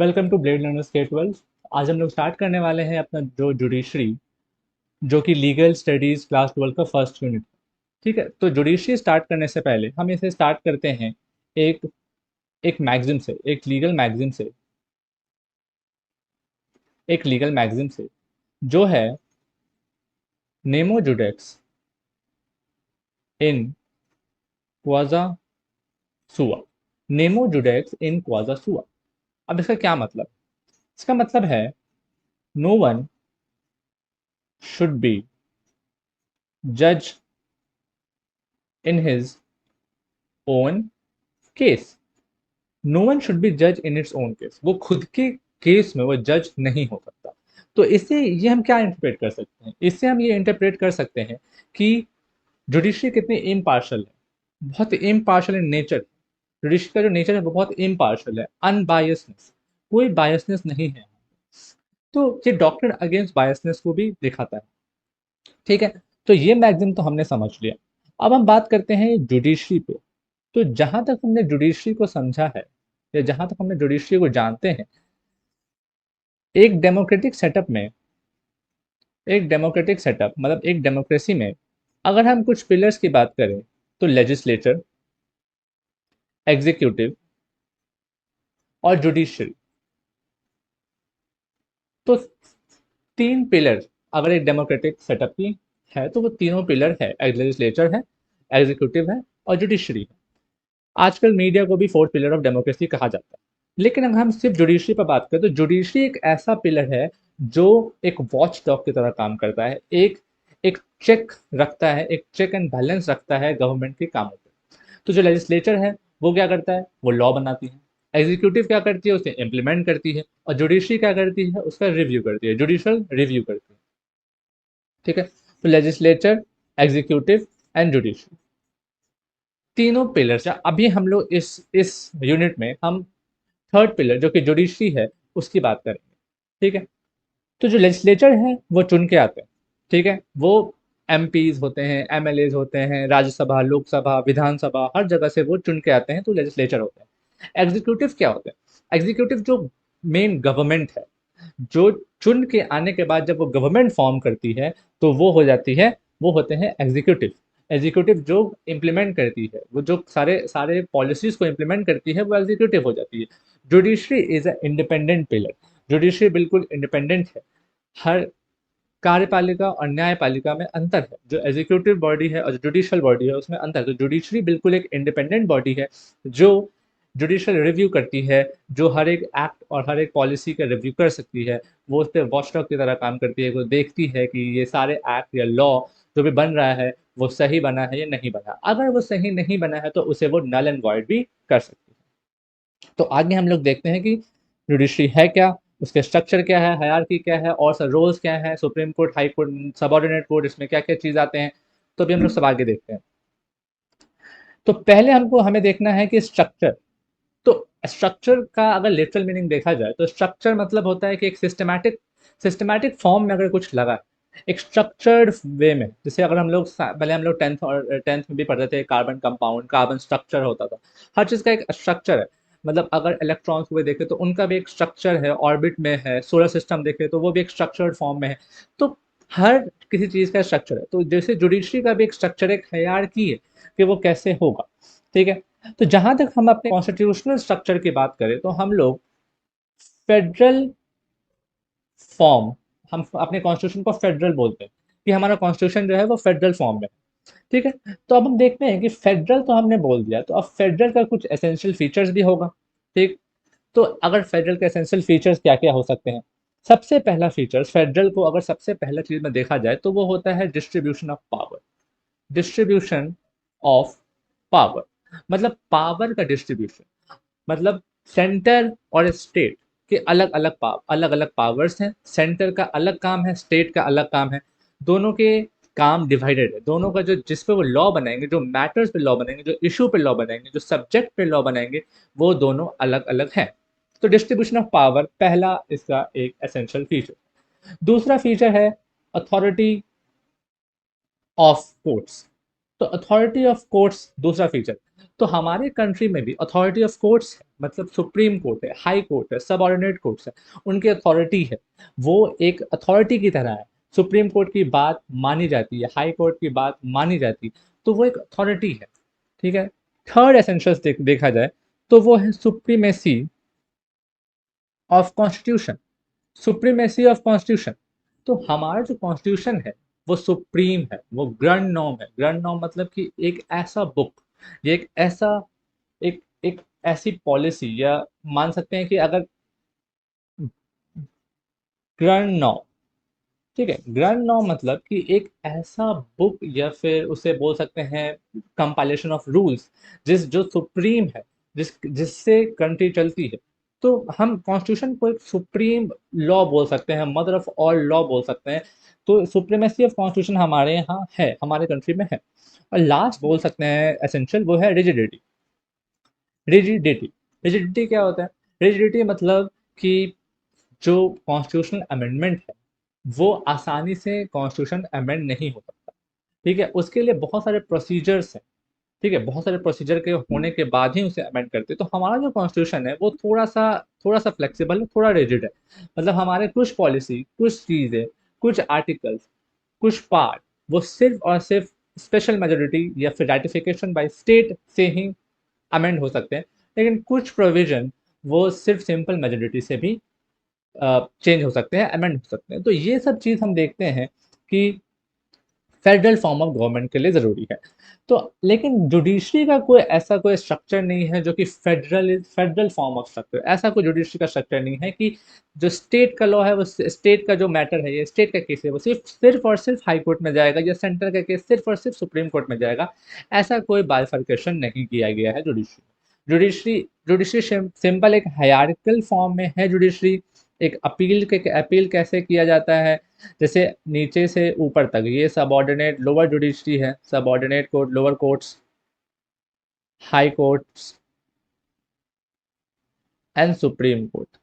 Welcome to blade learners K12। आज हम लोग स्टार्ट करने वाले हैं अपना जो जुडिशरी, जो कि लीगल स्टडीज क्लास 12 का फर्स्ट यूनिट। ठीक है, तो जुडिशरी स्टार्ट करने से पहले हम इसे स्टार्ट करते हैं एक एक मैगजीन से, एक लीगल मैगजीन से जो है नेमो जुडेक्स इन क्वाजा सुआ। नेमो जुडेक्स इन क्वाजा सुआ। अब इसका क्या मतलब? इसका मतलब है नो वन शुड बी जज in his own case. No one should be जज इन इट्स ओन केस। वो खुद के केस में वो जज नहीं हो सकता। तो इससे ये हम क्या इंटरप्रेट कर सकते हैं? इससे हम ये इंटरप्रेट कर सकते हैं कि जुडिशरी कितनी इम्पार्शल है, बहुत इम्पार्शल इन नेचर। जुडिशरी का जो नेचर है वो बहुत इम्पार्शल है, अनबायसनेस, कोई बायसनेस नहीं है। तो ये डॉक्टर अगेंस्ट बायसनेस को भी दिखाता है। ठीक है, तो ये मैगजीन तो हमने समझ लिया। अब हम बात करते हैं जुडिशरी पे। तो जहां तक हमने जुडिशरी को समझा है, या जहां तक हमने जुडिशरी को जानते हैं, एक डेमोक्रेटिक सेटअप में, एक डेमोक्रेटिक सेटअप मतलब एक डेमोक्रेसी में अगर हम कुछ पिलर्स की बात करें तो लेजिस्लेचर, एग्जीक्यूटिव और जुडिशरी। तो तीन पिलर अगर एक डेमोक्रेटिक सेटअप की है तो वो तीनों पिलर है, लेजिस्लेचर है, एग्जीक्यूटिव है और जुडिशरी है। आजकल मीडिया को भी फोर्थ पिलर ऑफ डेमोक्रेसी कहा जाता है। लेकिन अगर हम सिर्फ जुडिशरी पर बात करें तो जुडिशरी एक ऐसा पिलर है जो एक वॉच डॉग की तरह काम करता है, एक एक चेक रखता है, एक चेक एंड बैलेंस रखता है गवर्नमेंट के कामों पे। तो जो लेजिस्लेचर है वो क्या करता है? वो लॉ बनाती है। एग्जीक्यूटिव क्या करती है? उसे इम्प्लीमेंट करती है। और जुडिशरी क्या करती है? उसका रिव्यू करती है, जुडिशल रिव्यू करती है। ठीक है, तो लेजिस्लेचर, एग्जीक्यूटिव एंड जुडिशरी, तीनों पिलर्स। अभी हम लोग इस यूनिट में हम थर्ड पिलर जो कि जुडिशरी है उसकी बात करेंगे। ठीक है, तो जो लेजिस्लेचर है वो चुन के आते हैं। ठीक है, वो एमपीज होते हैं, एमएलएज होते हैं, राज्यसभा, लोकसभा, विधानसभा, हर जगह से वो चुन के आते हैं, तो लेजिस्लेचर होते हैं। एग्जीक्यूटिव क्या होते हैं? एग्जीक्यूटिव जो मेन गवर्नमेंट है, जो चुन के आने के बाद जब वो गवर्नमेंट फॉर्म करती है तो वो हो जाती है, वो होते हैं एग्जीक्यूटिव। एग्जीक्यूटिव जो इम्प्लीमेंट करती है, वो जो सारे सारे पॉलिसीज को इम्प्लीमेंट करती है, वो एग्जीक्यूटिव हो जाती है। Judiciary is a independent pillar. Judiciary बिल्कुल इंडिपेंडेंट है। हर कार्यपालिका और न्यायपालिका में अंतर है। जो एग्जीक्यूटिव बॉडी है और जो जुडिशियल बॉडी है उसमें अंतर है। तो जुडिशरी बिल्कुल एक इंडिपेंडेंट बॉडी है जो जुडिशियल रिव्यू करती है, जो हर एक एक्ट और हर एक पॉलिसी का रिव्यू कर सकती है। वो उस पर वॉचडॉग की तरह काम करती है, वो देखती है कि ये सारे एक्ट या लॉ जो भी बन रहा है वो सही बना है या नहीं बना। अगर वो सही नहीं बना है तो उसे वो नल एंड वॉइड भी कर सकती है। तो आगे हम लोग देखते हैं कि जुडिशरी है क्या, उसके स्ट्रक्चर क्या है, हायरार्की क्या है, और सर रोल्स क्या है, Supreme court, high court, subordinate court, इसमें क्या क्या चीज आते हैं। तो अभी हम लोग सब आगे देखते हैं। तो पहले हमें देखना है कि स्ट्रक्चर। तो स्ट्रक्चर का अगर लिटरल मीनिंग देखा जाए तो स्ट्रक्चर मतलब होता है कि एक सिस्टमैटिक फॉर्म में अगर कुछ लगा है, एक स्ट्रक्चर्ड वे में। जैसे अगर हम लोग पहले हम लोग टेंथ में भी पढ़ते थे, कार्बन कंपाउंड, कार्बन स्ट्रक्चर होता था। हर चीज का एक स्ट्रक्चर है। मतलब अगर इलेक्ट्रॉन्स को देखें तो उनका भी एक स्ट्रक्चर है, ऑर्बिट में है। सोलर सिस्टम देखें तो वो भी एक स्ट्रक्चर्ड फॉर्म में है। तो हर किसी चीज का स्ट्रक्चर है। तो जैसे जुडिशरी का भी एक स्ट्रक्चर, एक हायरार्की है कि वो कैसे होगा। ठीक है, तो जहां तक हम अपने कॉन्स्टिट्यूशनल स्ट्रक्चर की बात करें तो हम लोग फेडरल फॉर्म, हम अपने कॉन्स्टिट्यूशन को फेडरल बोलते हैं कि हमारा कॉन्स्टिट्यूशन जो है वो फेडरल फॉर्म में है। ठीक है, तो अब हम देखते हैं कि फेडरल तो हमने बोल दिया, तो अब फेडरल का कुछ एसेंशियल फीचर्स भी होगा। ठीक, तो अगर फेडरल के एसेंशियल फीचर्स क्या क्या हो सकते हैं? सबसे पहला फीचर फेडरल को अगर सबसे पहला चीज में देखा जाए तो वो होता है distribution of power. Distribution of power मतलब पावर का डिस्ट्रीब्यूशन। मतलब सेंटर और स्टेट के अलग अलग पावर्स हैं। सेंटर का अलग काम है, स्टेट का अलग काम है। दोनों के काम डिवाइडेड है। दोनों का जो जिस पे वो लॉ बनाएंगे, जो मैटर्स पे लॉ बनाएंगे, जो इशू पे लॉ बनाएंगे, जो सब्जेक्ट पे लॉ बनाएंगे, वो दोनों अलग अलग हैं। तो डिस्ट्रीब्यूशन ऑफ पावर पहला इसका एक एसेंशियल फीचर। दूसरा फीचर है अथॉरिटी ऑफ कोर्ट्स। तो अथॉरिटी ऑफ कोर्ट्स दूसरा फीचर। तो हमारे कंट्री में भी अथॉरिटी ऑफ कोर्ट्स है, मतलब सुप्रीम कोर्ट है, हाई कोर्ट है, सबऑर्डिनेट कोर्ट्स है, उनकी अथॉरिटी है, वो एक अथॉरिटी की तरह है। सुप्रीम कोर्ट की बात मानी जाती है, हाई कोर्ट की बात मानी जाती है, तो वो एक अथॉरिटी है। ठीक है। थर्ड एसेंशियल्स देखा जाए तो वो है supremacy of constitution. Supremacy of constitution. तो हमारा जो कॉन्स्टिट्यूशन है वो सुप्रीम है, वो ग्रैंड नॉर्म है। ग्रैंड नॉर्म मतलब कि एक ऐसा बुक, ये एक ऐसा एक एक ऐसी पॉलिसी, या मान सकते हैं कि अगर ग्रैंड नॉर्म, ठीक है, ग्रैंड नॉर्म मतलब कि एक ऐसा बुक, या फिर उसे बोल सकते हैं कंपाइलेशन ऑफ रूल्स, जो सुप्रीम है, जिससे कंट्री चलती है। तो हम कॉन्स्टिट्यूशन को एक सुप्रीम लॉ बोल सकते हैं, मदर ऑफ ऑल लॉ बोल सकते हैं। तो सुप्रीमेसी ऑफ कॉन्स्टिट्यूशन हमारे यहाँ है, हमारे कंट्री में है। और लास्ट बोल सकते हैं एसेंशियल, वो है रिजिडिटी। रिजिडिटी रिजिडिटी क्या होता है? रिजिडिटी मतलब कि जो कॉन्स्टिट्यूशनल अमेंडमेंट है वो आसानी से कॉन्स्टिट्यूशन अमेंड नहीं हो सकता। ठीक है, उसके लिए बहुत सारे प्रोसीजर्स हैं। ठीक है, बहुत सारे प्रोसीजर के होने के बाद ही उसे अमेंड करते हैं। तो हमारा जो कॉन्स्टिट्यूशन है वो थोड़ा सा फ्लेक्सिबल है, थोड़ा रिजिड है। मतलब हमारे कुछ पॉलिसी, कुछ चीज़ें, कुछ आर्टिकल्स, कुछ पार्ट, वो सिर्फ और सिर्फ स्पेशल मेजोरिटी या फिर राइटिफिकेशन बाय स्टेट से ही अमेंड हो सकते हैं। लेकिन कुछ प्रोविजन वो सिर्फ सिंपल मेजोरिटी से भी चेंज हो सकते हैं, अमेंड हो सकते हैं। तो ये सब चीज़ हम देखते हैं कि फेडरल फॉर्म ऑफ गवर्नमेंट के लिए ज़रूरी है। तो लेकिन जुडिशरी का कोई स्ट्रक्चर नहीं है जो कि फेडरल फॉर्म ऑफ स्ट्रक्चर, ऐसा कोई जुडिशरी का स्ट्रक्चर नहीं है कि जो स्टेट का लॉ है, वो स्टेट का जो मैटर है, ये स्टेट का केस है, वो सिर्फ सिर्फ और सिर्फ हाई कोर्ट में जाएगा, या सेंटर का केस सिर्फ और सिर्फ सुप्रीम कोर्ट में जाएगा। ऐसा कोई बाइफर्केशन नहीं किया गया है जुडिशरी। जुडिशरी जुडिशरी सिंपल एक हायरार्किकल फॉर्म में है जुडिशरी। एक अपील कैसे किया जाता है, जैसे नीचे से ऊपर तक, ये सबऑर्डिनेट लोअर जुडिशरी है, subordinate court, lower courts, high courts and supreme court.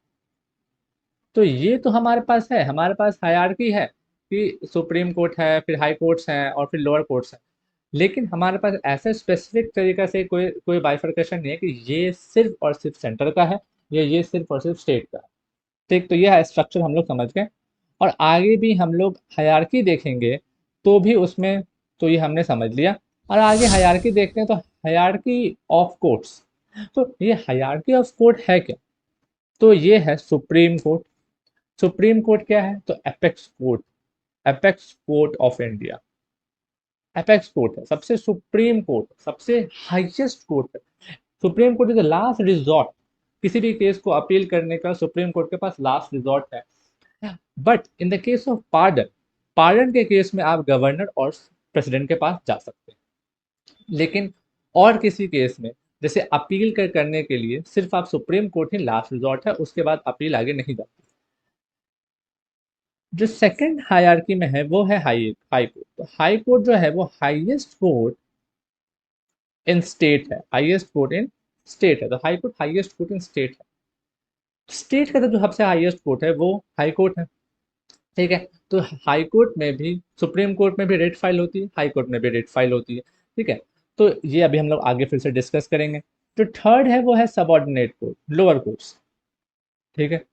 तो ये तो हमारे पास है, हमारे पास हायरार्की है कि सुप्रीम कोर्ट है, फिर हाई कोर्ट्स हैं, और फिर लोअर कोर्ट्स हैं। लेकिन हमारे पास ऐसे स्पेसिफिक तरीका से कोई कोई बाइफर्केशन नहीं है कि ये सिर्फ और सिर्फ सेंटर का है, या ये सिर्फ और सिर्फ स्टेट का है। ठीक, तो यह स्ट्रक्चर हम लोग समझ गए। और आगे भी हम लोग हायरार्की देखेंगे तो भी उसमें, तो ये हमने समझ लिया। और आगे हायरार्की देखते हैं तो हायरार्की ऑफ कोर्ट्स। तो ये हायरार्की ऑफ कोर्ट है क्या? तो ये है सुप्रीम कोर्ट। सुप्रीम कोर्ट क्या है? तो apex court, apex court of India. Apex court है, सबसे सुप्रीम कोर्ट, सबसे हाईएस्ट कोर्ट है। Supreme court is the last resort. किसी भी केस को अपील करने का सुप्रीम कोर्ट के पास लास्ट रिजॉर्ट है। But in the case of pardon, pardon के केस में आप गवर्नर और प्रेसिडेंट के पास जा सकते हैं। लेकिन और किसी केस में, जैसे अपील करने के लिए सिर्फ आप सुप्रीम कोर्ट ही लास्ट रिजॉर्ट है, उसके बाद अपील आगे नहीं जाती। जो सेकंड हायरार्की में है वो है हाई हाई कोर्ट। तो हाई कोर्ट जो है वो हाईएस्ट कोर्ट इन स्टेट है, हाईएस्ट कोर्ट इन स्टेट है। तो हाई कोर्ट हाईएस्ट कोर्ट इन स्टेट है। स्टेट का जो सबसे हाईएस्ट कोर्ट है वो हाई कोर्ट है। ठीक है। तो हाई कोर्ट में भी, सुप्रीम कोर्ट में भी रेट फाइल होती है, हाई कोर्ट में भी रेट फाइल होती है। ठीक है। तो ये अभी हम लोग आगे फिर से डिस्कस करेंगे। जो थर्ड है वो है सबऑर्डिनेट कोर्ट, लोअर कोर्ट्स। ठीक है।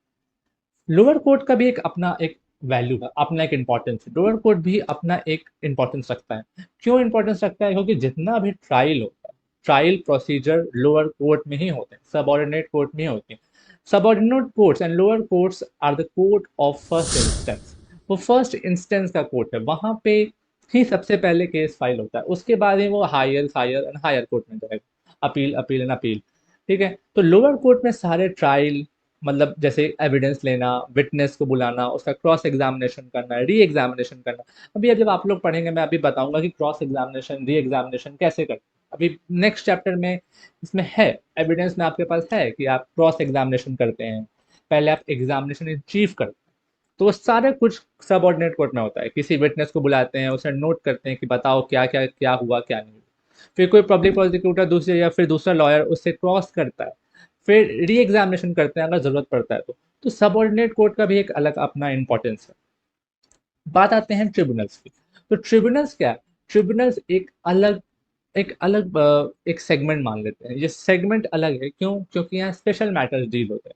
लोअर कोर्ट का भी एक अपना एक वैल्यू है, अपना एक इंपॉर्टेंस है। लोअर कोर्ट भी अपना एक इंपॉर्टेंस रखता है। क्यों इंपॉर्टेंस रखता है? क्योंकि जितना भी ट्रायल होता है, ट्रायल प्रोसीजर लोअर कोर्ट में ही होते हैं, सबऑर्डिनेट कोर्ट में ही होते हैं। Subordinate courts and lower courts are the court of first instance. वो फर्स्ट इंस्टेंस का कोर्ट है, वहां पे ही सबसे पहले केस फाइल होता है, उसके बाद ही वो higher higher and higher court में जाएगा, अपील अपील एंड अपील। ठीक है। तो लोअर कोर्ट में सारे ट्रायल, मतलब जैसे एविडेंस लेना, विटनेस को बुलाना, उसका क्रॉस एग्जामिनेशन करना, री एग्जामिनेशन करना। अभी अब जब आप लोग पढ़ेंगे मैं अभी बताऊंगा कि क्रॉस एग्जामिनेशन, री एग्जामिनेशन कैसे करते हैं। अभी नेक्स्ट चैप्टर में इसमें है, एविडेंस में आपके पास है कि आप क्रॉस एग्जामिनेशन करते हैं, पहले आप एग्जामिनेशन इन चीफ करते हैं। तो वो सारे कुछ सबऑर्डिनेट कोर्ट में होता है। किसी विटनेस को बुलाते हैं, उसे नोट करते हैं कि बताओ क्या क्या क्या हुआ क्या नहीं हुआ। फिर कोई पब्लिक प्रोसिक्यूटर दूसरे या फिर दूसरा लॉयर उससे क्रॉस करता है, फिर री एग्जामिनेशन करते हैं अगर जरूरत पड़ता है तो सबऑर्डिनेट कोर्ट का भी एक अलग अपना इंपॉर्टेंस है। बात आते हैं ट्रिब्यूनल्स की। तो ट्रिब्यूनल्स क्या है? ट्रिब्यूनल्स एक अलग एक अलग एक सेगमेंट मान लेते हैं। ये सेगमेंट अलग है, क्यों? क्योंकि यहाँ स्पेशल मैटर्स डील होते हैं।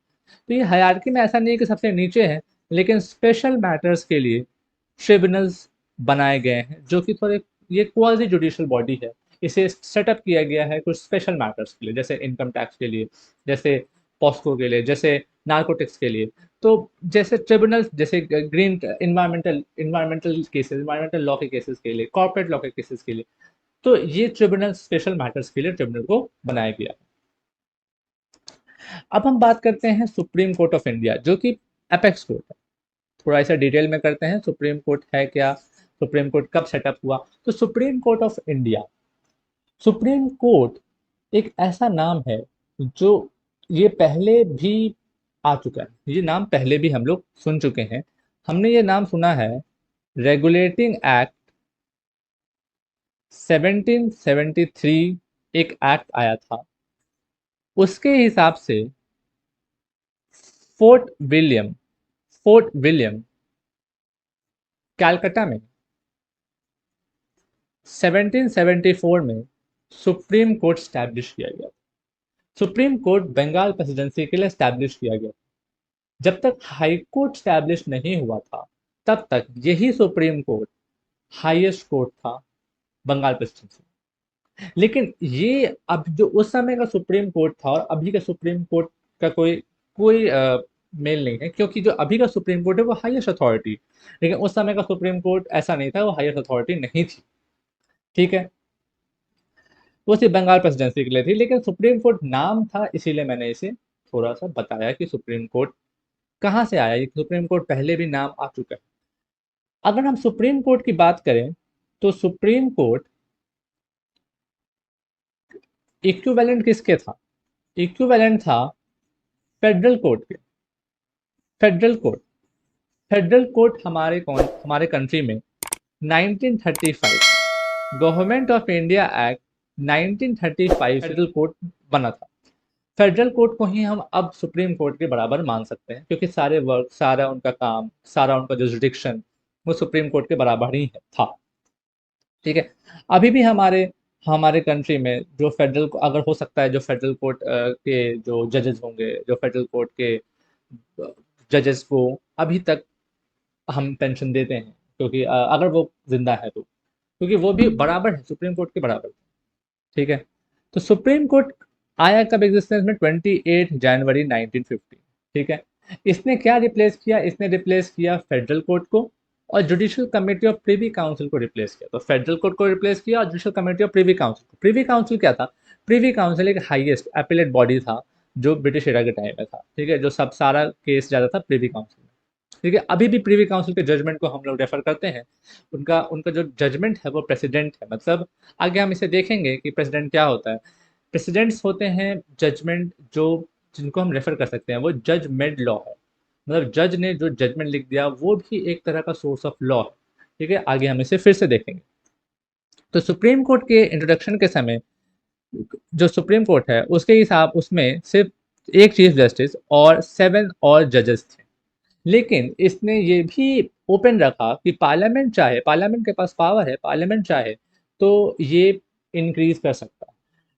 तो ये हायरार्की में ऐसा नहीं है कि सबसे नीचे है, लेकिन स्पेशल मैटर्स के लिए ट्रिब्यूनल्स बनाए गए हैं, जो कि थोड़े, ये क्वाजी जुडिशियल बॉडी है। इसे सेटअप किया गया है कुछ स्पेशल मैटर्स के लिए, जैसे इनकम टैक्स के लिए, जैसे पॉस्को के लिए, जैसे नार्कोटिक्स के लिए। तो जैसे ट्रिब्यूनल्स, जैसे green environmental cases, environmental law के केसेस के लिए, कॉर्पोरेट लॉ के केसेस के लिए। तो ये ट्रिब्यूनल स्पेशल मैटर्स के लिए ट्रिब्यूनल को बनाया गया। अब हम बात करते हैं सुप्रीम कोर्ट ऑफ इंडिया, जो कि एपेक्स कोर्ट है। थोड़ा सा डिटेल में करते हैं, सुप्रीम कोर्ट है क्या, सुप्रीम कोर्ट कब सेटअप हुआ। तो Supreme court of India, supreme Court एक ऐसा नाम है जो ये पहले भी आ चुका है, ये नाम पहले भी हम लोग सुन चुके हैं। हमने ये नाम सुना है, रेगुलेटिंग एक्ट 1773, एक एक्ट आया था। उसके हिसाब से fort William fort William Calcutta में 1774 में सुप्रीम कोर्ट स्टैब्लिश किया गया। सुप्रीम कोर्ट बंगाल प्रेसिडेंसी के लिए स्टैब्लिश किया गया। जब तक हाई कोर्ट स्टैब्लिश नहीं हुआ था, तब तक यही सुप्रीम कोर्ट हाईएस्ट कोर्ट था बंगाल प्रेसिडेंसी। लेकिन ये अब जो उस समय का सुप्रीम कोर्ट था और अभी का सुप्रीम कोर्ट का कोई कोई मेल नहीं है, क्योंकि जो अभी का सुप्रीम कोर्ट है वो हाईएस्ट अथॉरिटी, लेकिन उस समय का सुप्रीम कोर्ट ऐसा नहीं था, वो हाईएस्ट अथॉरिटी नहीं थी। ठीक है, वो सिर्फ बंगाल प्रेसिडेंसी के लिए थी, लेकिन सुप्रीम कोर्ट नाम था, इसीलिए मैंने इसे थोड़ा सा बताया कि सुप्रीम कोर्ट कहाँ से आया। ये सुप्रीम कोर्ट पहले भी नाम आ चुका है। अगर हम सुप्रीम कोर्ट की बात करें, तो सुप्रीम कोर्ट इक्विवेलेंट किसके था? इक्विवेलेंट था फेडरल कोर्ट के। फेडरल कोर्ट, फेडरल कोर्ट हमारे कौन, हमारे कंट्री में 1935 government of India act 1935 federal court बना था। फेडरल कोर्ट को ही हम अब सुप्रीम कोर्ट के बराबर मान सकते हैं, क्योंकि सारे वर्क, सारा उनका काम, सारा उनका जुरिडिक्शन वो सुप्रीम कोर्ट के बराबर ही है था। ठीक है, अभी भी हमारे हमारे कंट्री में जो फेडरल, अगर हो सकता है जो फेडरल कोर्ट के जो जजेस होंगे, जो फेडरल कोर्ट के जजेस को अभी तक हम पेंशन देते हैं, क्योंकि अगर वो जिंदा है तो, क्योंकि वो भी बराबर है, सुप्रीम कोर्ट के बराबर। ठीक है, तो सुप्रीम कोर्ट आया कब एग्जिस्टेंस में? 28 जनवरी 1950। ठीक है, इसने क्या रिप्लेस किया? इसने रिप्लेस किया फेडरल कोर्ट को और judicial committee of privy council को रिप्लेस किया। तो फेडरल कोर्ट को रिप्लेस किया और judicial committee of privy council को। प्रिवी काउंसिल क्या था? प्रिवी काउंसिल एक हाईएस्ट एपिलेट बॉडी था जो ब्रिटिश एरा के टाइम में था। ठीक है, जो सब सारा केस जाता था प्रिवी काउंसिल में। ठीक है, अभी भी प्रिवी काउंसिल के जजमेंट को हम लोग रेफर करते हैं। उनका उनका जो जजमेंट है वो प्रेसिडेंट है, मतलब आगे हम इसे देखेंगे कि प्रेसिडेंट क्या होता है। प्रेसिडेंट्स होते हैं जजमेंट जो, जिनको हम रेफर कर सकते हैं, वो जज मेड लॉ है। मतलब जज ने जो जजमेंट लिख दिया वो भी एक तरह का सोर्स ऑफ लॉ है। ठीक है, आगे हम इसे फिर से देखेंगे। तो सुप्रीम कोर्ट के इंट्रोडक्शन के समय, जो सुप्रीम कोर्ट है उसके हिसाब, उसमें सिर्फ एक चीफ जस्टिस और 7 और जजेस थे। लेकिन इसने ये भी ओपन रखा कि पार्लियामेंट चाहे, पार्लियामेंट के पास पावर है, पार्लियामेंट चाहे तो ये इंक्रीज कर सकता है,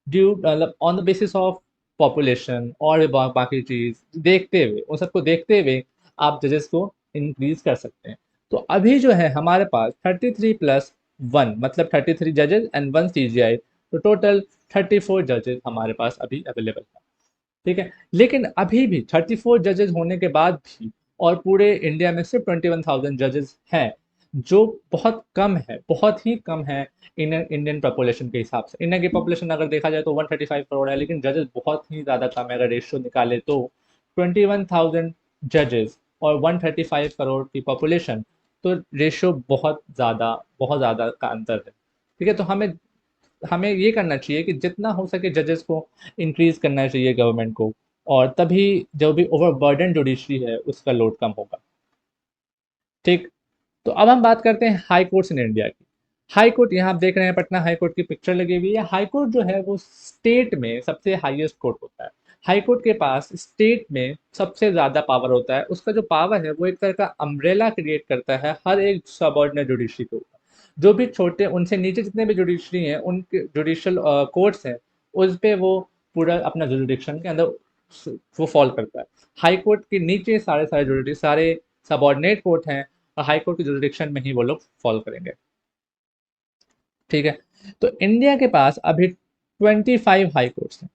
ड्यू मतलब on the basis of population और भी बाकी चीज देखते हुए, उन सबको देखते हुए आप जजेस को इंक्रीज कर सकते हैं। तो अभी जो है हमारे पास 33+1, मतलब 33 जजेस एंड 1 CGI, तो टोटल 34 जजेस हमारे पास अभी अवेलेबल है। ठीक है, लेकिन अभी भी 34 जजेस होने के बाद भी और पूरे इंडिया में सिर्फ 21,000 जजेस हैं, जो बहुत कम है, बहुत ही कम है इंडियन पॉपुलेशन के हिसाब से। इंडिया की पॉपुलेशन अगर देखा जाए तो 135 करोड़ है, लेकिन जजेस बहुत ही ज़्यादा कम है। अगर रेशियो निकाले तो 21,000 जजेस और 135 करोड़ की पॉपुलेशन, तो रेशियो बहुत ज़्यादा का अंतर है। ठीक है, तो हमें हमें ये करना चाहिए कि जितना हो सके जजेस को इंक्रीज करना चाहिए गवर्नमेंट को, और तभी जो भी ओवरबर्डन जुडिशरी है उसका लोड कम होगा। ठीक, तो अब हम बात करते हैं हाई कोर्ट्स इन इंडिया की। हाई कोर्ट, यहाँ आप देख रहे हैं पटना हाई कोर्ट की पिक्चर लगी हुई है। हाई कोर्ट जो है वो स्टेट में सबसे हाईएस्ट कोर्ट होता है। हाई कोर्ट के पास स्टेट में सबसे ज़्यादा पावर होता है। उसका जो पावर है वो एक तरह का अम्ब्रेला क्रिएट करता है हर एक सबऑर्डिनेट जुडिशरी के ऊपर। जो भी छोटे उनसे नीचे जितने भी जुडिशरी हैं उनके जुडिशल कोर्ट्स हैं उस पे वो पूरा अपना जुरिडिक्शन के अंदर वो फॉल करता है। हाई कोर्ट के नीचे सारे सारे जुडिशरी सारे सबॉर्डिनेट कोर्ट हैं और हाई कोर्ट के जुरिडिक्शन में ही वो लोग फॉल करेंगे। ठीक है, तो इंडिया के पास अभी 25 हाई कोर्ट्स हैं।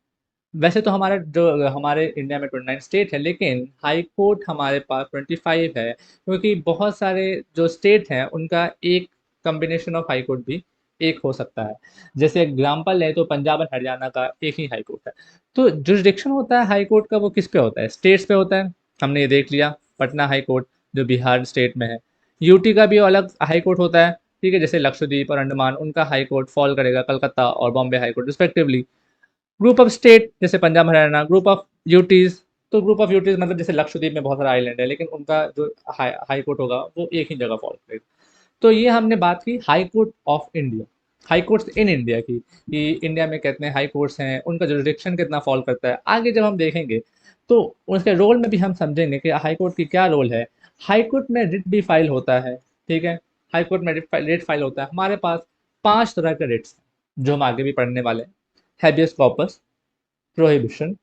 वैसे तो हमारा जो हमारे इंडिया में 29 स्टेट है, लेकिन हाई कोर्ट हमारे पास 25 है, क्योंकि बहुत सारे जो स्टेट हैं उनका एक कॉम्बिनेशन ऑफ हाई कोर्ट भी एक हो सकता है। जैसे एग्जाम्पल है तो पंजाब और हरियाणा का एक ही हाई कोर्ट है। तो जुरिडिक्शन होता है हाई कोर्ट का वो किस पे होता है? स्टेट्स पे होता है। हमने ये देख लिया, पटना हाई कोर्ट जो बिहार स्टेट में है। यूटी का भी अलग हाई कोर्ट होता है, ठीक है, जैसे लक्षद्वीप और अंडमान उनका हाई कोर्ट फॉल करेगा कलकत्ता और Bombay high court respectively. Group of state जैसे Punjab Haryana, group of UTs, तो ग्रुप ऑफ यूटीज मतलब जैसे लक्षद्वीप में बहुत सारा आइलैंड है, लेकिन उनका जो हाई कोर्ट होगा वो एक ही जगह फॉल करेगा। तो ये हमने बात की high court of India, high courts in India की, कि इंडिया में कितने हाई कोर्ट्स हैं, उनका जुरिडिक्शन कितना फॉल करता है। आगे जब हम देखेंगे तो उसके रोल में भी हम समझेंगे कि हाई कोर्ट की क्या रोल है। हाई कोर्ट में रिट भी फाइल होता है, ठीक है, हाई कोर्ट में रिट फाइल होता है। हमारे पास 5 तरह के रिट्स हैं जो हम आगे भी पढ़ने वाले हैं। हैबियस कॉर्पस, प्रोहिबिशन,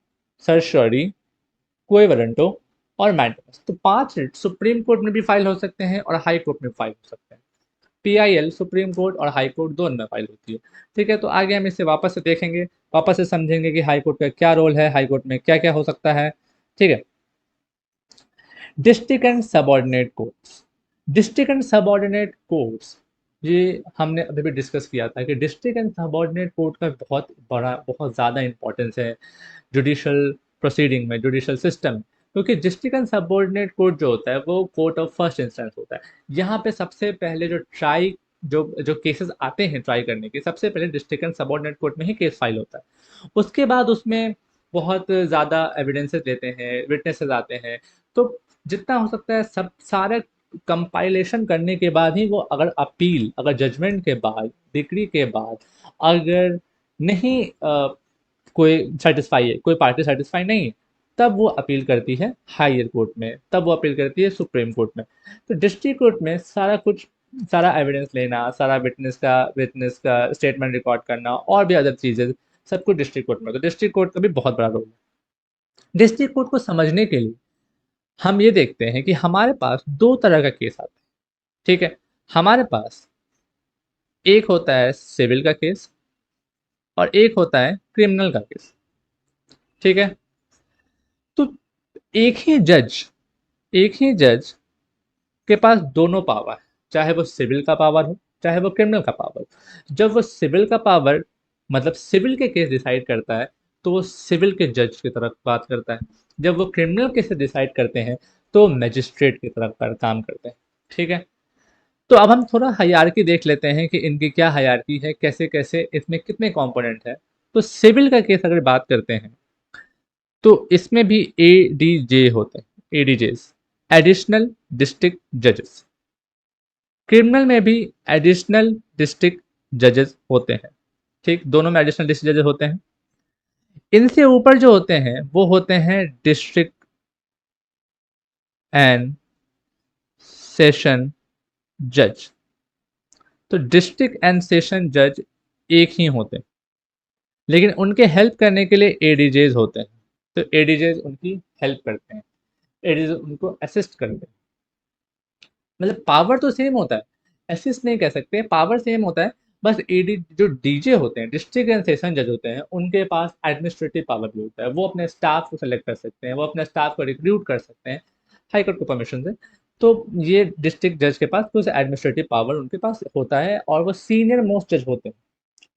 सर्चरी, क्वे वारंटो और मैंडेटस। तो 5 रिट सुप्रीम कोर्ट में भी फाइल हो सकते हैं और हाई कोर्ट में फाइल हो सकते हैं। पीआईएल सुप्रीम कोर्ट और हाई कोर्ट दोनों में फाइल होती है। ठीक है, तो आगे हम इसे वापस से देखेंगे, वापस से समझेंगे कि हाई कोर्ट का क्या रोल है, हाई कोर्ट में क्या क्या हो सकता है। ठीक है, district and subordinate courts. District and subordinate courts, ये हमने अभी भी डिस्कस किया था कि डिस्ट्रिक्ट एंड सबॉर्डिनेट कोर्ट का बहुत बड़ा बहुत ज़्यादा इंपॉर्टेंस है जुडिशल प्रोसीडिंग में, जुडिशल सिस्टम में। क्योंकि डिस्ट्रिक्ट एंड सबॉर्डिनेट कोर्ट जो होता है वो कोर्ट ऑफ फर्स्ट इंस्टेंस होता है। यहाँ पे सबसे पहले जो ट्राई जो जो केसेस आते हैं ट्राई करने के, सबसे पहले डिस्ट्रिक्ट एंड सबॉर्डिनेट कोर्ट में ही केस फाइल होता है। उसके बाद उसमें बहुत ज़्यादा एविडेंसेस देते हैं, विटनेसेस आते हैं। तो जितना हो सकता है सब सारे कंपाइलेशन करने के बाद ही वो अगर अपील, अगर जजमेंट के बाद, डिग्री के बाद अगर नहीं कोई सेटिस्फाई है, कोई पार्टी सेटिस्फाई नहीं है, तब वो अपील करती है हायर कोर्ट में, तब वो अपील करती है सुप्रीम कोर्ट में। तो डिस्ट्रिक्ट कोर्ट में सारा कुछ, सारा एविडेंस लेना, सारा विटनेस का स्टेटमेंट रिकॉर्ड करना और भी अदर चीज़ें, सब कुछ डिस्ट्रिक्ट कोर्ट में। तो डिस्ट्रिक्ट कोर्ट का भी बहुत बड़ा रोल है। डिस्ट्रिक्ट कोर्ट को समझने के लिए हम ये देखते हैं कि हमारे पास 2 तरह का केस आता है। ठीक है, हमारे पास एक होता है सिविल का केस और एक होता है क्रिमिनल का केस। ठीक है, तो एक ही जज एक ही जज के पास दोनों पावर है, चाहे वो सिविल का पावर हो चाहे वो क्रिमिनल का पावर हो। जब वो सिविल का पावर मतलब सिविल के केस डिसाइड करता है तो वो सिविल के जज की तरफ बात करता है। जब वो क्रिमिनल केस डिसाइड करते हैं तो मैजिस्ट्रेट की तरफ पर काम करते हैं। ठीक है, तो अब हम थोड़ा हायरार्की देख लेते हैं कि इनकी क्या हायरार्की है, कैसे कैसे इसमें कितने कंपोनेंट है। तो सिविल का केस अगर बात करते हैं तो इसमें भी एडीजे होते हैं, एडीजेस, एडिशनल डिस्ट्रिक्ट जजेस। क्रिमिनल में भी एडिशनल डिस्ट्रिक्ट जजेस होते हैं। ठीक, दोनों में एडिशनल डिस्ट्रिक्ट जजेस होते हैं। इनसे ऊपर जो होते हैं वो होते हैं डिस्ट्रिक्ट एंड सेशन जज। तो डिस्ट्रिक्ट एंड सेशन जज एक ही होते हैं, लेकिन उनके हेल्प करने के लिए एडीजेज होते हैं। तो एडीजेज उनकी हेल्प करते हैं, एडीजेज उनको असिस्ट करते हैं। मतलब पावर तो सेम होता है, असिस्ट नहीं कह सकते, पावर सेम होता है। बस एडी जो डीजे होते हैं, डिस्ट्रिक्ट एंड सेशन जज होते हैं, उनके पास एडमिनिस्ट्रेटिव पावर भी होता है। वो अपने स्टाफ को सेलेक्ट कर सकते हैं, वो अपने स्टाफ को रिक्रूट कर सकते हैं हाई कोर्ट को परमिशन से। तो ये डिस्ट्रिक्ट जज के पास कुछ एडमिनिस्ट्रेटिव पावर उनके पास होता है और वो सीनियर मोस्ट जज होते हैं।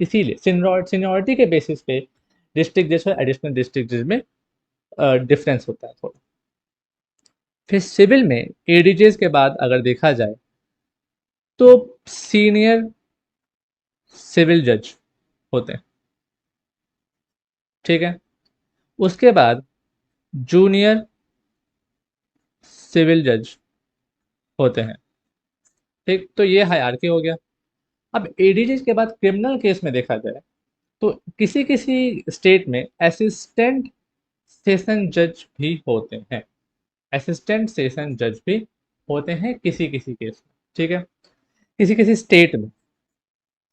इसीलिए सीनियरिटी के बेसिस पे डिस्ट्रिक्ट जज और एडिशनल डिस्ट्रिक्ट जज में डिफरेंस होता है थोड़ा। फिर सिविल में एडीजेस के बाद अगर देखा जाए तो सीनियर सिविल जज होते हैं। ठीक है, उसके बाद जूनियर सिविल जज होते हैं। ठीक, तो ये हायरार्की हो गया। अब एडीजेस के बाद क्रिमिनल केस में देखा जाए तो किसी किसी स्टेट में असिस्टेंट सेशन जज भी होते हैं, असिस्टेंट सेशन जज भी होते हैं किसी किसी केस में। ठीक है, किसी किसी स्टेट में।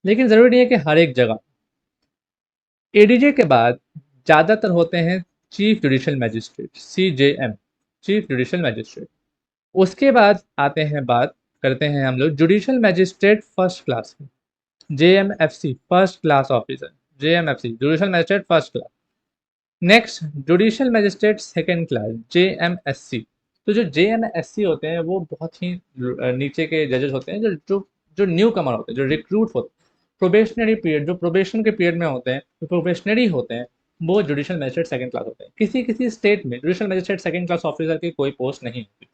लेकिन ज़रूरी नहीं है कि हर एक जगह। एडीजे के बाद ज़्यादातर होते हैं chief judicial magistrate, CJM, chief judicial magistrate. उसके बाद आते हैं, बात करते हैं हम लोग जुडिशियल मैजिस्ट्रेट फर्स्ट क्लास की, JMFC first class officer, JMFC judicial magistrate first class. Next judicial magistrate second class, JMSC. तो जो जेएमएससी होते हैं वो बहुत ही नीचे के जजेस होते हैं, जो जो जो न्यू कमर होते हैं, जो रिक्रूट होते हैं, प्रोबेशनरी पीरियड, जो प्रोबेशन के पीरियड में होते हैं, जो प्रोबेशनरी होते हैं, वो जुडिशियल मैजिस्ट्रेट सेकंड क्लास होते हैं। किसी किसी स्टेट में judicial magistrate second class officer की कोई पोस्ट नहीं होती,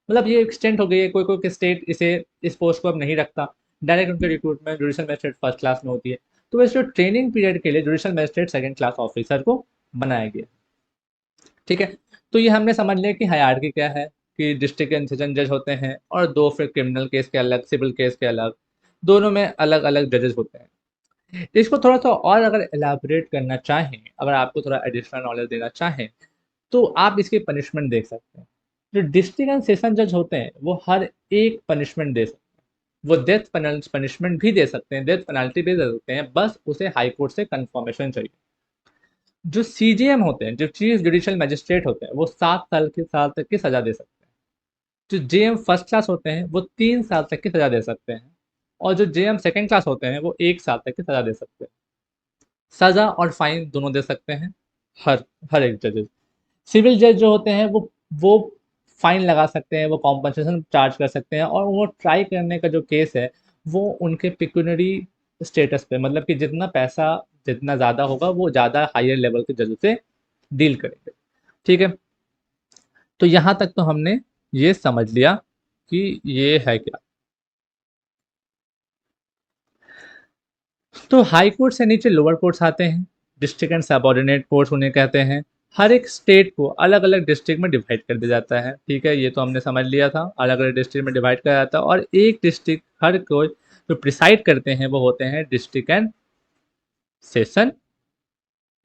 मतलब ये एक्सटेंड हो गई है, कोई कोई स्टेट इसे इस पोस्ट को अब नहीं रखता, डायरेक्ट उनके recruitment judicial magistrate first class में होती है। तो वैसे जो ट्रेनिंग पीरियड के लिए judicial magistrate second class officer को बनाया गया। ठीक है, तो ये हमने समझ लिया कि हायरार्की क्या है, कि डिस्ट्रिक्ट एंड सेशन जज होते हैं और दो फिर क्रिमिनल केस के अलग, सिविल केस के अलग, दोनों में अलग अलग जजेस होते हैं। इसको थोड़ा सा और अगर एलाबोरेट करना चाहें, अगर आपको थोड़ा एडिशनल नॉलेज देना चाहें, तो आप इसकी पनिशमेंट देख सकते हैं। जो डिस्ट्रिक्ट एंड सेशन जज होते हैं वो हर एक पनिशमेंट दे सकते हैं, वो डेथ पनिशमेंट भी दे सकते हैं, डेथ पेनल्टी भी दे सकते हैं, बस उसे हाई कोर्ट से कंफर्मेशन चाहिए। जो सीजीएम होते हैं, जो चीफ जुडिशियल मैजिस्ट्रेट होते हैं, वो 7 साल तक की सजा दे सकते हैं। जो जेएम फर्स्ट क्लास होते हैं वो 3 साल तक की सजा दे सकते हैं, और जो जेएम सेकंड क्लास होते हैं वो 1 साल तक की सजा दे सकते हैं। सजा और फाइन दोनों दे सकते हैं, हर हर एक जजेस। सिविल जज जो होते हैं वो फाइन लगा सकते हैं, वो कॉम्पनसेशन चार्ज कर सकते हैं, और वो ट्राई करने का जो केस है वो उनके पिक्यूनरी स्टेटस पे, मतलब कि जितना पैसा जितना ज़्यादा होगा वो ज़्यादा हायर लेवल के जज से डील करेंगे। ठीक है, तो यहाँ तक तो हमने ये समझ लिया कि ये है क्या। तो हाई कोर्ट से नीचे लोअर कोर्ट्स आते हैं, डिस्ट्रिक्ट एंड सबऑर्डिनेट कोर्ट्स उन्हें कहते हैं। हर एक स्टेट को अलग अलग डिस्ट्रिक्ट में डिवाइड कर दिया जाता है। ठीक है, ये तो हमने समझ लिया था, अलग अलग डिस्ट्रिक्ट में डिवाइड किया जाता है, और एक डिस्ट्रिक्ट हर कोई जो प्रिसाइड करते हैं वो होते हैं डिस्ट्रिक्ट एंड सेशन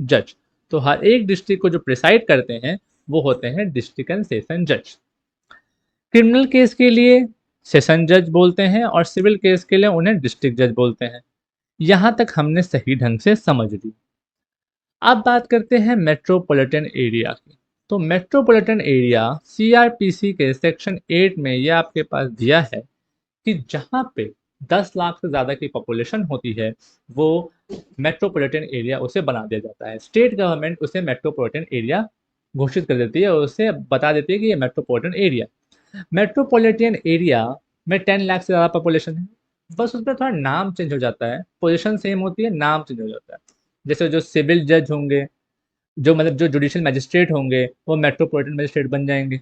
जज। तो हर एक डिस्ट्रिक्ट को जो प्रिसाइड करते हैं वो होते हैं डिस्ट्रिक्ट एंड सेशन जज। क्रिमिनल केस के लिए सेशन जज बोलते हैं, और सिविल केस के लिए उन्हें डिस्ट्रिक्ट जज बोलते हैं। यहां तक हमने सही ढंग से समझ ली। अब बात करते हैं मेट्रोपॉलिटन एरिया की। तो मेट्रोपॉलिटन एरिया सीआरपीसी के सेक्शन 8 में ये आपके पास दिया है कि जहां पे 10 लाख से ज़्यादा की पॉपुलेशन होती है वो मेट्रोपॉलिटन एरिया उसे बना दिया जाता है। स्टेट गवर्नमेंट उसे मेट्रोपॉलिटन एरिया घोषित कर देती है और उसे बता देती है कि ये मेट्रोपॉलिटन एरिया। मेट्रोपॉलिटन एरिया में 10 लाख से ज़्यादा पॉपुलेशन है, बस उसमें थोड़ा नाम चेंज हो जाता है, पोजीशन सेम होती है, नाम चेंज हो जाता है। जैसे जो सिविल जज होंगे, जो मतलब जो जुडिशियल मैजिस्ट्रेट होंगे वो मेट्रोपॉलिटन मैजिस्ट्रेट बन जाएंगे,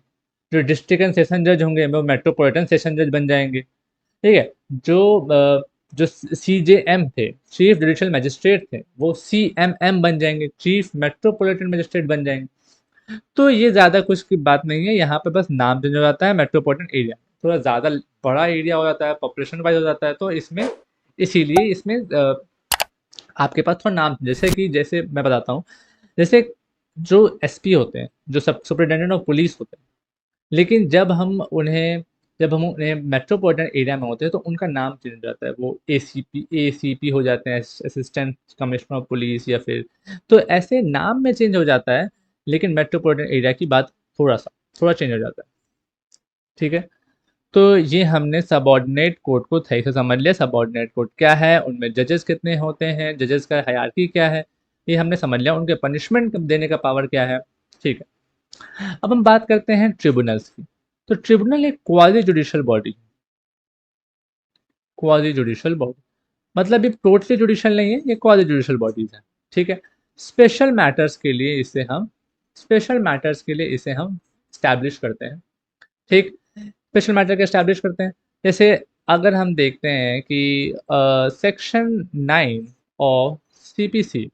जो डिस्ट्रिक्ट एंड सेशन जज होंगे वो मेट्रोपॉलिटन सेशन जज बन जाएंगे। ठीक है, जो जो सीजेएम थे, चीफ जुडिशियल मैजिस्ट्रेट थे, वो सीएमएम बन जाएंगे, चीफ मेट्रोपॉलिटन मैजिस्ट्रेट बन जाएंगे। तो ये ज़्यादा कुछ की बात नहीं है, यहाँ पे बस नाम चेंज हो जाता है। मेट्रोपॉलिटन एरिया थोड़ा ज़्यादा बड़ा एरिया हो जाता है, पॉपुलेशन वाइज हो जाता है, तो इसमें इसीलिए इसमें आपके पास थोड़ा नाम, जैसे कि जैसे मैं बताता हूँ, जैसे जो एसपी होते हैं, जो सब सुपरिटेंडेंट ऑफ पुलिस होते हैं, लेकिन जब हम उन्हें मेट्रोपॉलिटन एरिया में होते हैं तो उनका नाम चेंज हो जाता है, वो एसीपी हो जाते हैं, असिस्टेंट कमिश्नर ऑफ पुलिस, या फिर, तो ऐसे नाम में चेंज हो जाता है, लेकिन मेट्रोपॉलिटन एरिया की बात थोड़ा चेंज हो जाता है। ठीक है, तो ये हमने सबऑर्डिनेट कोर्ट को सही से समझ लिया। सबऑर्डिनेट कोर्ट क्या है, उनमें जजेस कितने होते हैं, जजेस का हायरार्की क्या है, ये हमने समझ लिया। उनके पनिशमेंट देने का पावर क्या है। ठीक है, अब हम बात करते हैं ट्रिब्यूनल्स की। तो ट्रिब्यूनल एक quasi judicial body, quasi judicial body मतलब ये टोटली जुडिशियल नहीं है, ये क्वाजी जुडिशियल बॉडीज है। ठीक है, स्पेशल मैटर्स के लिए इसे हम स्पेशल मैटर्स के लिए इसे हम स्टैब्लिश करते हैं। ठीक, स्पेशल मैटर के स्टैब्लिश करते हैं। जैसे अगर हम देखते हैं कि सेक्शन 9 ऑफ सीपीसी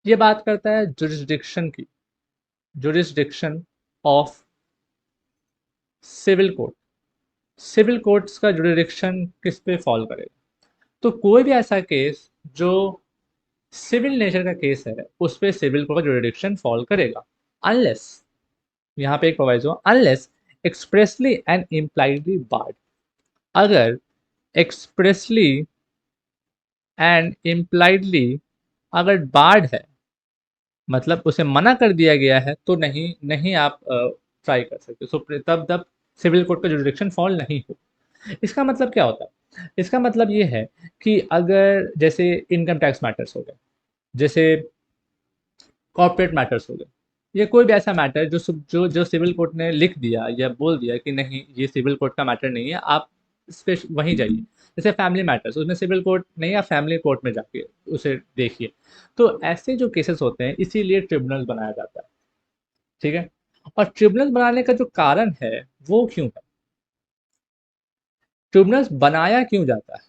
ये बात करता है जुरिस्डिक्शन की, jurisdiction of civil court, civil courts का जुरिस्डिक्शन किस पे फॉल करेगा। तो कोई भी ऐसा केस जो सिविल नेचर का केस है उस पे सिविल कोर्ट का जुरिस्डिक्शन फॉल करेगा, अनलेस, यहाँ पे एक proviso, unless expressly and impliedly barred. अगर एक्सप्रेसली एंड इम्प्लाइडली अगर बार्ड है, मतलब उसे मना कर दिया गया है, तो नहीं नहीं आप ट्राई कर सकते। सो तब तब सिविल कोर्ट का जुरिडिक्शन फॉल नहीं हो। इसका मतलब क्या होता है? इसका मतलब ये है कि अगर जैसे इनकम टैक्स मैटर्स हो गए, जैसे कॉर्पोरेट मैटर्स हो गए, ये कोई भी ऐसा मैटर जो सिविल कोर्ट ने लिख दिया या बोल दिया कि नहीं ये सिविल कोर्ट का मैटर नहीं है, आप वहीं जाइए। जैसे फैमिली मैटर्स, उसमें सिविल कोर्ट नहीं, आप फैमिली कोर्ट में जाके उसे देखिए। तो ऐसे जो केसेस होते हैं, इसीलिए ट्रिब्यूनल बनाया जाता है। ठीक है। और ट्रिब्यूनल बनाने का जो कारण है, वो क्यों है, ट्रिब्यूनल बनाया क्यों जाता है?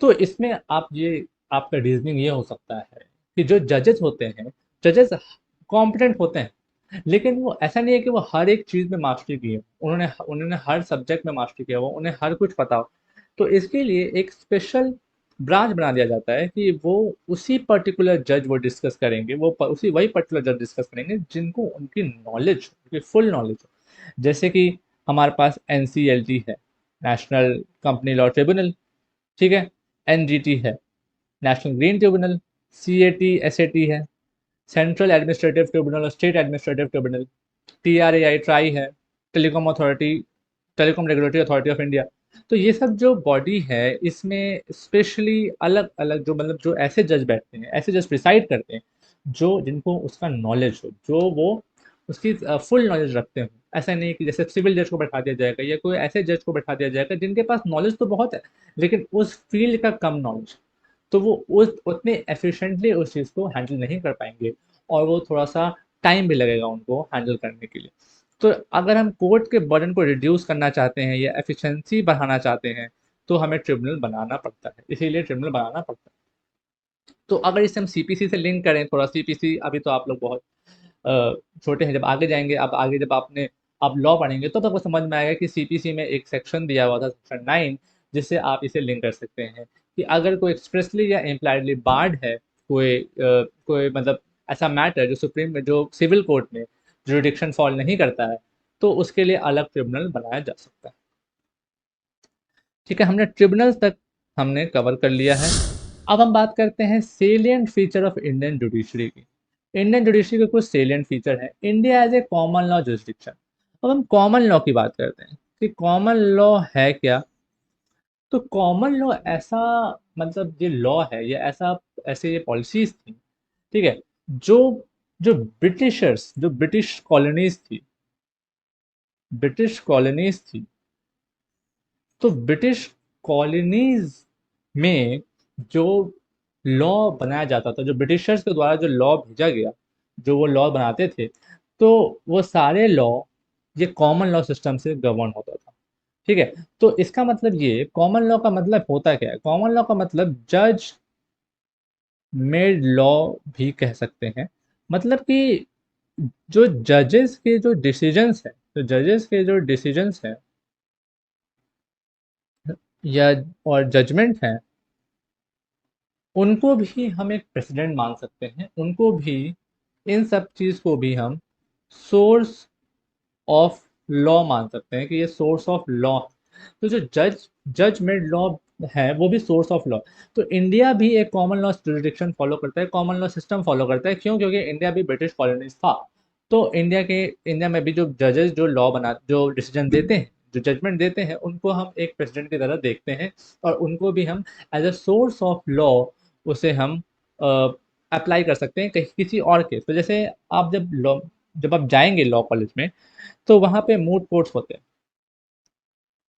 तो इसमें आप ये आपका रीजनिंग ये हो सकता है कि जो जजेस होते हैं, जजेस कॉम्पिटेंट होते हैं, लेकिन वो ऐसा नहीं है कि वो हर एक चीज़ में मास्टरी की है, उन्होंने उन्होंने हर सब्जेक्ट में मास्टरी किया हो, उन्हें हर कुछ पता हो। तो इसके लिए एक स्पेशल ब्रांच बना दिया जाता है कि वो उसी पर्टिकुलर जज वो डिस्कस करेंगे, उसी वही पर्टिकुलर जज डिस्कस करेंगे जिनको उनकी नॉलेज, उनकी फुल नॉलेज हो। जैसे कि हमारे पास एनसीएलटी है, नेशनल कंपनी लॉ ट्रिब्यूनल। ठीक है। एनजीटी है, national green tribunal. CAT SAT है, सेंट्रल एडमिनिस्ट्रेटिव ट्रिब्यूनल और state administrative tribunal. TRAI TRAI है, telecom authority, telecom regulatory authority of India. तो ये सब जो बॉडी है, इसमें स्पेशली अलग अलग जो मतलब जो ऐसे जज बैठते हैं, ऐसे जज प्रिसाइड करते हैं जो जिनको उसका नॉलेज हो, जो वो उसकी फुल नॉलेज रखते हो। ऐसा नहीं कि जैसे सिविल जज को बैठा दिया जाएगा या कोई ऐसे जज को बैठा दिया जाएगा जिनके पास नॉलेज तो बहुत है, लेकिन उस फील्ड का कम नॉलेज। तो वो उस उतने एफिशिएंटली उस चीज़ को हैंडल नहीं कर पाएंगे, और वो थोड़ा सा टाइम भी लगेगा उनको हैंडल करने के लिए। तो अगर हम कोर्ट के बर्डन को रिड्यूस करना चाहते हैं या एफिशिएंसी बढ़ाना चाहते हैं, तो हमें ट्रिब्यूनल बनाना पड़ता है, इसीलिए ट्रिब्यूनल बनाना पड़ता है। तो अगर इसे हम सीपीसी से लिंक करें थोड़ा, सीपीसी अभी तो आप लोग बहुत छोटे हैं, जब आगे जाएंगे, अब आगे जब आप लॉ पढ़ेंगे तो आपको समझ में आएगा कि सीपीसी में एक सेक्शन दिया हुआ था, सेक्शन 9, जिससे आप इसे लिंक कर सकते हैं कि अगर कोई एक्सप्रेसली या इम्प्लाइडली बार्ड है, कोई मतलब ऐसा मैटर जो सुप्रीम में, जो सिविल कोर्ट में जुरिडिक्शन फॉल नहीं करता है, तो उसके लिए अलग ट्रिब्यूनल बनाया जा सकता है। ठीक है, हमने ट्रिब्यूनल तक हमने कवर कर लिया है। अब हम बात करते हैं salient feature of Indian judiciary की। इंडियन जुडिशरी के कुछ सेलिएंट फीचर हैं। India as a common law jurisdiction. अब हम कॉमन लॉ की बात करते हैं कि कॉमन लॉ है क्या। तो कॉमन लॉ ऐसा, मतलब ये लॉ है, ये ऐसा, ऐसे ये पॉलिसीज थी, ठीक है, जो जो ब्रिटिशर्स, जो ब्रिटिश कॉलोनीज थी, तो ब्रिटिश कॉलोनीज में जो लॉ बनाया जाता था, जो ब्रिटिशर्स के द्वारा जो लॉ भेजा गया, जो वो लॉ बनाते थे, तो वो सारे लॉ ये कॉमन लॉ सिस्टम से गवर्न होता था। ठीक है। तो इसका मतलब, ये कॉमन लॉ का मतलब होता क्या है? कॉमन लॉ का मतलब जज मेड लॉ भी कह सकते हैं। मतलब कि जो जजेस के जो डिसीजंस हैं, तो जजेस के जो डिसीजंस हैं या और जजमेंट हैं, उनको भी हम एक प्रेसिडेंट मान सकते हैं, उनको भी, इन सब चीज़ को भी हम सोर्स ऑफ लॉ मान सकते हैं कि ये सोर्स ऑफ लॉ। तो जो जज मेड लॉ है, वो भी सोर्स ऑफ लॉ। तो इंडिया भी एक कॉमन लॉ जुरिडिक्शन फॉलो करता है, कॉमन लॉ सिस्टम फॉलो करता है। क्यों? क्योंकि इंडिया भी ब्रिटिश कॉलोनीज था। तो इंडिया में भी जो जजेस जो लॉ बना, जो डिसीजन देते हैं, जो जजमेंट देते हैं, उनको हम एक प्रेसिडेंट की तरह देखते हैं, और उनको भी हम as a source of law उसे हम अप्लाई कर सकते हैं कहीं किसी और केस। तो जैसे आप जब आप जाएंगे लॉ कॉलेज में, तो वहाँ पे मूट कोर्ट्स होते हैं।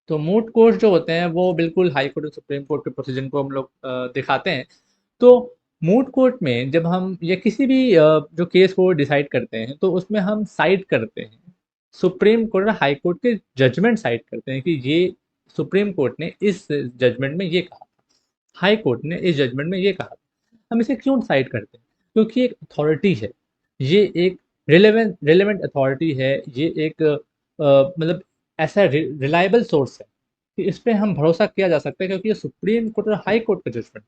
तो मूट कोर्ट्स जो होते हैं, वो बिल्कुल हाई कोर्ट और सुप्रीम कोर्ट के प्रोसीजन को हम लोग दिखाते हैं। तो मूट कोर्ट में जब हम या किसी भी जो केस को डिसाइड करते हैं, तो उसमें हम साइड करते हैं, सुप्रीम कोर्ट और हाई कोर्ट के जजमेंट साइड करते हैं कि ये सुप्रीम कोर्ट ने इस जजमेंट में ये कहा, हाई कोर्ट ने इस जजमेंट में ये कहा। हम इसे क्यों डिसाइड करते हैं? क्योंकि एक अथॉरिटी है, ये एक रिलेवेंट अथॉरिटी है, ये एक मतलब ऐसा रिलायबल सोर्स है कि इस पे हम भरोसा किया जा सकता है, क्योंकि ये सुप्रीम कोर्ट और हाई कोर्ट का जजमेंट।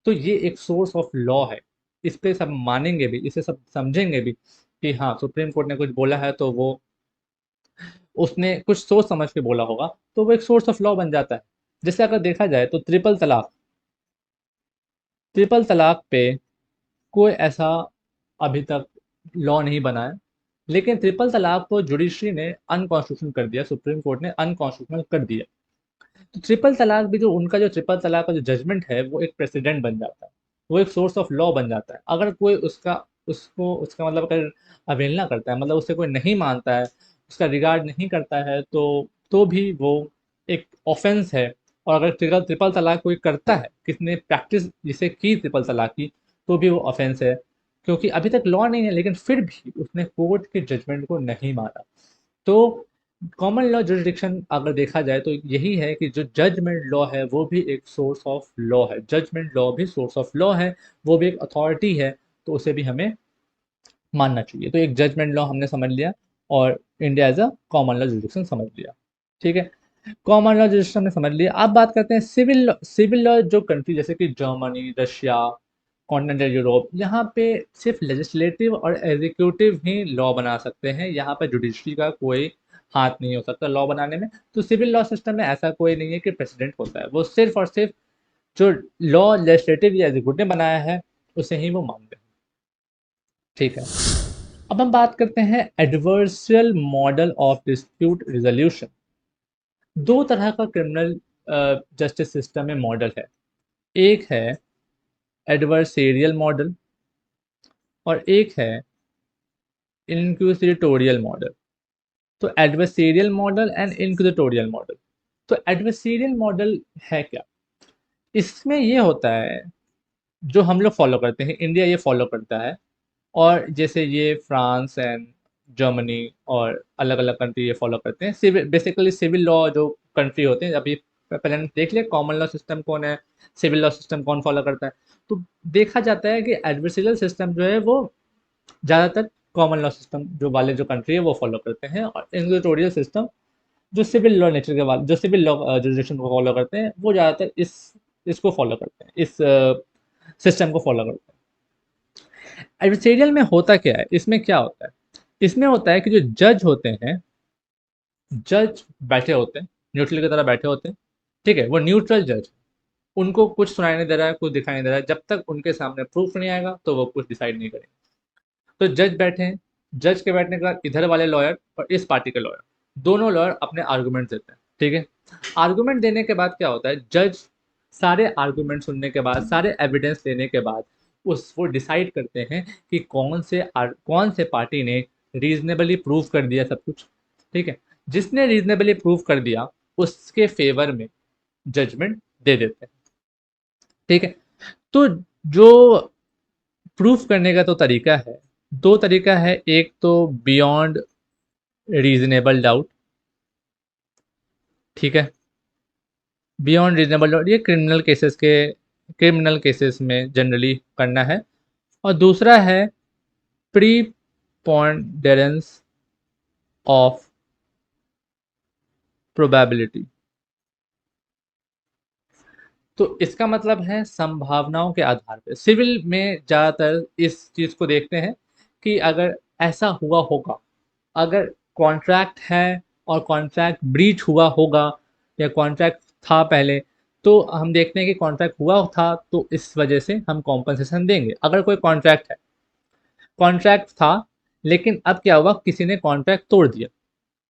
तो ये एक सोर्स ऑफ लॉ है, इस पे सब मानेंगे भी, इसे सब समझेंगे भी कि हाँ, सुप्रीम कोर्ट ने कुछ बोला है तो वो उसने कुछ सोच समझ के बोला होगा, तो वो एक सोर्स ऑफ लॉ बन जाता है। जैसे अगर देखा जाए तो ट्रिपल तलाक, ट्रिपल तलाक पे कोई ऐसा अभी तक लॉ नहीं बना है, लेकिन ट्रिपल तलाक को जुडिशरी ने अनकॉन्स्टिट्यूशनल कर दिया, सुप्रीम कोर्ट ने अनकॉन्स्टिट्यूशनल कर दिया। तो ट्रिपल तलाक भी जो उनका जो ट्रिपल तलाक का जो जजमेंट है वो एक प्रेसिडेंट बन जाता है, वो एक सोर्स ऑफ लॉ बन जाता है। अगर कोई उसका उसको उसका मतलब अगर अवहेलना करता है, मतलब उसे कोई नहीं मानता है, उसका रिगार्ड नहीं करता है, तो भी वो एक ऑफेंस है। और अगर ट्रिपल ट्रिपल तलाक कोई करता है, किसने प्रैक्टिस जिसे की ट्रिपल तलाक की, तो भी वो ऑफेंस है। क्योंकि अभी तक लॉ नहीं है, लेकिन फिर भी उसने कोर्ट के जजमेंट को नहीं माना। तो कॉमन लॉ जुरिडिक्शन अगर देखा जाए तो यही है कि जो जजमेंट लॉ है वो भी एक सोर्स ऑफ लॉ है, जजमेंट लॉ भी सोर्स ऑफ लॉ है, वो भी एक अथॉरिटी है, तो उसे भी हमें मानना चाहिए। तो एक जजमेंट लॉ हमने समझ लिया, और India as a common law jurisdiction समझ लिया। ठीक है, कॉमन लॉ जुरिडिक्शन हमने समझ लिया। अब बात करते हैं सिविल लॉ। सिविल लॉ जो कंट्री जैसे कि जर्मनी, रशिया, कॉन्टिनेंटल यूरोप, यहाँ पे सिर्फ लेजिस्लेटिव और एग्जीक्यूटिव ही लॉ बना सकते हैं, यहाँ पे जुडिशरी का कोई हाथ नहीं हो सकता लॉ बनाने में। तो सिविल लॉ सिस्टम में ऐसा कोई नहीं है कि प्रेसिडेंट होता है, वो सिर्फ और सिर्फ जो लॉ लेजिस्लेटिव या एग्जीक्यूटिव ने बनाया है उसे ही वो मानते हैं। ठीक है, अब हम बात करते हैं adversarial model of dispute resolution. दो तरह का क्रिमिनल जस्टिस सिस्टम में मॉडल है। एक है एडवर्सेरियल मॉडल, और एक है इंक्विजिटोरियल मॉडल। तो एडवर्सेरियल मॉडल एंड इंक्विजिटोरियल मॉडल। तो एडवर्सेरियल मॉडल है क्या? इसमें ये होता है, जो हम लोग फॉलो करते हैं, इंडिया ये फॉलो करता है, और जैसे ये फ्रांस एंड जर्मनी और अलग अलग कंट्री ये फॉलो करते हैं। सिविल, बेसिकली सिविल लॉ जो कंट्री होते हैं, अभी पहले हम देख लिया कॉमन लॉ सिस्टम कौन है, सिविल लॉ सिस्टम कौन फॉलो करता है। तो देखा जाता है कि एडवर्सरियल सिस्टम जो है वो ज़्यादातर कॉमन लॉ सिस्टम जो वाले जो कंट्री है वो फॉलो करते हैं, और इंक्विजिटोरियल सिस्टम जो सिविल लॉ नेचर के वाले जो सिविल लॉ जुरिडिक्शन को फॉलो करते हैं, वो ज़्यादातर इस इसको फॉलो करते हैं, इस सिस्टम को फॉलो करते हैं। एडवर्सरियल में होता क्या है, इसमें क्या होता है? इसमें होता है कि जो जज होते हैं, जज बैठे होते हैं, न्यूट्रल की तरह बैठे होते हैं। ठीक है, वो न्यूट्रल जज, उनको कुछ सुनाई नहीं दे रहा है, कुछ दिखाई नहीं दे रहा है, जब तक उनके सामने प्रूफ नहीं आएगा तो वो कुछ डिसाइड नहीं करेंगे। तो जज बैठे हैं, जज के बैठने के बाद इधर वाले लॉयर और इस पार्टी के लॉयर, दोनों लॉयर अपने आर्गूमेंट देते हैं। ठीक है, आर्गूमेंट देने के बाद क्या होता है, जज सारे आर्गूमेंट सुनने के बाद, सारे एविडेंस लेने के बाद उस वो डिसाइड करते हैं कि कौन से पार्टी ने रीजनेबली प्रूव कर दिया सब कुछ। ठीक है, जिसने रीजनेबली प्रूव कर दिया उसके फेवर में जजमेंट दे देते हैं। ठीक है, तो जो प्रूफ करने का तो तरीका है, दो तरीका है। एक तो बियॉन्ड रीजनेबल डाउट। ठीक है, बियॉन्ड रीजनेबल डाउट ये क्रिमिनल केसेस में जनरली करना है। और दूसरा है प्री पॉन्डेरेंस ऑफ प्रोबेबिलिटी। तो इसका मतलब है संभावनाओं के आधार पर। सिविल में ज़्यादातर इस चीज़ को देखते हैं कि अगर ऐसा हुआ होगा, अगर कॉन्ट्रैक्ट है और कॉन्ट्रैक्ट ब्रीच हुआ होगा, या कॉन्ट्रैक्ट था पहले, तो हम देखते हैं कि कॉन्ट्रैक्ट हुआ था तो इस वजह से हम कॉम्पनसेशन देंगे। अगर कोई कॉन्ट्रैक्ट है, कॉन्ट्रैक्ट था, लेकिन अब क्या हुआ, किसी ने कॉन्ट्रैक्ट तोड़ दिया,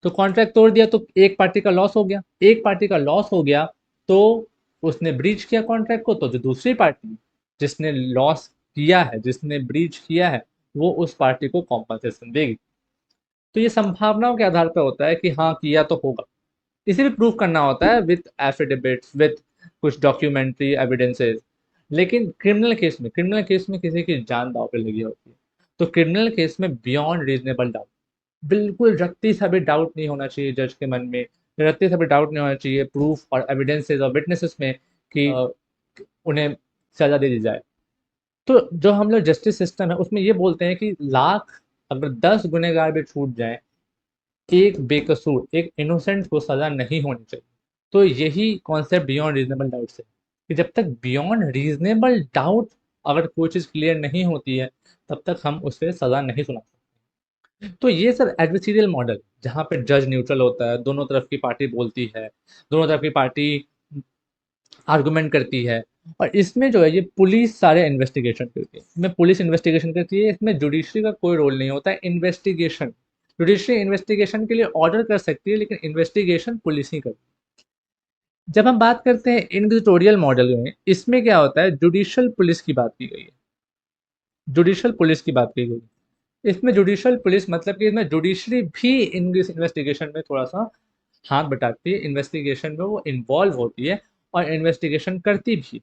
तो कॉन्ट्रैक्ट तोड़ दिया तो एक पार्टी का लॉस हो गया। एक पार्टी का लॉस हो गया तो उसने ब्रीच किया कॉन्ट्रैक्ट को, तो जो दूसरी पार्टी जिसने लॉस किया है, जिसने ब्रीच किया है, वो उस पार्टी को कॉम्पनसेशन देगी। तो ये संभावनाओं के आधार पर होता है कि हाँ किया तो होगा। इसे भी प्रूव करना होता है विथ एफिडेविट्स, विथ कुछ डॉक्यूमेंट्री एविडेंसेस। लेकिन क्रिमिनल केस में किसी की जान दांव पे लगी होती है। तो क्रिमिनल केस में बियॉन्ड रीजनेबल डाउट, बिल्कुल रत्ती सा भी डाउट नहीं होना चाहिए जज के मन में, रत्ती सा भी डाउट नहीं होना चाहिए प्रूफ और एविडेंसेस और विटनेसेस में कि उन्हें सजा दे दी जाए। तो जो हम लोग जस्टिस सिस्टम है उसमें ये बोलते हैं कि लाख अगर 10 गुनहगार भी छूट जाए, एक बेकसूर एक इनोसेंट को सजा नहीं होनी चाहिए। तो यही कॉन्सेप्ट बियॉन्ड रीजनेबल डाउट से, कि जब तक बियॉन्ड रीजनेबल डाउट अगर कोई चीज़ क्लियर नहीं होती है, तब तक हम उसे सजा नहीं सुना सकते। तो ये सब एडवर्सरियल मॉडल, जहाँ पे जज न्यूट्रल होता है, दोनों तरफ की पार्टी बोलती है, दोनों तरफ की पार्टी आर्गुमेंट करती है। और इसमें जो है ये पुलिस सारे इन्वेस्टिगेशन करती है, इसमें पुलिस इन्वेस्टिगेशन करती है, इसमें जुडिशरी का कोई रोल नहीं होता है। इन्वेस्टिगेशन जुडिशरी इन्वेस्टिगेशन के लिए ऑर्डर कर सकती है, लेकिन इन्वेस्टिगेशन पुलिस ही करती है। जब हम बात करते हैं इंक्विजिटोरियल मॉडल में, इसमें क्या होता है, जुडिशियल पुलिस की बात की गई है, जुडिशियल पुलिस की बात की गई है। इसमें जुडिशियल पुलिस मतलब कि इसमें जुडिशरी भी इन्वेस्टिगेशन में थोड़ा सा हाथ बटाती है, इन्वेस्टिगेशन में वो इन्वॉल्व होती है और इन्वेस्टिगेशन करती भी है।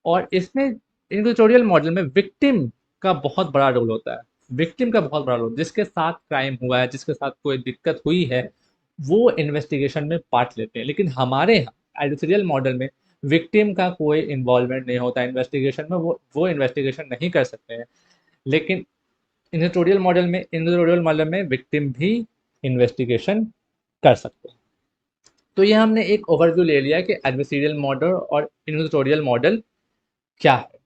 और इसमें इंक्विजिटोरियल मॉडल में विक्टिम का बहुत बड़ा रोल होता है, विक्टिम का बहुत बड़ा रोल, जिसके साथ क्राइम हुआ है, जिसके साथ कोई दिक्कत हुई है, वो इन्वेस्टिगेशन में पार्ट लेते हैं। लेकिन हमारे यहाँ एडवर्सरियल मॉडल में विक्टिम का कोई इन्वॉल्वमेंट नहीं होता इन्वेस्टिगेशन में, वो इन्वेस्टिगेशन नहीं कर सकते हैं। लेकिन इंक्विजिटोरियल मॉडल में विक्टिम भी इन्वेस्टिगेशन कर सकते हैं। तो ये हमने एक ओवरव्यू ले लिया कि एडवर्सरियल मॉडल और इन्क्विजिटोरियल मॉडल क्या है।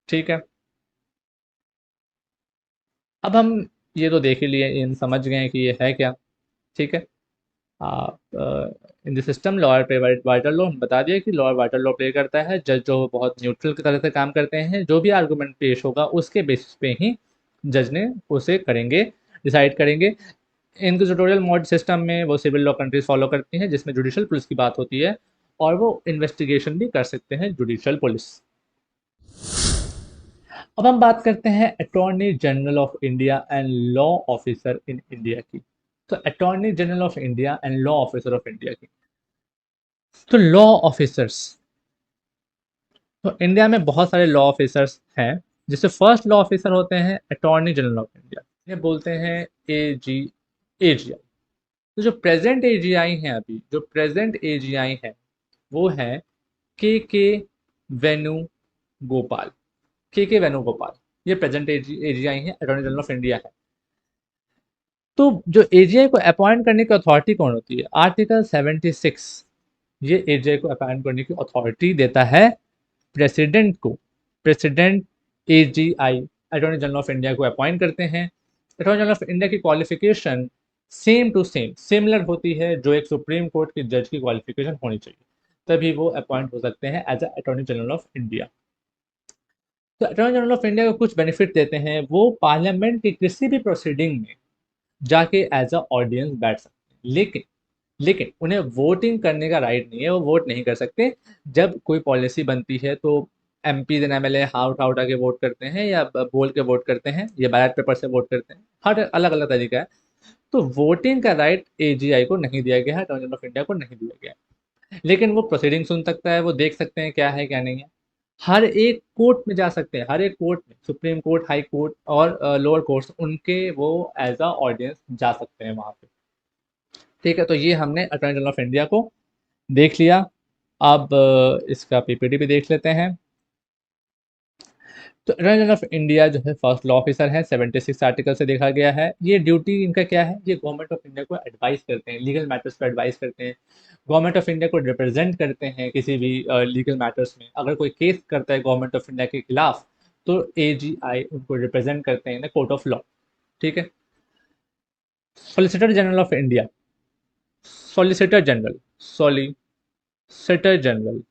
ठीक है, अब हम ये तो देख ही लिए, इन समझ गए हैं कि ये है क्या। ठीक है, आप इन द सिस्टम लॉयर पे वाइटल लॉ बता दिया कि लॉयर वाइटल लॉ प्ले करता है। जज जो बहुत न्यूट्रल की तरह से काम करते हैं, जो भी आर्गुमेंट पेश होगा उसके बेसिस पे ही जज ने उसे करेंगे, डिसाइड करेंगे। इंक्विजिटोरियल मोड सिस्टम में वो सिविल लॉ कंट्रीज फॉलो करती हैं, जिसमें जुडिशियल पुलिस की बात होती है, और वो इन्वेस्टिगेशन भी कर सकते हैं जुडिशियल पुलिस। अब हम बात करते हैं attorney general of India and law officer in India की। तो attorney general of India and law officer of India की, तो लॉ ऑफिसर्स, तो इंडिया में बहुत सारे लॉ ऑफिसर्स हैं, जिससे फर्स्ट लॉ ऑफिसर होते हैं अटॉर्नी जनरल ऑफ इंडिया, ये बोलते हैं एजीआई। तो जो प्रेजेंट एजीआई हैं, अभी जो प्रेजेंट एजीआई हैं वो है के वेणु गोपाल, के वेणु गोपाल, ये प्रेजेंट एजीआई है, अटॉर्नी जनरल ऑफ इंडिया है। तो जो एजीआई को अपॉइंट करने की अथॉरिटी कौन होती है, आर्टिकल 76 ये एजीआई को अपॉइंट करने की अथॉरिटी देता है प्रेसिडेंट को। President AGI attorney general of India को अपॉइंट करते हैं। अटॉर्नी जनरल ऑफ इंडिया की qualification same to same similar होती है जो एक सुप्रीम कोर्ट के जज की क्वालिफिकेशन होनी चाहिए, तभी वो अपॉइंट हो सकते हैं as attorney general of India. तो अटॉर्नी जनरल ऑफ इंडिया को कुछ बेनिफिट देते हैं, वो पार्लियामेंट की किसी भी प्रोसीडिंग में जाके एज अ ऑडियंस बैठ सकते हैं, लेकिन उन्हें वोटिंग करने का राइट नहीं है, वो वोट नहीं कर सकते। जब कोई पॉलिसी बनती है तो एमपीज एंड एमएलए हाउट आउट आके वोट करते हैं या बोल के वोट करते हैं या बैलेट पेपर से वोट करते हैं, हर अलग अलग तरीका है। तो वोटिंग का राइट एजीआई को नहीं दिया गया है, अटॉर्नी जनरल ऑफ इंडिया को नहीं दिया गया है। लेकिन वो प्रोसीडिंग सुन सकता है, वो देख सकते हैं क्या है क्या नहीं है। हर एक कोर्ट में जा सकते हैं, हर एक कोर्ट में, सुप्रीम कोर्ट, हाई कोर्ट और लोअर कोर्ट्स, उनके वो एज अ ऑडियंस जा सकते हैं वहां पे। ठीक है, तो ये हमने अटॉर्नी जनरल ऑफ इंडिया को देख लिया। अब इसका पीपीटी भी देख लेते हैं। तो अटॉर्नी जनरल ऑफ इंडिया जो है फर्स्ट लॉ ऑफिसर है, 76 आर्टिकल से देखा गया है। ये ड्यूटी इनका क्या है, ये गवर्नमेंट ऑफ इंडिया को एडवाइस करते हैं, लीगल मैटर्स पर एडवाइस करते हैं, गवर्नमेंट ऑफ इंडिया को रिप्रेजेंट करते हैं किसी भी लीगल मैटर्स में। अगर कोई केस करता है गवर्नमेंट ऑफ इंडिया के खिलाफ, तो एजीआई उनको रिप्रेजेंट करते हैं इन कोर्ट ऑफ लॉ। ठीक है, solicitor general of India, solicitor general, solicitor general,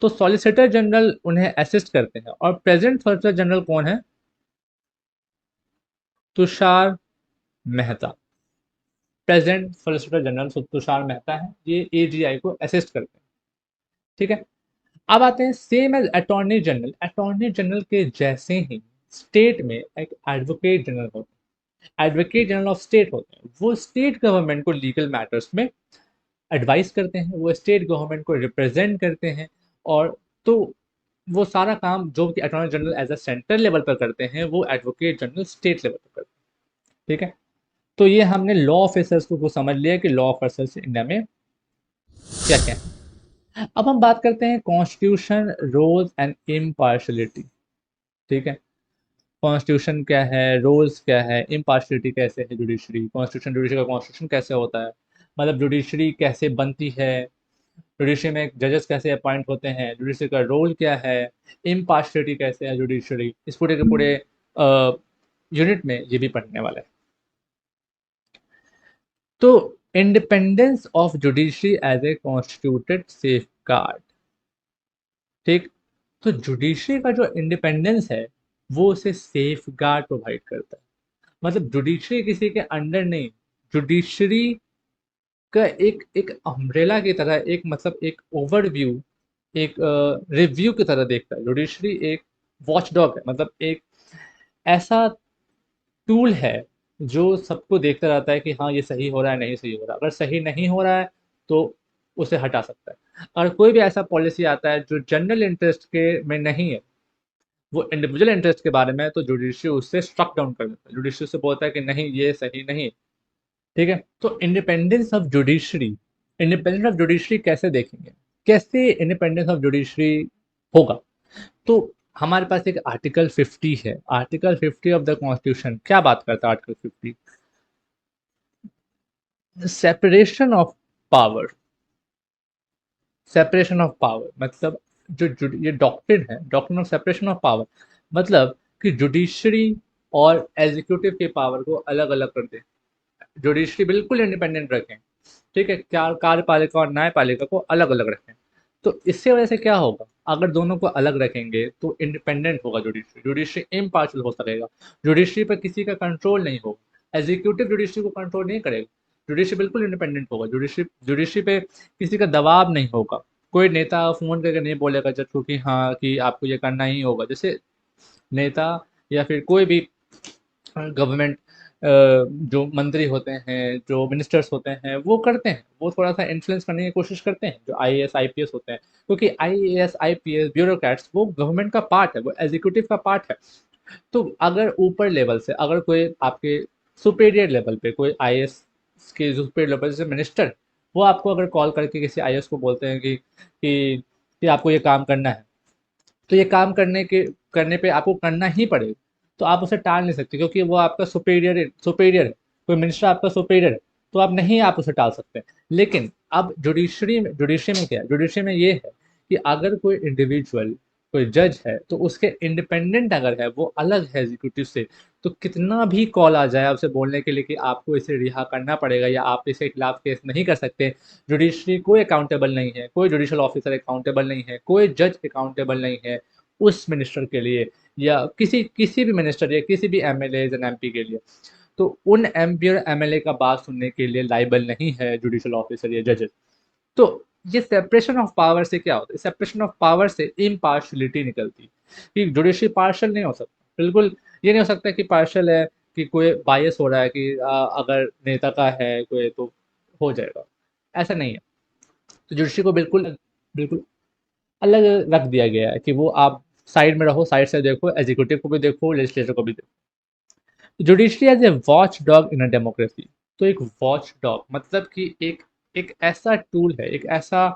तो सॉलिसिटर जनरल उन्हें असिस्ट करते हैं। और प्रेजेंट सॉलिसिटर जनरल कौन है, Tushar Mehta. Present solicitor general Tushar Mehta है, ये एजीआई को असिस्ट करते हैं। ठीक है, अब आते हैं same as attorney general, attorney general के जैसे ही स्टेट में एक एडवोकेट जनरल होते हैं, एडवोकेट जनरल ऑफ स्टेट होते हैं। वो स्टेट गवर्नमेंट को लीगल मैटर्स में एडवाइस करते हैं, वो स्टेट गवर्नमेंट को रिप्रेजेंट करते हैं। और तो वो सारा काम जो कि attorney general as a central level पर करते हैं, वो एडवोकेट जनरल स्टेट लेवल पर करते हैं। ठीक है, तो ये हमने लॉ ऑफिसर्स को समझ लिया कि लॉ ऑफिसर्स इंडिया में क्या क्या है। अब हम बात करते हैं कॉन्स्टिट्यूशन, रोल्स एंड इम्पार्शलिटी। ठीक है, कॉन्स्टिट्यूशन क्या है, रोल्स क्या है, इम्पार्शलिटी कैसे है जुडिशरी, कॉन्स्टिट्यूशन जुडिशरी का कॉन्स्टिट्यूशन कैसे होता है, मतलब जुडिशरी कैसे बनती है, जुडिशरी में जजेस कैसे अपॉइंट होते हैं, जुडिशरी का रोल क्या है, इम्पार्शलिटी कैसे है जुडिशरी, इस पूरे के पूरे यूनिट में ये भी पढ़ने वाला है। तो independence of judiciary as a constituted safeguard, ठीक। तो जुडिशरी का जो इंडिपेंडेंस है वो उसे सेफ गार्ड प्रोवाइड करता है। मतलब जुडिशरी किसी के अंडर नहीं, जुडिशरी का एक एक अम्ब्रेला की तरह, एक मतलब एक ओवरव्यू, एक रिव्यू की तरह देखता है। जुडिशरी एक वॉचडॉग है, मतलब एक ऐसा टूल है जो सबको देखता रहता है कि हाँ ये सही हो रहा है, नहीं सही हो रहा है। अगर सही नहीं हो रहा है तो उसे हटा सकता है। और कोई भी ऐसा पॉलिसी आता है जो जनरल इंटरेस्ट के में नहीं है, वो इंडिविजुअल इंटरेस्ट के बारे में है, तो जुडिशरी उससे स्ट्रक डाउन कर देता है। जुडिशरी से बोलता है कि नहीं ये सही नहीं है। ठीक है। तो इंडिपेंडेंस ऑफ जुडिशरी कैसे देखेंगे, कैसे इंडिपेंडेंस ऑफ जुडिशरी होगा? तो हमारे पास एक आर्टिकल 50 है। आर्टिकल 50 ऑफ द कॉन्स्टिट्यूशन क्या बात करता है? Article 50 separation of power. Separation of power मतलब ये डॉक्ट्रिन है, doctrine of separation of power, मतलब कि जुडिशरी और एग्जीक्यूटिव के पावर को अलग अलग कर दे। जुडिशरी बिल्कुल इंडिपेंडेंट रखें, ठीक है, क्या कार्यपालिका और न्यायपालिका को अलग अलग रखें। तो इससे वजह से क्या होगा, अगर दोनों को अलग रखेंगे तो इंडिपेंडेंट होगा जुडिशरी, जुडिशरी इम्पार्शल हो सकेगा, जुडिशरी पर किसी का कंट्रोल नहीं होगा, एग्जीक्यूटिव जुडिशरी को कंट्रोल नहीं करेगा, जुडिशरी बिल्कुल इंडिपेंडेंट होगा, जुडिशरी जुडिशरी पे किसी का दबाव नहीं होगा। कोई नेता फोन करके नहीं बोलेगा जज को कि हाँ कि आपको ये करना ही होगा। जैसे नेता या फिर कोई भी गवर्नमेंट जो मंत्री होते हैं, जो मिनिस्टर्स होते हैं, वो करते हैं, वो थोड़ा सा इन्फ्लुएंस करने की कोशिश करते हैं जो आईएएस आईपीएस होते हैं, क्योंकि आईएएस आईपीएस ब्यूरोक्रेट्स वो गवर्नमेंट का पार्ट है, वो एग्जीक्यूटिव का पार्ट है। तो अगर ऊपर लेवल से अगर कोई आपके सुपीरियर लेवल पे कोई आईएएस के सुपीरियर लेवल से मिनिस्टर, वो आपको अगर कॉल करके किसी आईएएस को बोलते हैं कि आपको ये काम करना है, तो ये काम करने पे आपको करना ही पड़ेगा। तो आप उसे टाल नहीं सकते, क्योंकि वो आपका सुपेरियर है, कोई मिनिस्टर आपका सुपेरियर है, तो आप उसे टाल सकते हैं। लेकिन अब जुडिशरी में क्या है, जुडिशरी में ये है कि अगर कोई इंडिविजुअल कोई जज है तो उसके इंडिपेंडेंट अगर है, वो अलग है एग्जीक्यूटिव से, तो कितना भी कॉल आ जाए उसे बोलने के लिए कि आपको इसे रिहा करना पड़ेगा या आप इसके खिलाफ केस नहीं कर सकते, जुडिशरी कोई अकाउंटेबल नहीं है, कोई जुडिशियल ऑफिसर अकाउंटेबल नहीं है, कोई जज अकाउंटेबल नहीं है उस मिनिस्टर के लिए, या किसी किसी भी मिनिस्टर या किसी भी एमएलए एंड एमपी के लिए। तो उन एमपी और एमएलए का बात सुनने के लिए लाइबल नहीं है जुडिशियल ऑफिसर या जजेस। तो ये सेपरेशन ऑफ पावर से क्या होता है, सेपरेशन ऑफ पावर से इम्पार्शलिटी निकलती है कि जुडिशरी पार्शल नहीं हो सकता, बिल्कुल ये नहीं हो सकता कि पार्शल है, कि कोई बायस हो रहा है कि अगर नेता का है कोई तो हो जाएगा, ऐसा नहीं है। तो जुडिशरी को बिल्कुल बिल्कुल अलग रख दिया गया है कि वो आप साइड में रहो, साइड से देखो, एग्जीक्यूटिव को भी देखो, लेजिस्लेचर को भी देखो। Judiciary as a watchdog in a democracy. तो एक वॉच डॉग मतलब कि एक ऐसा टूल है, एक ऐसा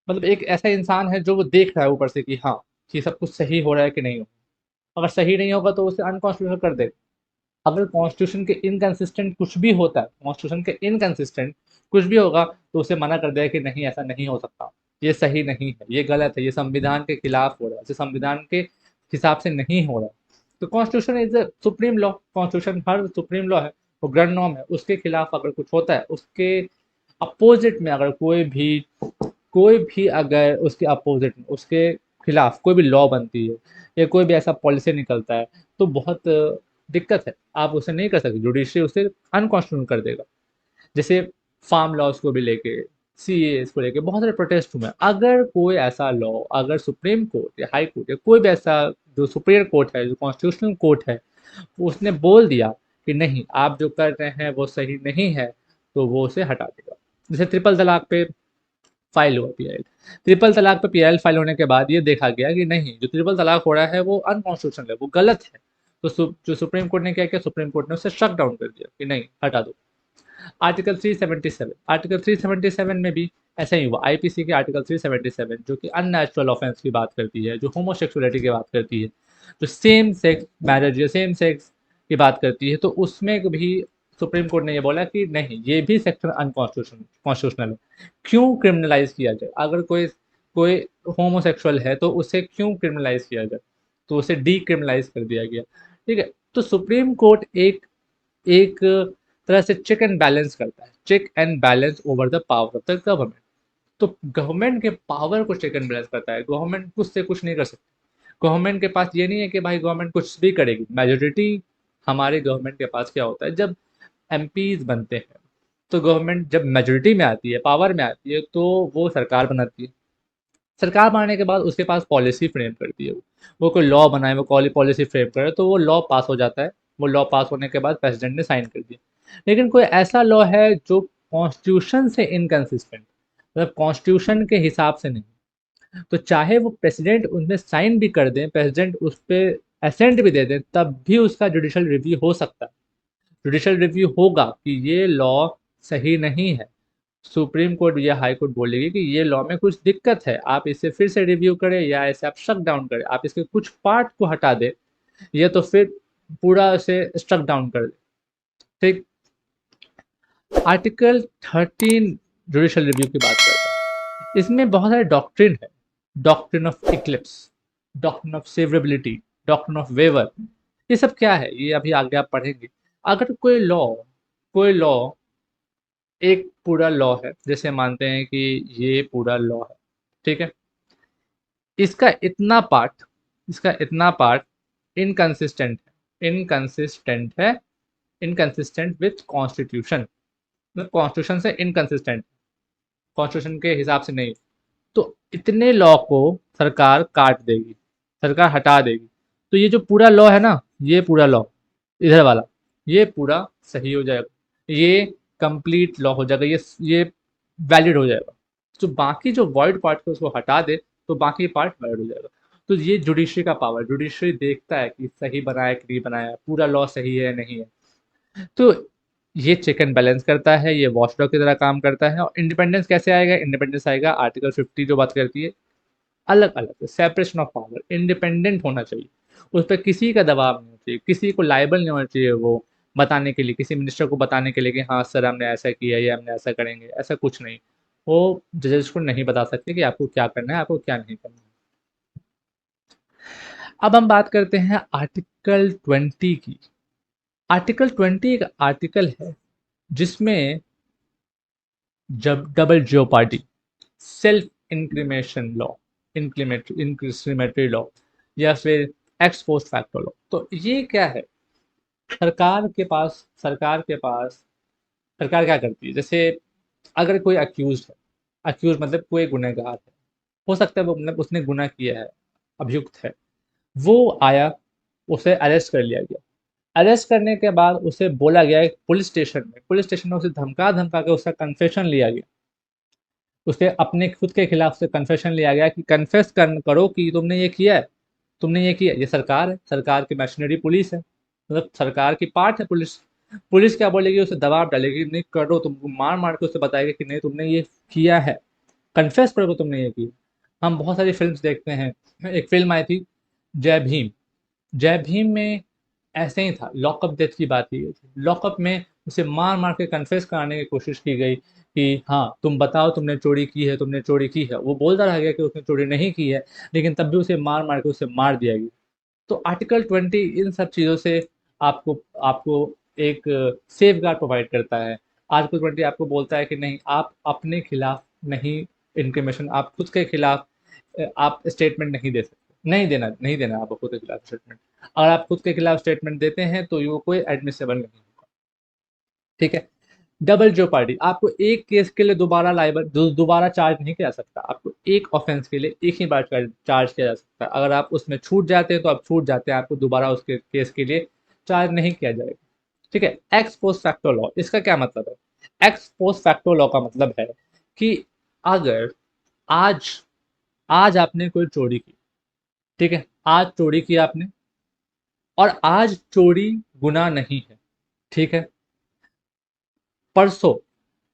मतलब एक ऐसा इंसान है जो वो देख रहा है ऊपर से कि हाँ कि सब कुछ सही हो रहा है कि नहीं हो। अगर सही नहीं होगा तो उसे अनकॉन्स्टिट्यूशनल कर दे। अगर कॉन्स्टिट्यूशन के इनकंसिस्टेंट कुछ भी होता है, कॉन्स्टिट्यूशन के इनकंसिस्टेंट कुछ भी होगा, तो उसे मना कर दिया कि नहीं ऐसा नहीं हो सकता, ये सही नहीं है, ये गलत है, ये संविधान के खिलाफ हो रहा है, ये संविधान के हिसाब से नहीं हो रहा है। तो constitution is a supreme law, constitution her supreme law है, वो ग्रैंड नॉर्म है, उसके खिलाफ अगर कुछ होता है, उसके अपोजिट में अगर कोई भी अगर उसके अपोजिट में उसके खिलाफ कोई भी लॉ बनती है या कोई भी ऐसा पॉलिसी निकलता है, तो बहुत दिक्कत है, आप उसे नहीं कर सकते, जुडिशरी उसे अनकॉन्स्टिट्यूशनल कर देगा। जैसे फार्म लॉज को भी लेके, सीएए को लेके बहुत सारे प्रोटेस्ट हुए हैं। अगर कोई ऐसा लॉ, अगर सुप्रीम कोर्ट या हाई कोर्ट या कोई भी ऐसा जो सुप्रीम कोर्ट है, जो कॉन्स्टिट्यूशनल कोर्ट है, उसने बोल दिया कि नहीं आप जो कर रहे हैं वो सही नहीं है, तो वो उसे हटा देगा। जैसे ट्रिपल तलाक पे फाइल हुआ पीआईएल, ट्रिपल तलाक पे पीआईएल फाइल होने के बाद ये देखा गया कि नहीं जो ट्रिपल तलाक हो रहा है वो अनकॉन्स्टिट्यूशनल है, वो गलत है। तो जो सुप्रीम कोर्ट ने क्या किया, सुप्रीम कोर्ट ने उसे शट डाउन कर दिया कि नहीं हटा दो। आर्टिकल 377, आर्टिकल 377 में भी ऐसा ही हुआ। आईपीसी के आर्टिकल 377 जो कि अननेचुरल ऑफेंस की बात करती है, जो होमोसेक्सुअलिटी की बात करती है, जो सेम सेक्स मैरिज या सेम सेक्स की बात करती है, तो उसमें भी सुप्रीम कोर्ट ने ये बोला कि नहीं ये भी सेक्शन कॉन्स्टिट्यूशनल है। क्यों क्रिमिनलाइज किया जाए, अगर कोई कोई होमोसेक्सुअल है तो उसे क्यों क्रिमिनलाइज किया जाए, तो उसे डीक्रिमिनलाइज कर दिया गया। ठीक है। तो सुप्रीम कोर्ट एक एक तरह से चेक एंड बैलेंस करता है, check and balance over the power of the government. तो गवर्नमेंट के पावर को चेक एंड बैलेंस करता है, गवर्नमेंट कुछ से कुछ नहीं कर सकती। गवर्नमेंट के पास ये नहीं है कि भाई गवर्नमेंट कुछ भी करेगी। मेजोरिटी हमारे गवर्नमेंट के पास क्या होता है, जब एमपीज बनते हैं तो गवर्नमेंट जब मेजोरिटी में आती है, पावर में आती है, तो वो सरकार बनाती है। सरकार बनाने के बाद उसके पास पॉलिसी फ्रेम करती है, वो कोई लॉ बनाए, वो पॉलिसी फ्रेम करे, तो वो लॉ पास हो जाता है। वो लॉ पास होने के बाद प्रेसिडेंट ने साइन कर दिया। लेकिन कोई ऐसा लॉ है जो कॉन्स्टिट्यूशन से इनकंसिस्टेंट, मतलब कॉन्स्टिट्यूशन के हिसाब से नहीं, तो चाहे वो प्रेसिडेंट उनमें साइन भी कर दें, प्रेसिडेंट उस पर असेंट भी दे दें, तब भी उसका जुडिशल रिव्यू हो सकता है। जुडिशल रिव्यू होगा कि ये लॉ सही नहीं है। सुप्रीम कोर्ट या हाई कोर्ट बोलेगी कि ये लॉ में कुछ दिक्कत है, आप इसे फिर से रिव्यू करें या इसे आप स्ट्रक डाउन करें, आप इसके कुछ पार्ट को हटा दें या तो फिर पूरा इसे स्ट्रक डाउन कर दें। ठीक। आर्टिकल 13 जुडिशल रिव्यू की बात करते हैं। इसमें बहुत सारे डॉक्ट्रिन है। Doctrine of eclipse, doctrine of severability, doctrine of waiver. ये सब क्या है, ये अभी आगे आप पढ़ेंगे। अगर कोई लॉ एक पूरा लॉ है, जैसे मानते हैं कि ये पूरा लॉ है, ठीक है, इसका इतना पार्ट इसका इतना पार्ट इनकंसिस्टेंट है, इनकंसिस्टेंट विथ कॉन्स्टिट्यूशन, कॉन्स्टिट्यूशन से इनकंसिस्टेंट, कॉन्स्टिट्यूशन के हिसाब से नहीं, तो इतने लॉ को सरकार काट देगी, सरकार हटा देगी। तो ये जो पूरा लॉ है ना, ये पूरा लॉ इधर वाला, ये पूरा सही हो जाएगा, ये कंप्लीट लॉ हो जाएगा, ये वैलिड हो जाएगा। तो बाकी जो वॉइड पार्ट है उसको हटा दे, तो बाकी पार्ट वैलिड हो जाएगा। तो ये जुडिशरी का पावर, जुडिशरी देखता है कि सही बनाया कि नहीं बनाया, पूरा लॉ सही है नहीं है। तो ये चेक एंड बैलेंस करता है, ये वॉचडॉग की तरह काम करता है। और इंडिपेंडेंस कैसे आएगा, इंडिपेंडेंस आएगा आर्टिकल 50 जो बात करती है अलग अलग सेपरेशन ऑफ पावर, इंडिपेंडेंट होना चाहिए, उस पर किसी का दबाव नहीं होना चाहिए, किसी को लाइबल नहीं होना चाहिए वो बताने के लिए, किसी मिनिस्टर को बताने के लिए कि हाँ सर हमने ऐसा किया या हमने ऐसा करेंगे, ऐसा कुछ नहीं। वो जजेस को नहीं बता सकते कि आपको क्या करना है, आपको क्या नहीं करना है। अब हम बात करते हैं आर्टिकल 20 की। आर्टिकल 20 एक आर्टिकल है जिसमें जब double jeopardy, self incrimination law, incriminatory law, या फिर एक्स पोस्ट फैक्टो लॉ। तो ये क्या है, सरकार क्या करती है, जैसे अगर कोई अक्यूज है, अक्यूज मतलब कोई गुनहगार है, हो सकता है वो मतलब उसने गुनाह किया है, अभियुक्त है, वो आया, उसे अरेस्ट कर लिया गया। अरेस्ट करने के बाद उसे बोला गया है पुलिस स्टेशन में उसे धमका धमका के उसका कन्फेशन लिया गया, उसके अपने खुद के खिलाफ से कन्फेशन लिया गया कि कन्फेस करो कि तुमने ये किया है, तुमने ये किया। ये सरकार है, सरकार की मशीनरी पुलिस है, मतलब सरकार की पार्ट है पुलिस। पुलिस क्या बोलेगी, उसे दबाव डालेगी, नहीं करो, तुमको मार मार के उसे बताएगी कि नहीं तुमने ये किया है, कन्फेस करो तुमने ये किया। हम बहुत सारी फिल्म्स देखते हैं, एक फिल्म आई थी जय भीम। जय भीम में ऐसे ही था, लॉकअप डेथ की बात की गई थी। लॉकअप में उसे मार मार के कन्फेस कराने की कोशिश की गई कि हाँ तुम बताओ तुमने चोरी की है, तुमने चोरी की है। वो बोलता रह गया कि उसने चोरी नहीं की है, लेकिन तब भी उसे मार मार के उसे मार दिया गया। तो आर्टिकल 20 इन सब चीज़ों से आपको आपको एक सेफ गार्ड प्रोवाइड करता है। आर्टिकल 20 आपको बोलता है कि नहीं, आप अपने खिलाफ नहीं, इंक्रिमेशन आप खुद के खिलाफ आप स्टेटमेंट नहीं दे सकते, नहीं देना आप खुद के खिलाफ स्टेटमेंट। अगर आप खुद के खिलाफ स्टेटमेंट देते हैं तो वो कोई एडमिसेबल नहीं होगा। ठीक है। डबल जेओपार्डी, आपको एक केस के लिए दोबारा चार्ज नहीं किया जा सकता, आपको एक ऑफेंस के लिए एक ही बार चार्ज किया जा सकता है। अगर आप उसमें छूट जाते हैं तो आप छूट जाते हैं, आपको दोबारा उसके केस के लिए चार्ज नहीं किया जाएगा। ठीक है। एक्स पोस्ट फैक्टो लॉ, इसका क्या मतलब है, एक्स पोस्ट फैक्टो लॉ का मतलब है कि अगर आज आज आपने कोई चोरी की, ठीक है, आज चोरी की आपने, और आज चोरी गुनाह नहीं है, ठीक है, परसों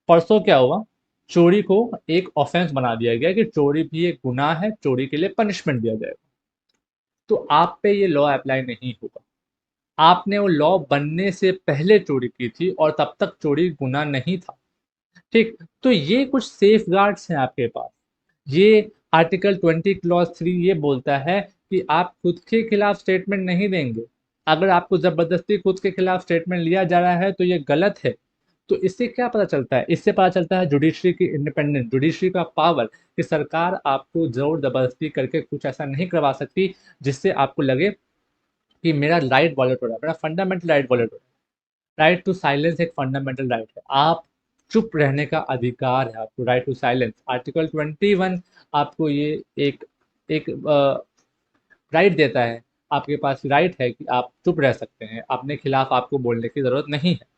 परसों क्या हुआ, चोरी को एक ऑफेंस बना दिया गया कि चोरी भी एक गुनाह है, चोरी के लिए पनिशमेंट दिया जाएगा। तो आप पे ये लॉ अप्लाई नहीं होगा। आपने वो लॉ बनने से पहले चोरी की थी और तब तक चोरी गुनाह नहीं था। ठीक। तो ये कुछ सेफ गार्ड्स हैं आपके पास। ये आर्टिकल 20 क्लॉज 3 ये बोलता है कि आप खुद के खिलाफ स्टेटमेंट नहीं देंगे। अगर आपको जबरदस्ती खुद के खिलाफ स्टेटमेंट लिया जा रहा है तो ये गलत है। तो इससे क्या पता चलता है? इससे पता चलता है जुडिशरी की इंडिपेंडेंस, जुडिशरी का पावर, कि सरकार आपको ज़ोर ज़बरदस्ती करके कुछ ऐसा नहीं करवा सकती जिससे आपको लगे कि मेरा राइट वॉलेट हो रहा है, मेरा फंडामेंटल राइट वॉलेट हो रहा है। राइट टू साइलेंस एक फंडामेंटल राइट है। आप चुप रहने का अधिकार है आपको, राइट टू साइलेंस। आर्टिकल 21 आपको ये एक एक राइट देता है। आपके पास राइट है कि आप चुप रह सकते हैं, अपने खिलाफ आपको बोलने की ज़रूरत नहीं है।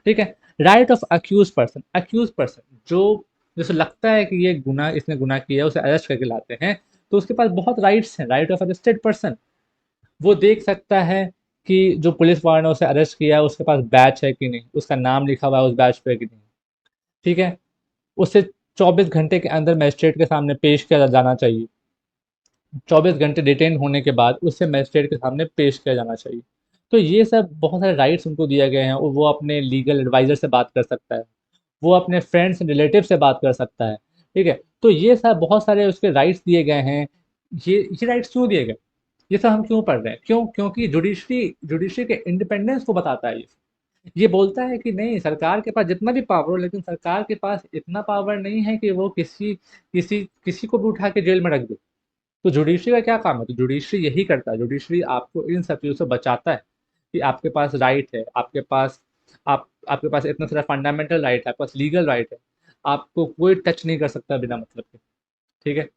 ठीक है। Right of accuse person, accuse person जो जैसे लगता है कि ये गुनाह, इसने गुनाह किया है, उसे अरेस्ट करके लाते हैं, तो उसके पास बहुत राइट्स हैं। राइट ऑफ अरेस्टेड पर्सन, वो देख सकता है कि जो पुलिस वाला ने उसे अरेस्ट किया है उसके पास बैच है कि नहीं, उसका नाम लिखा हुआ है उस बैच पे कि नहीं। ठीक है। उसे 24 घंटे के अंदर मजिस्ट्रेट के सामने पेश किया जाना चाहिए। 24 घंटे डिटेन होने के बाद उससे मजिस्ट्रेट के सामने पेश किया जाना चाहिए। तो ये सब बहुत सारे राइट्स उनको दिए गए हैं, और वो अपने लीगल एडवाइज़र से बात कर सकता है, वो अपने फ्रेंड्स एंड रिलेटिव से बात कर सकता है। ठीक है। तो ये सब बहुत सारे उसके राइट्स दिए गए हैं। ये राइट्स क्यों दिए गए? ये सब हम क्यों पढ़ रहे हैं? क्यों? क्योंकि जुडिशरी के इंडिपेंडेंस को बताता है ये बोलता है कि नहीं, सरकार के पास जितना भी पावर हो, लेकिन सरकार के पास इतना पावर नहीं है कि वो किसी किसी किसी को भी उठा के जेल में रख दे। तो जुडिशरी का क्या काम है? तो जुडिशरी यही करता है, जुडिशरी आपको इन सब चीज़ों से बचाता है कि आपके पास राइट है, आपके पास इतना सारा फंडामेंटल राइट है, आपके पास लीगल राइट है, आपको कोई टच नहीं कर सकता बिना मतलब के। ठीक है।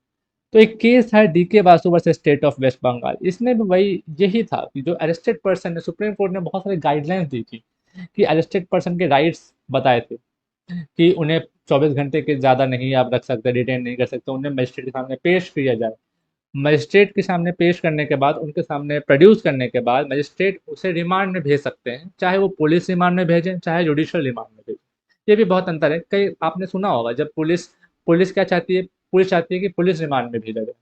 तो एक केस है D K Basu versus state of West Bengal. इसमें भी वही यही था कि जो अरेस्टेड पर्सन है, सुप्रीम कोर्ट ने बहुत सारे गाइडलाइंस दी थी कि अरेस्टेड पर्सन के राइट्स बताए थे कि उन्हें 24 घंटे के ज़्यादा नहीं आप रख सकते, डिटेन नहीं कर सकते, उन्हें मजिस्ट्रेट के सामने पेश किया जाए। मजिस्ट्रेट के सामने पेश करने के बाद, उनके सामने प्रोड्यूस करने के बाद, मजिस्ट्रेट उसे रिमांड में भेज सकते हैं, चाहे वो पुलिस रिमांड में भेजें, चाहे जुडिशियल रिमांड में भेजें। ये भी बहुत अंतर है। कई आपने सुना होगा, जब पुलिस पुलिस क्या चाहती है? पुलिस चाहती है कि पुलिस रिमांड में भेजा जाए।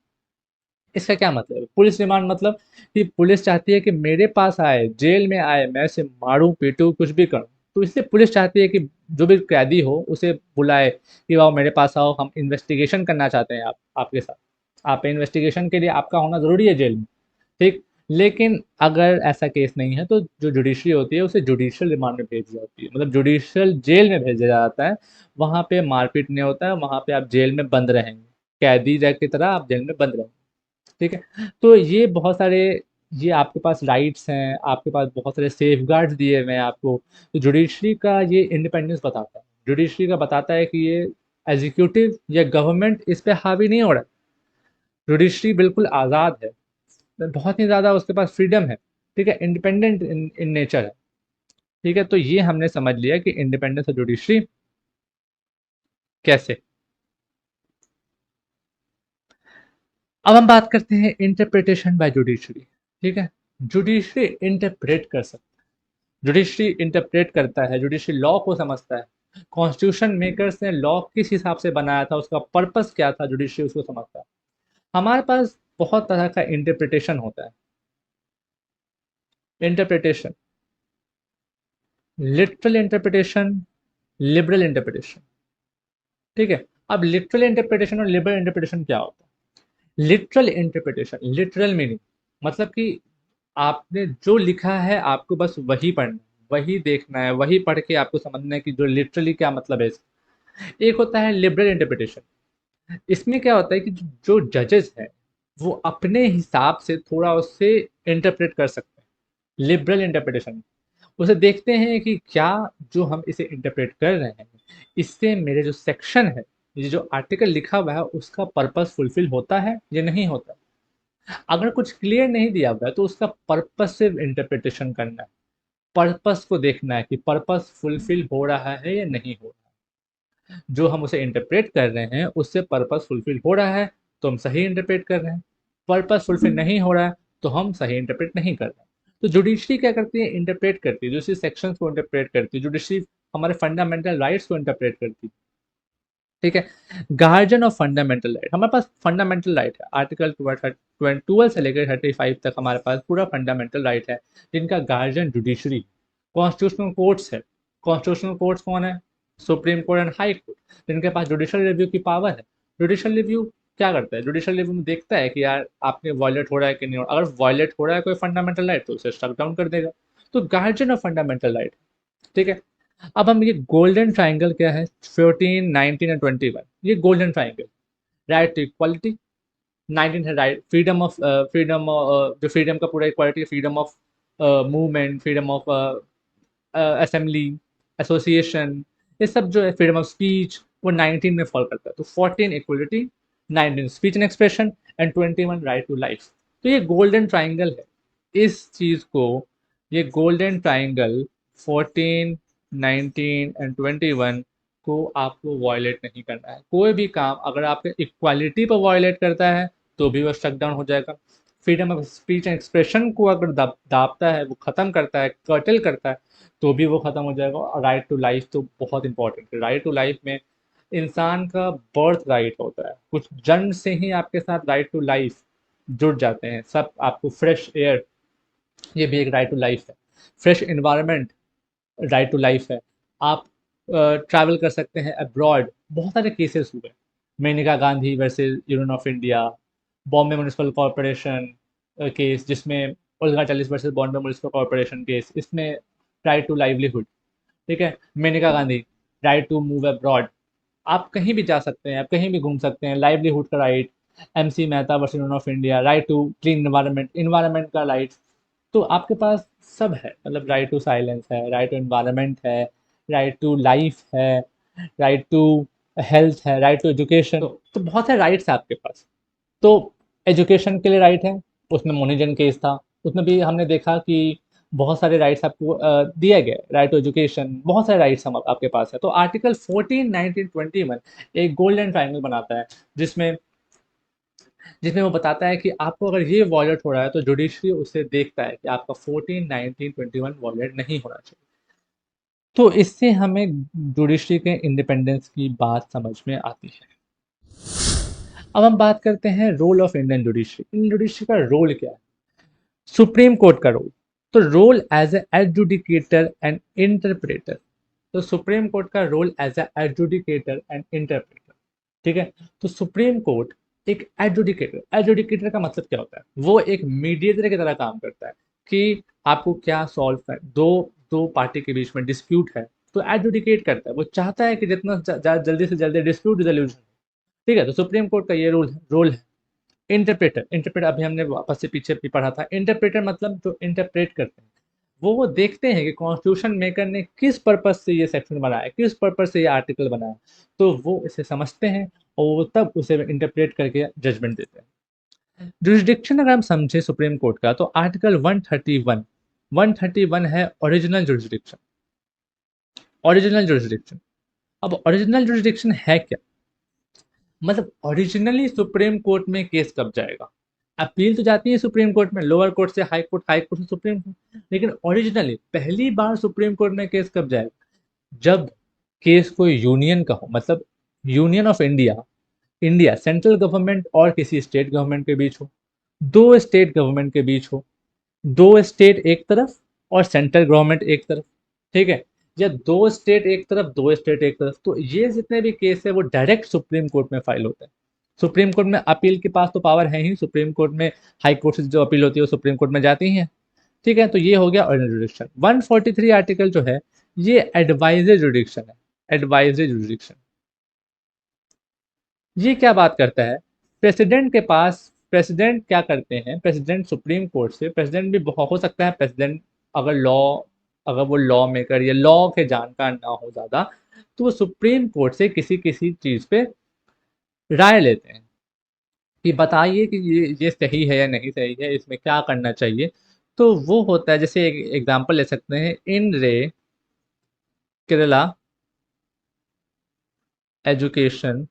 इसका क्या मतलब है? पुलिस रिमांड मतलब कि पुलिस चाहती है कि मेरे पास आए, जेल में आए, मैं उसे मारूं, पीटूं, कुछ भी करूं। तो इसलिए पुलिस चाहती है कि जो भी कैदी हो उसे बुलाए कि वाओ मेरे पास आओ, हम इन्वेस्टिगेशन करना चाहते हैं आपके साथ। आप इन्वेस्टिगेशन के लिए आपका होना ज़रूरी है जेल में। ठीक। लेकिन अगर ऐसा केस नहीं है तो जो जुडिशरी होती है उसे जुडिशियल रिमांड में भेजी जाती है, मतलब जुडिशियल जेल में भेजा जाता है। वहाँ पे मारपीट नहीं होता है, वहाँ पे आप जेल में बंद रहेंगे, कैदी की तरह आप जेल में बंद रहेंगे। ठीक है। तो ये बहुत सारे, ये आपके पास राइट्स हैं, आपके पास बहुत सारे सेफगार्ड्स दिए हुए हैं आपको। तो जुडिशरी का ये इंडिपेंडेंस बताता है, जुडिशरी का बताता है कि ये एग्जीक्यूटिव या गवर्नमेंट इस पे हावी नहीं हो रहा है। जुडिशरी बिल्कुल आज़ाद है, बहुत ही ज़्यादा उसके पास फ्रीडम है। ठीक है। इंडिपेंडेंट इन नेचर है। ठीक है। तो ये हमने समझ लिया कि इंडिपेंडेंस ऑफ जुडिशरी कैसे। अब हम बात करते हैं इंटरप्रिटेशन बाय जुडिशरी। ठीक है। जुडिशरी इंटरप्रेट कर सकता है, जुडिशरी इंटरप्रेट करता है, जुडिशरी लॉ को समझता है। कॉन्स्टिट्यूशन मेकर्स ने लॉ किस हिसाब से बनाया था, उसका पर्पस क्या था, जुडिशरी उसको समझता है। हमारे पास बहुत तरह का इंटरप्रिटेशन होता है। Interpretation, literal interpretation, liberal interpretation. ठीक है। अब लिटरल इंटरप्रिटेशन और लिबरल इंटरप्रिटेशन क्या होता है? लिटरल इंटरप्रिटेशन, लिटरल मीनिंग मतलब कि आपने जो लिखा है आपको बस वही पढ़ना है, वही देखना है, वही पढ़ के आपको समझना है कि जो लिटरली क्या मतलब है इसका। एक होता है लिबरल इंटरप्रिटेशन। इसमें क्या होता है कि जो जजेस हैं वो अपने हिसाब से थोड़ा उससे इंटरप्रेट कर सकते हैं। लिबरल इंटरप्रिटेशन, उसे देखते हैं कि क्या जो हम इसे इंटरप्रेट कर रहे हैं, इससे मेरे जो सेक्शन है, ये जो आर्टिकल लिखा हुआ है, उसका पर्पस फुलफिल होता है या नहीं होता। अगर कुछ क्लियर नहीं दिया हुआ है तो उसका पर्पसिव इंटरप्रिटेशन करना है। पर्पस को देखना है कि पर्पस फुलफिल हो रहा है या नहीं हो रहा है। जो हम उसे इंटरप्रेट कर रहे हैं उससे पर्पस फुलफिल हो रहा है तो हम सही इंटरप्रेट कर रहे हैं, पर्पस फुलफिल नहीं हो रहा है तो हम सही इंटरप्रेट नहीं कर रहे हैं। तो जुडिशरी क्या करती है? इंटरप्रेट करती है, जुडिशरी सेक्शंस को इंटरप्रेट करती है, जुडिशरी हमारे फंडामेंटल राइट्स को इंटरप्रेट करती है। ठीक है। गार्जियन ऑफ फंडामेंटल राइट, हमारे पास फंडामेंटल राइट है, आर्टिकल 12 से लेकर 35 तक हमारे पास पूरा फंडामेंटल राइट है, जिनका गार्जियन जुडिशरी। कॉन्स्टिट्यूशनल कोर्ट्स है। कॉन्स्टिट्यूशनल कोर्ट्स कौन है? Supreme court and high court, जिनके पास जुडिशियल रिव्यू की पावर है। जुडिशियल रिव्यू क्या करता है? जुडिशियल रिव्यू में देखता है कि यार आपने वायलेट हो रहा है कि नहीं हो रहा। अगर वायलेट हो रहा है कोई फंडामेंटल राइट तो उसे स्ट्रक डाउन कर देगा। तो गार्जियन ऑफ फंडामेंटल राइट। ठीक है। अब हम ये गोल्डन ट्राइंगल क्या है, 14, 19 एंड 21, ये golden triangle. Right to equality, 19 है राइट फ्रीडम ऑफ फ्रीडम, जो फ्रीडम का पूरा equality, freedom of movement, freedom of assembly, association, ये सब जो है फ्रीडम ऑफ स्पीच, वो 19 में फॉल करता है। तो 14 equality, 19 speech and expression, and 21 right to life. तो ये गोल्डन ट्राइंगल है। इस चीज़ को, ये गोल्डन ट्राइंगल 14, 19 एंड 21 को आपको वायलेट नहीं करना है। कोई भी काम अगर आपके इक्वालिटी पर वायलेट करता है तो भी वो शट डाउन हो जाएगा। Freedom of speech and expression को अगर दाबता है, वो ख़त्म करता है, कर्टल करता है, तो भी वो ख़त्म हो जाएगा। और राइट टू लाइफ तो बहुत इंपॉर्टेंट है। राइट टू लाइफ में इंसान का बर्थ राइट होता है, कुछ जन्म से ही आपके साथ राइट टू लाइफ जुड़ जाते हैं सब। आपको फ्रेश एयर, ये भी एक राइट टू लाइफ है। Fresh environment, right to life है। आप ट्रैवल कर सकते हैं अब्रॉड। बहुत सारे केसेस हुए, Maneka Gandhi versus Union of India, Bombay municipal corporation case, जिसमें उल्गा चालीस versus Bombay municipal corporation case, इसमें राइट टू लाइवलीहुड। ठीक है, Maneka Gandhi, right to move abroad, आप कहीं भी जा सकते हैं, आप कहीं भी घूम सकते हैं, लाइवलीहुड का right. MC Mehta versus Union of India, right to clean environment, environment का राइट। तो आपके पास सब है, मतलब राइट टू साइलेंस है, राइट टू एनवायरनमेंट है, राइट टू लाइफ है, राइट टू हेल्थ है, राइट टू एजुकेशन। तो बहुत सारे राइट्स हैं आपके पास। तो एजुकेशन के लिए राइट है, उसमें मोनीजन केस था, उसमें भी हमने देखा कि बहुत सारे राइट्स आपको दिए गए, राइट टू एजुकेशन, बहुत सारे राइट्स हम आपके पास है। तो आर्टिकल 14, 19, 21 एक गोल्डन ट्राइंगल बनाता है, जिसमें जिसमें वो बताता है कि आपको अगर ये वॉयलेट हो रहा है तो जुडिशरी उसे देखता है कि आपका 14, 19, 21 वॉयलेट नहीं होना चाहिए। तो इससे हमें जुडिशरी के इंडिपेंडेंस की बात समझ में आती है। अब हम बात करते हैं role of Indian judiciary. Indian judiciary का रोल क्या है? सुप्रीम कोर्ट का रोल, तो role as adjudicator and interpreter. तो सुप्रीम कोर्ट का role as adjudicator and interpreter. ठीक है, तो सुप्रीम कोर्ट एक एडजुडिकेटर, एडजुडिकेटर का मतलब क्या होता है? वो एक मीडिएटर की तरह काम करता है कि आपको क्या सॉल्व कर, दो दो पार्टी के बीच में डिस्प्यूट है तो एडजुडिकेट करता है। वो चाहता है कि जितना जल्दी से जल्दी डिस्प्यूट रिजोल्यूशन। ठीक है, तो सुप्रीम कोर्ट का ये रोल है। इंटरप्रेटर, इंटरप्रेटर अभी हमने वापस से पीछे भी पढ़ा था। इंटरप्रेटर मतलब जो इंटरप्रेट करते हैं, वो देखते हैं कि कॉन्स्टिट्यूशन मेकर ने किस पर्पज से ये सेक्शन बनाया, किस पर्पज से ये आर्टिकल बनाया, तो वो इसे समझते हैं और वो तब उसे इंटरप्रेट करके जजमेंट देते हैं। जुरिस्डिक्शन अगर हम समझे सुप्रीम कोर्ट का, तो आर्टिकल 131 है ओरिजिनल जुरिस्डिक्शन। ओरिजिनल जुरिस्डिक्शन, अब ओरिजिनल जुरिस्डिक्शन है क्या? मतलब ओरिजिनली सुप्रीम कोर्ट में केस कब जाएगा? अपील तो जाती है सुप्रीम कोर्ट में, लोअर कोर्ट से हाई कोर्ट, हाई कोर्ट से सुप्रीम कोर्ट, लेकिन ओरिजिनली पहली बार सुप्रीम कोर्ट में केस कब जाएगा? जब केस कोई यूनियन का हो, मतलब union of India, India central government और किसी स्टेट गवर्नमेंट के बीच हो, दो स्टेट गवर्नमेंट के बीच हो, दो स्टेट एक तरफ और सेंट्रल गवर्नमेंट एक तरफ। ठीक है, या दो स्टेट एक तरफ, दो स्टेट एक तरफ, तो ये जितने भी केस है वो डायरेक्ट सुप्रीम कोर्ट में फाइल होते हैं। सुप्रीम कोर्ट में अपील के पास तो पावर है ही, सुप्रीम कोर्ट में हाई कोर्ट से जो अपील होती है वो सुप्रीम कोर्ट में जाती ही है। ठीक है, तो ये हो गया ऑर्डिनरी जुडिक्शन। 143 आर्टिकल जो है, ये एडवाइजरी जुडिक्शन है। एडवाइजरी जुडिक्शन, ये क्या बात करता है? प्रेसिडेंट के पास, प्रेसिडेंट क्या करते हैं, प्रेसिडेंट सुप्रीम कोर्ट से, प्रेसिडेंट भी हो सकता है प्रेसिडेंट अगर लॉ, अगर वो लॉ मेकर या लॉ के जानकार ना हो ज़्यादा, तो वो सुप्रीम कोर्ट से किसी किसी चीज़ पे राय लेते हैं कि बताइए कि ये सही है या नहीं सही है, इसमें क्या करना चाहिए। तो वो होता है, जैसे एक एग्जांपल ले सकते हैं, इन रे केरला एजुकेशन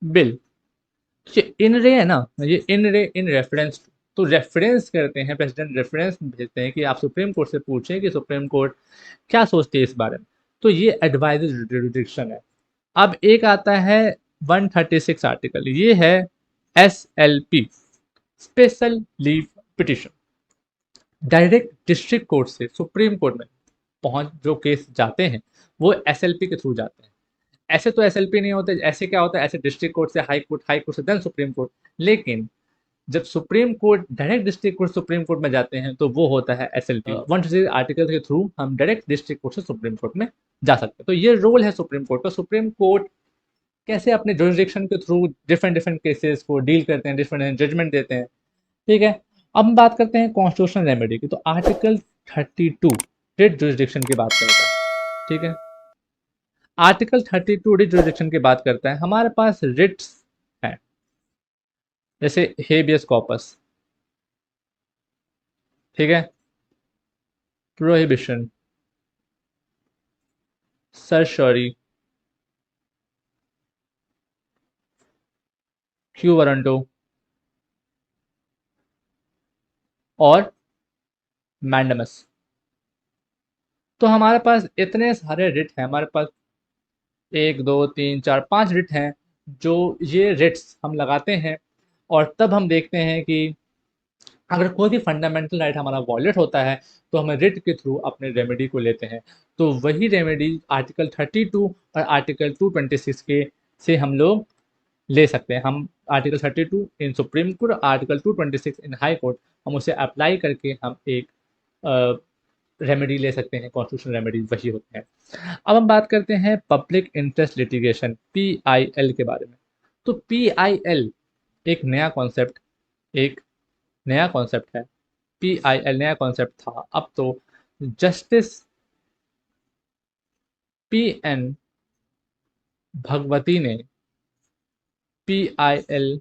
बिल। ये इन रे है ना, ये इन रे इन रेफरेंस, तो रेफरेंस करते हैं, प्रेसिडेंट रेफरेंस भेजते हैं कि आप सुप्रीम कोर्ट से पूछें कि सुप्रीम कोर्ट क्या सोचती है इस बारे में। तो ये एडवाइजरी जुरिडिक्शन है। अब एक आता है 136 आर्टिकल, ये है SLP, special leave petition. Direct district court से सुप्रीम कोर्ट में पहुंच जो केस जाते हैं वो SLP के थ्रू जाते हैं। ऐसे तो SLP नहीं होते, ऐसे क्या होता है, ऐसे डिस्ट्रिक्ट कोर्ट से हाई कोर्ट, हाई कोर्ट से देन सुप्रीम कोर्ट। लेकिन जब supreme court direct district court supreme court में जाते हैं तो वो होता है SLP। 1 आर्टिकल के थ्रू हम डायरेक्ट डिस्ट्रिक्ट कोर्ट से सुप्रीम कोर्ट में जा सकते हैं। तो ये रोल है सुप्रीम कोर्ट का। सुप्रीम कोर्ट कैसे अपने जुरिडिक्शन के थ्रू डिफरेंट डिफरेंट केसेस को डील करते हैं, डिफरेंट जजमेंट देते हैं। ठीक है, अब हम बात करते हैं कॉन्स्टिट्यूशनल रेमेडी की। तो आर्टिकल 32 रिट जुरिडिक्शन की बात करता है। ठीक है, आर्टिकल 32 रिट जुरिडिक्शन की बात करता है। हमारे पास रिट्स हैं, जैसे हेबियस कॉर्पस, ठीक है, प्रोहिबिशन, सर्शरी, क्यू वारंटो और मैंडमस। तो हमारे पास इतने सारे रिट हैं, हमारे पास एक दो तीन चार पांच रिट हैं। जो ये रिट्स हम लगाते हैं और तब हम देखते हैं कि अगर कोई भी फंडामेंटल राइट हमारा वॉयलेट होता है तो हम रिट के थ्रू अपने रेमेडी को लेते हैं। तो वही रेमेडी आर्टिकल 32 और आर्टिकल 226 के से हम लोग ले सकते हैं। हम आर्टिकल 32 इन सुप्रीम कोर्ट, आर्टिकल 226 इन हाई कोर्ट, हम उसे अप्लाई करके हम एक रेमेडी ले सकते हैं। कॉन्स्टिट्यूशनल रेमेडीज वही होते हैं। अब हम बात करते हैं पब्लिक इंटरेस्ट लिटिगेशन, पीआईएल के बारे में। तो पीआईएल एक नया कॉन्सेप्ट, एक नया कॉन्सेप्ट है। पीआईएल नया कॉन्सेप्ट था। अब तो जस्टिस पीएन भगवती ने पीआईएल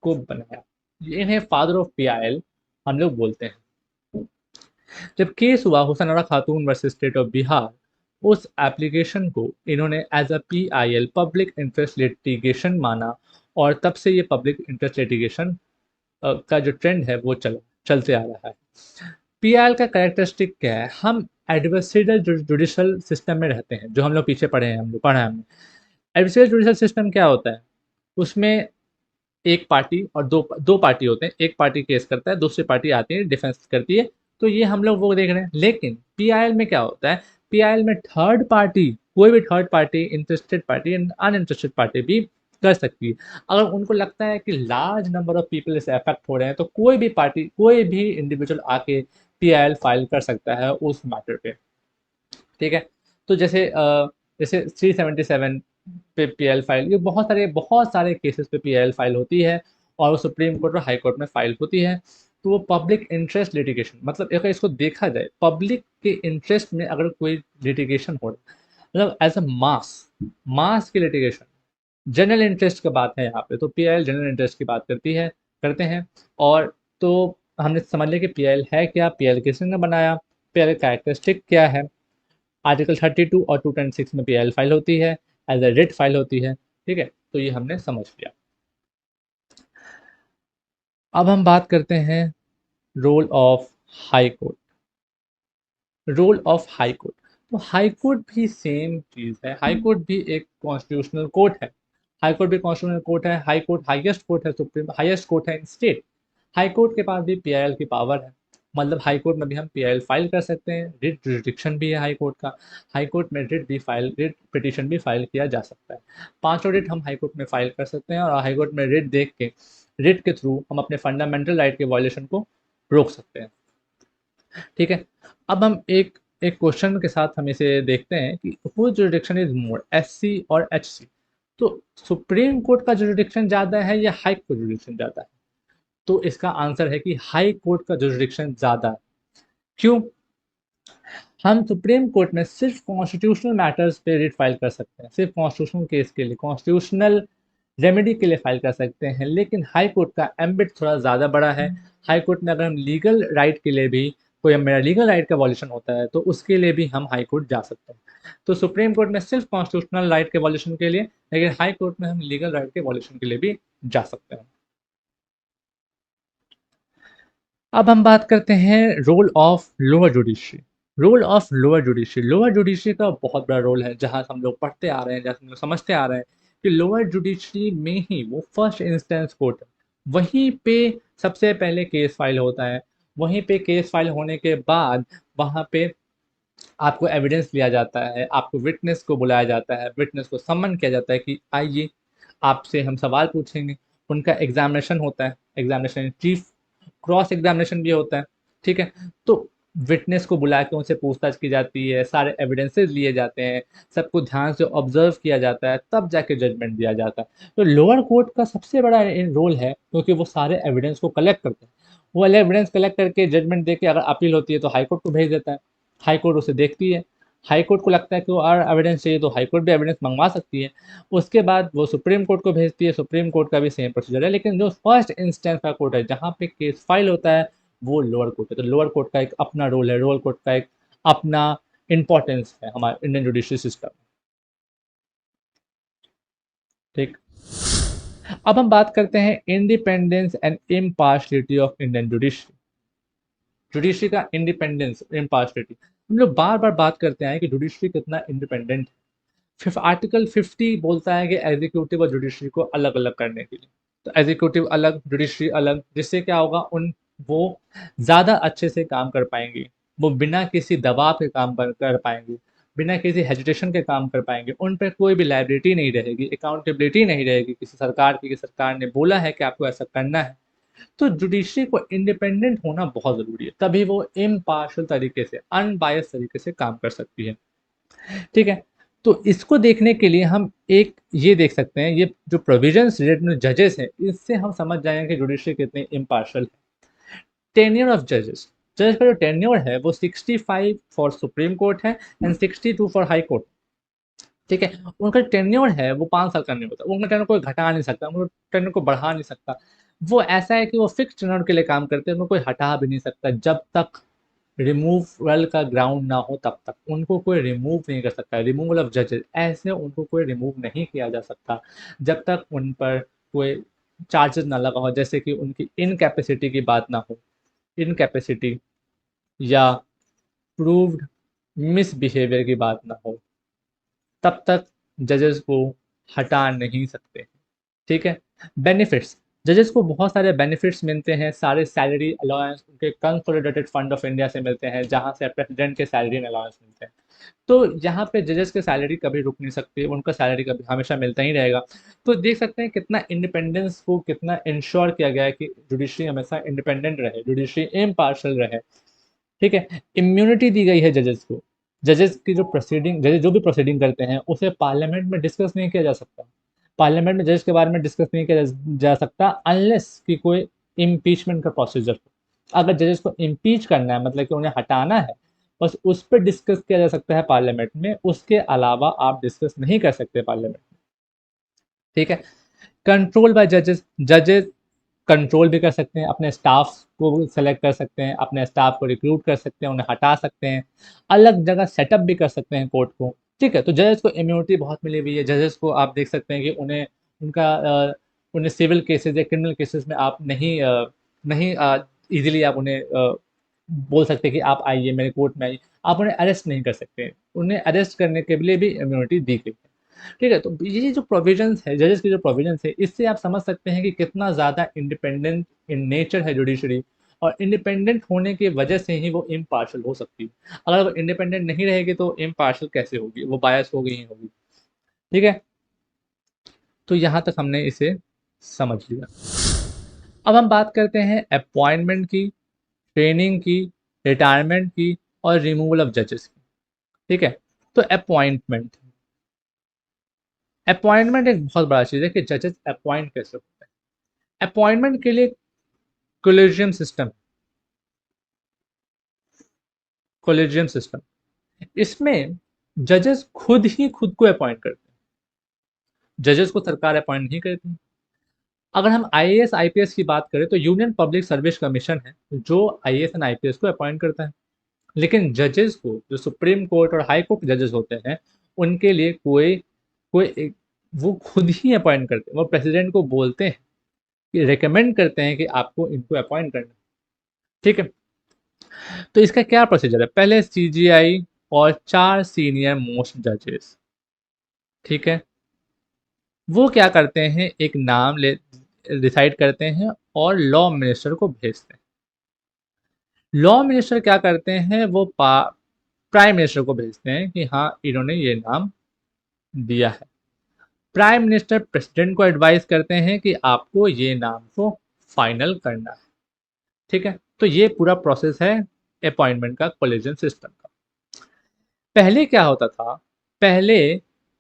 को बनाया। इन्हें फादर ऑफ पीआईएल हम लोग बोलते हैं। जब केस हुआ हुसैन खातून वर्सेस स्टेट ऑफ बिहार, उस एप्लीकेशन को इन्होंने as a PIL public interest litigation माना और तब से ये पब्लिक इंटरेस्ट लिटिगेशन का जो ट्रेंड है वो चलते आ रहा है। पीआईएल का कैरेक्टरिस्टिक क्या है? हम एडवर्सरियल जुडिशल सिस्टम में रहते हैं, जो हम लोग पीछे पढ़े हैं, हम लोग पढ़ा है हमने। एडवर्सरियल जुडिशल सिस्टम क्या होता है? उसमें एक पार्टी और दो दो पार्टी होते हैं। एक पार्टी केस करता है, दूसरी पार्टी आती है डिफेंस करती है। तो ये हम लोग वो देख रहे हैं। लेकिन पीआईएल में क्या होता है? पीआईएल में थर्ड पार्टी, कोई भी third party, interested party, uninterested party भी कर सकती है। अगर उनको लगता है कि लार्ज नंबर ऑफ पीपल इससे अफेक्ट हो रहे हैं तो कोई भी पार्टी, कोई भी इंडिविजुअल आके पीआईएल फाइल कर सकता है उस मैटर पे। ठीक है, तो जैसे 377 पे पीएल फाइल, ये बहुत सारे केसेस पे पीएल फाइल होती है और वो सुप्रीम कोर्ट और हाई कोर्ट में फाइल होती है। तो वो पब्लिक इंटरेस्ट लिटिगेशन, मतलब अगर इसको देखा जाए पब्लिक के इंटरेस्ट में अगर कोई लिटिगेशन हो रहा है, मतलब एज अ मास की लिटिगेशन, जनरल इंटरेस्ट की बात है यहाँ पे, तो पीएल जनरल इंटरेस्ट की बात करते हैं। और तो हमने समझ लिया कि पीएल है क्या, पीएल किसने बनाया, पीएल कैरेक्टरिस्टिक क्या है। आर्टिकल 32 और 226 में पीआईएल फाइल होती है, एज ए रिट फाइल होती है। ठीक है, तो ये हमने समझ लिया। अब हम बात करते हैं role of high court. Role of high court, तो हाई कोर्ट भी सेम चीज है। हाई कोर्ट भी एक कॉन्स्टिट्यूशनल कोर्ट है। हाई कोर्ट भी कॉन्स्टिट्यूशनल कोर्ट है। हाई कोर्ट हाईएस्ट कोर्ट है, सुप्रीम हाईएस्ट कोर्ट है इन स्टेट। हाई कोर्ट के पास भी पीआईएल की पावर है। मतलब हाई कोर्ट में भी हम पीआईएल फाइल कर सकते हैं। रिट जुरिडिक्शन भी है हाई कोर्ट का। हाई कोर्ट में रिट पिटीशन भी फाइल किया जा सकता है। पांचों रिट हम हाई कोर्ट में फाइल कर सकते हैं और हाई कोर्ट में रिट देख के, रिट के थ्रू हम अपने फंडामेंटल राइट के वायलेशन को रोक सकते हैं। ठीक है, अब हम एक एक क्वेश्चन के साथ हम इसे देखते हैं कि who jurisdiction is more, SC और एचसी। तो सुप्रीम कोर्ट का जुरिडिक्शन ज़्यादा है या हाई कोर्ट जुरिडिक्शन ज़्यादा है? तो इसका आंसर है कि हाई कोर्ट का जुरिडिक्शन ज़्यादा है। क्यों? हम सुप्रीम कोर्ट में सिर्फ कॉन्स्टिट्यूशनल मैटर्स पे रिट फाइल कर सकते हैं, सिर्फ कॉन्स्टिट्यूशनल केस के लिए, कॉन्स्टिट्यूशनल रेमेडी के लिए फाइल कर सकते हैं। लेकिन हाई कोर्ट का एम्बिट थोड़ा ज़्यादा बड़ा है। हाई कोर्ट में अगर हम लीगल राइट के लिए भी, कोई मेरा लीगल राइट का वॉल्यूशन होता है तो उसके लिए भी हम हाई कोर्ट जा सकते हैं। तो सुप्रीम कोर्ट में सिर्फ कॉन्स्टिट्यूशनल राइट के वॉल्यूशन के लिए, लेकिन हाई कोर्ट में हम लीगल राइट के वॉल्यूशन के लिए भी जा सकते हैं। अब हम बात करते हैं role of lower judiciary. Role of lower judiciary का बहुत बड़ा रोल है। जहाँ हम लोग पढ़ते आ रहे हैं, जहाँ हम लोग समझते आ रहे हैं कि लोअर जुडिशरी में ही वो फर्स्ट इंस्टेंस कोर्ट है, वहीं पे सबसे पहले केस फाइल होता है। वहीं पे केस फाइल होने के बाद वहाँ पे आपको एविडेंस लिया जाता है, आपको विटनेस को बुलाया जाता है, विटनेस को सम्मन किया जाता है कि आइए, आपसे हम सवाल पूछेंगे। उनका एग्जामिनेशन होता है, एग्जामिनेशन चीफ, क्रॉस एग्जामिनेशन भी होता है। ठीक है, तो विटनेस को बुला के उनसे पूछताछ की जाती है, सारे एविडेंसेस लिए जाते हैं, सबको ध्यान से ऑब्जर्व किया जाता है, तब जाके जजमेंट दिया जाता है। तो लोअर कोर्ट का सबसे बड़ा रोल है, क्योंकि वो सारे एविडेंस को कलेक्ट करते हैं। वो एविडेंस कलेक्ट करके जजमेंट दे के अगर अपील होती है तो हाई कोर्ट को भेज देता है। हाई कोर्ट उसे देखती है। हाई कोर्ट को लगता है कि वो और एविडेंस चाहिए तो हाई कोर्ट भी एविडेंस मंगवा सकती है। उसके बाद वो सुप्रीम कोर्ट को भेजती है। सुप्रीम कोर्ट का भी सेम प्रोसीजर है, लेकिन जो फर्स्ट इंस्टेंस का कोर्ट है जहाँ पे केस फाइल होता है वो लोअर कोर्ट है। तो लोअर कोर्ट का एक अपना रोल है, लोअर कोर्ट का एक अपना इंपॉर्टेंस है हमारे इंडियन जुडिशरी सिस्टम। ठीक। अब हम बात करते हैं independence and impartiality of Indian judiciary. Judiciary का इंडिपेंडेंस, इम्पार्शलिटी, हम लोग बार बार बात करते हैं कि जुडिशरी कितना इंडिपेंडेंट है। आर्टिकल 50 बोलता है कि एग्जीक्यूटिव और जुडिशरी को अलग अलग करने के लिए। तो एग्जीक्यूटिव अलग, जुडिशरी अलग, जिससे क्या होगा, उन वो ज़्यादा अच्छे से काम कर पाएंगे। वो बिना किसी दबाव के काम कर पाएंगे, बिना किसी हेजिटेशन के काम कर पाएंगे। उन पर कोई भी लाइबिलिटी नहीं रहेगी, अकाउंटेबिलिटी नहीं रहेगी किसी सरकार की कि सरकार ने बोला है कि आपको ऐसा करना है। तो जुडिशरी को इंडिपेंडेंट होना बहुत ज़रूरी है, तभी वो इम्पार्शल तरीके से, अनबायस तरीके से काम कर सकती है। ठीक है। तो इसको देखने के लिए हम एक ये देख सकते हैं, ये जो प्रोविजंस रिलेटेड में जजेस हैं, इससे हम समझ जाएंगे कि जुडिशरी कितने इम्पार्शल है। टेन्योर ऑफ जजेस, जज का जो टेन्योर है वो 65 फॉर सुप्रीम कोर्ट है एंड 62 फॉर हाई कोर्ट। ठीक है। उनका टेन्योर है वो 5 साल का नहीं होता, उनका टेन्योर कोई घटा नहीं सकता, उनका टेन्योर को बढ़ा नहीं सकता। वो ऐसा है कि वो फिक्स टेन्योर के लिए काम करते हैं, उनको कोई हटा भी नहीं सकता। जब तक रिमूवल का ग्राउंड ना हो तब तक उनको कोई रिमूव नहीं कर सकता। रिमूवल ऑफ जजेस, ऐसे उनको कोई रिमूव नहीं किया जा सकता जब तक उन पर कोई चार्जेस ना लगा हो, जैसे कि उनकी इनकैपेसिटी की बात ना हो, इनकैपेसिटी या प्रूव्ड मिसबिहेवियर की बात ना हो, तब तक जजेस को हटा नहीं सकते। ठीक है। बेनिफिट्स, जजेस को बहुत सारे बेनिफिट्स मिलते हैं, सारे सैलरी अलाउंस उनके कंसोलिडेटेड फंड ऑफ इंडिया से मिलते हैं, जहां से प्रेसिडेंट के सैलरी अलाउंस मिलते हैं। तो यहाँ पे जजेस के सैलरी कभी रुक नहीं सकती, उनका सैलरी कभी हमेशा मिलता ही रहेगा। तो देख सकते हैं कितना इंडिपेंडेंस को कितना इंश्योर किया गया है कि जुडिशरी हमेशा इंडिपेंडेंट रहे, जुडिशरी इम्पार्शल रहे। ठीक है। इम्यूनिटी दी गई है जजेस को। जजेस की जो प्रोसीडिंग, जजेस जो भी प्रोसीडिंग करते हैं उसे पार्लियामेंट में डिस्कस नहीं किया जा सकता। पार्लियामेंट में जजेस के बारे में डिस्कस नहीं किया जा सकता अनलेस कि कोई इम्पीचमेंट का प्रोसीजर हो। अगर जजेस को इम्पीच करना है, मतलब कि उन्हें हटाना है, बस उस पर डिस्कस किया जा सकता है पार्लियामेंट में, उसके अलावा आप डिस्कस नहीं कर सकते पार्लियामेंट में। ठीक है। कंट्रोल बाय जजेस, जजेस कंट्रोल भी कर सकते हैं, अपने स्टाफ को सेलेक्ट कर सकते हैं, अपने स्टाफ को रिक्रूट कर सकते हैं, उन्हें हटा सकते हैं, अलग जगह सेटअप भी कर सकते हैं कोर्ट को। ठीक है। तो जजेस को इम्यूनिटी बहुत मिली हुई है। जजेस को आप देख सकते हैं कि उन्हें उनका उन्हें सिविल केसेस या क्रिमिनल केसेस में आप नहीं इजीली आप उन्हें बोल सकते कि आप आइए मेरे कोर्ट में आइए। आप उन्हें अरेस्ट नहीं कर सकते, उन्हें अरेस्ट करने के लिए भी इम्यूनिटी दी गई है। ठीक है। तो ये जो प्रोविजंस है, जजेस की जो प्रोविजंस है, इससे आप समझ सकते हैं कि कितना ज़्यादा इंडिपेंडेंट इन नेचर है जुडिशरी, और इंडिपेंडेंट होने की वजह से ही वो इम्पार्शल हो सकती है। अगर वो इंडिपेंडेंट नहीं रहेगी तो इम्पार्शल कैसे होगी, वो बायस होगी ही होगी। ठीक है। तो यहाँ तक हमने इसे समझ लिया। अब हम बात करते हैं अपॉइंटमेंट की, ट्रेनिंग की, रिटायरमेंट की और रिमूवल ऑफ जजेस की। ठीक है। तो अपॉइंटमेंट, अपॉइंटमेंट एक बहुत बड़ा चीज़ है कि जजेस अपॉइंट कैसे होते हैं। अपॉइंटमेंट के लिए कोलेजियम सिस्टम, कोलेजियम सिस्टम, इसमें जजेस खुद ही खुद को अपॉइंट करते हैं। जजेस को सरकार अपॉइंट नहीं करती। अगर हम आईएएस आईपीएस की बात करें तो यूनियन पब्लिक सर्विस कमीशन है जो आईएएस एंड आईपीएस को अपॉइंट करता है। लेकिन जजेस को, जो सुप्रीम कोर्ट और हाई कोर्ट जजेस होते हैं, उनके लिए कोई कोई वो खुद ही अपॉइंट करते हैं। वो प्रेसिडेंट को बोलते हैं कि रिकमेंड करते हैं कि आपको इनको अपॉइंट करना है। ठीक है। तो इसका क्या प्रोसीजर है, पहले सीजीआई और 4 सीनियर मोस्ट जजेस, ठीक है, वो क्या करते हैं, एक नाम ले डिसाइड करते हैं और लॉ मिनिस्टर को भेजते हैं। लॉ मिनिस्टर क्या करते हैं, वो प्राइम मिनिस्टर को भेजते हैं कि हाँ इन्होंने ये नाम दिया है। प्राइम मिनिस्टर प्रेसिडेंट को एडवाइस करते हैं कि आपको ये नाम को फाइनल करना है। ठीक है। तो ये पूरा प्रोसेस है अपॉइंटमेंट का कोलेजन सिस्टम का। पहले क्या होता था, पहले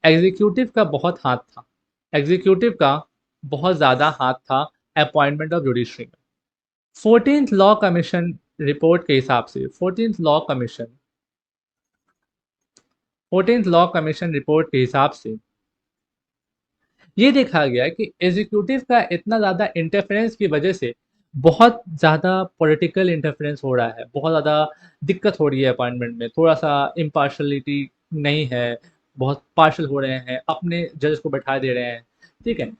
एग्जीक्यूटिव का बहुत हाथ था, एग्जीक्यूटिव का बहुत ज़्यादा हाथ था अपॉइंटमेंट ऑफ जुडिशरी में। 14th लॉ कमीशन रिपोर्ट के हिसाब से, 14th लॉ कमीशन रिपोर्ट के हिसाब से ये देखा गया कि एग्जीक्यूटिव का इतना ज़्यादा इंटरफेरेंस की वजह से बहुत ज़्यादा पॉलिटिकल इंटरफेरेंस हो रहा है, बहुत ज़्यादा दिक्कत हो रही है अपॉइंटमेंट में, थोड़ा सा इम्पार्शलिटी नहीं है, बहुत पार्शल हो रहे हैं, अपने जज को बैठा दे रहे हैं, ठीक है।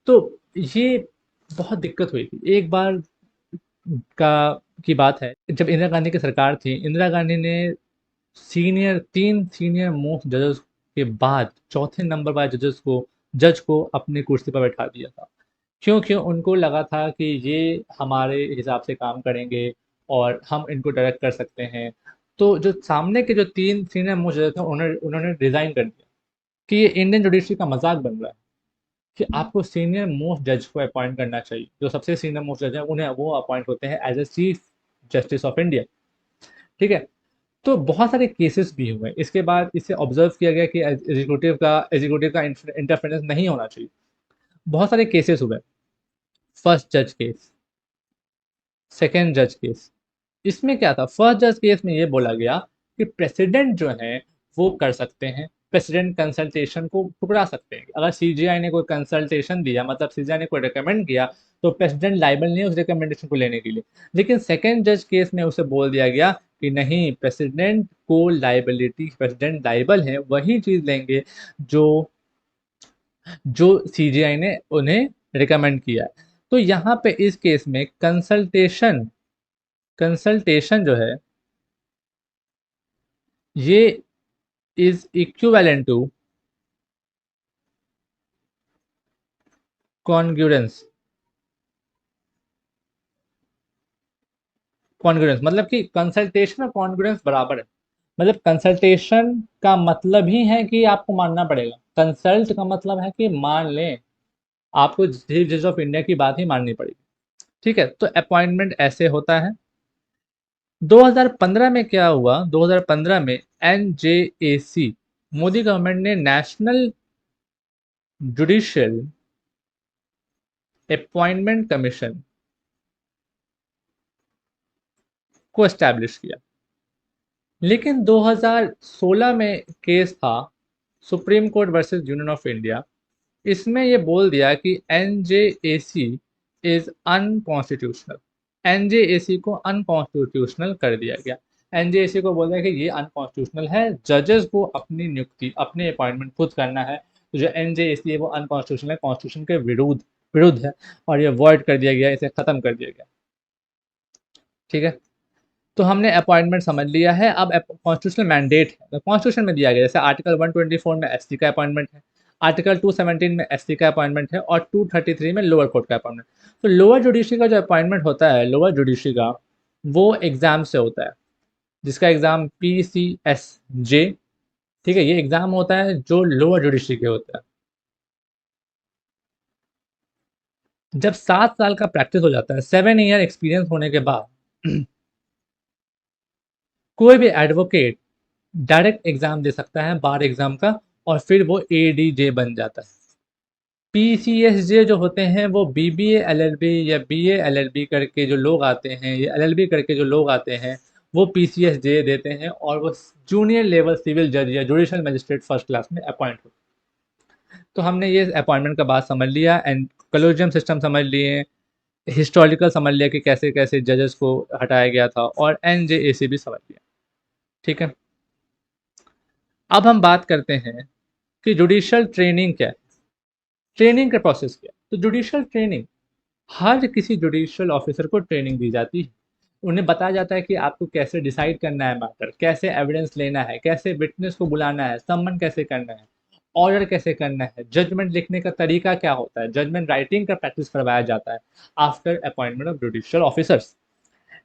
तो ये बहुत दिक्कत हुई थी। एक बार का की बात है, जब इंदिरा गांधी की सरकार थी, इंदिरा गांधी ने तीन सीनियर मोस्ट जजेस के बाद चौथे नंबर वाले जज को अपनी कुर्सी पर बैठा दिया था। क्योंकि उनको लगा था कि ये हमारे हिसाब से काम करेंगे और हम इनको डायरेक्ट कर सकते हैं। तो जो सामने के जो तीन सीनियर मोस्ट जजेस थे, उन्होंने उन्होंने रिजाइन कर दिया कि ये इंडियन जुडिशरी का मजाक बन रहा है कि आपको सीनियर मोस्ट जज को अपॉइंट करना चाहिए। जो सबसे सीनियर मोस्ट जज है उन्हें वो अपॉइंट होते हैं as a Chief Justice of India, ठीक है। तो बहुत सारे केसेस भी हुए, इसके बाद इसे ऑब्जर्व किया गया कि एग्जीक्यूटिव का इंटरफेरेंस नहीं होना चाहिए। बहुत सारे केसेस हुए, फर्स्ट जज केस, सेकेंड जज केस। इसमें क्या था, फर्स्ट जज केस में ये बोला गया कि प्रेसिडेंट जो है वो कर सकते हैं, प्रेसिडेंट कंसल्टेशन को ठुकरा सकते हैं। अगर सीजीआई ने कोई कंसल्टेशन दिया, मतलब सीजीआई ने कोई रिकमेंड किया, तो प्रेसिडेंट लाइबल नहीं है उस रिकमेंडेशन को लेने के लिए। लेकिन सेकेंड जज केस में उसे बोल दिया गया कि नहीं, प्रेसिडेंट लाइबल है, वही चीज लेंगे जो जो सीजीआई ने उन्हें रिकमेंड किया है। तो यहाँ पे इस केस में कंसल्टेशन जो है ये is equivalent to congruence. Congruence मतलब कि कंसल्टेशन और कॉन्ग्रुएंस बराबर है। मतलब कंसल्टेशन का मतलब ही है कि आपको मानना पड़ेगा, कंसल्ट का मतलब है कि मान लें, आपको चीफ जज ऑफ इंडिया की बात ही माननी पड़ेगी, ठीक है। तो अपॉइंटमेंट ऐसे होता है। 2015 में क्या हुआ, 2015 में एनजेएसी, मोदी गवर्नमेंट ने नेशनल जुडिशियल अपॉइंटमेंट कमीशन को एस्टैब्लिश किया। लेकिन 2016 में केस था supreme court versus Union of India, इसमें ये बोल दिया कि एनजेएसी इज अनकॉन्स्टिट्यूशनल, एनजेएसी को अनकॉन्स्टिट्यूशनल कर दिया गया। एनजेएसी को बोल दिया कि ये अनकॉन्स्टिट्यूशनल है, जजेस को अपनी नियुक्ति, अपने अपॉइंटमेंट खुद करना है। तो जो एनजेएसी है वो अनकॉन्स्टिट्यूशनल है, कॉन्स्टिट्यूशन के विरुद्ध है, और ये वॉइड कर दिया गया, इसे खत्म कर दिया गया, ठीक है। तो हमने अपॉइंटमेंट समझ लिया है। अब कॉन्स्टिट्यूशनल मैंडेट है, कॉन्स्टिट्यूशन में दिया गया, जैसे आर्टिकल 124 में एससी का अपॉइंटमेंट है, आर्टिकल 217 में एससी का अपॉइंटमेंट है, और 233 में लोअर कोर्ट का अपॉइंटमेंट। तो लोअर जुडिशरी का जो अपॉइंटमेंट होता है, लोअर जुडिशरी का, वो एग्जाम से होता है, जिसका एग्जाम PCSJ, ठीक है, ये एग्जाम होता है जो लोअर जुडिशरी के होता है। जब 7 साल का प्रैक्टिस हो जाता है, 7 ईयर एक्सपीरियंस होने के बाद कोई भी एडवोकेट डायरेक्ट एग्जाम दे सकता है, बार एग्जाम का, और फिर वो ADJ बन जाता है। PCSJ जो होते हैं वो BBA LLB या BA LLB करके जो लोग आते हैं, या LLB करके जो लोग आते हैं, वो PCSJ देते हैं, और वो जूनियर लेवल सिविल जज या जुडिशल मजिस्ट्रेट फर्स्ट क्लास में अपॉइंट होते हैं। तो हमने ये अपॉइंटमेंट का बात समझ लिया, एंड कलोजियम सिस्टम समझ लिए, हिस्टोरिकल समझ लिया कि कैसे कैसे जजेस को हटाया गया था, और NJAC भी समझ लिया, ठीक है। अब हम बात करते हैं कि जुडिशियल ट्रेनिंग क्या है, ट्रेनिंग का प्रोसेस क्या है। तो जुडिशियल ट्रेनिंग, हर किसी जुडिशियल ऑफिसर को ट्रेनिंग दी जाती है। उन्हें बताया जाता है कि आपको कैसे डिसाइड करना है मैटर, कैसे एविडेंस लेना है, कैसे विटनेस को बुलाना है, सम्मन कैसे करना है, ऑर्डर कैसे करना है, जजमेंट लिखने का तरीका क्या होता है, जजमेंट राइटिंग का प्रैक्टिस करवाया जाता है after appointment of judicial officers.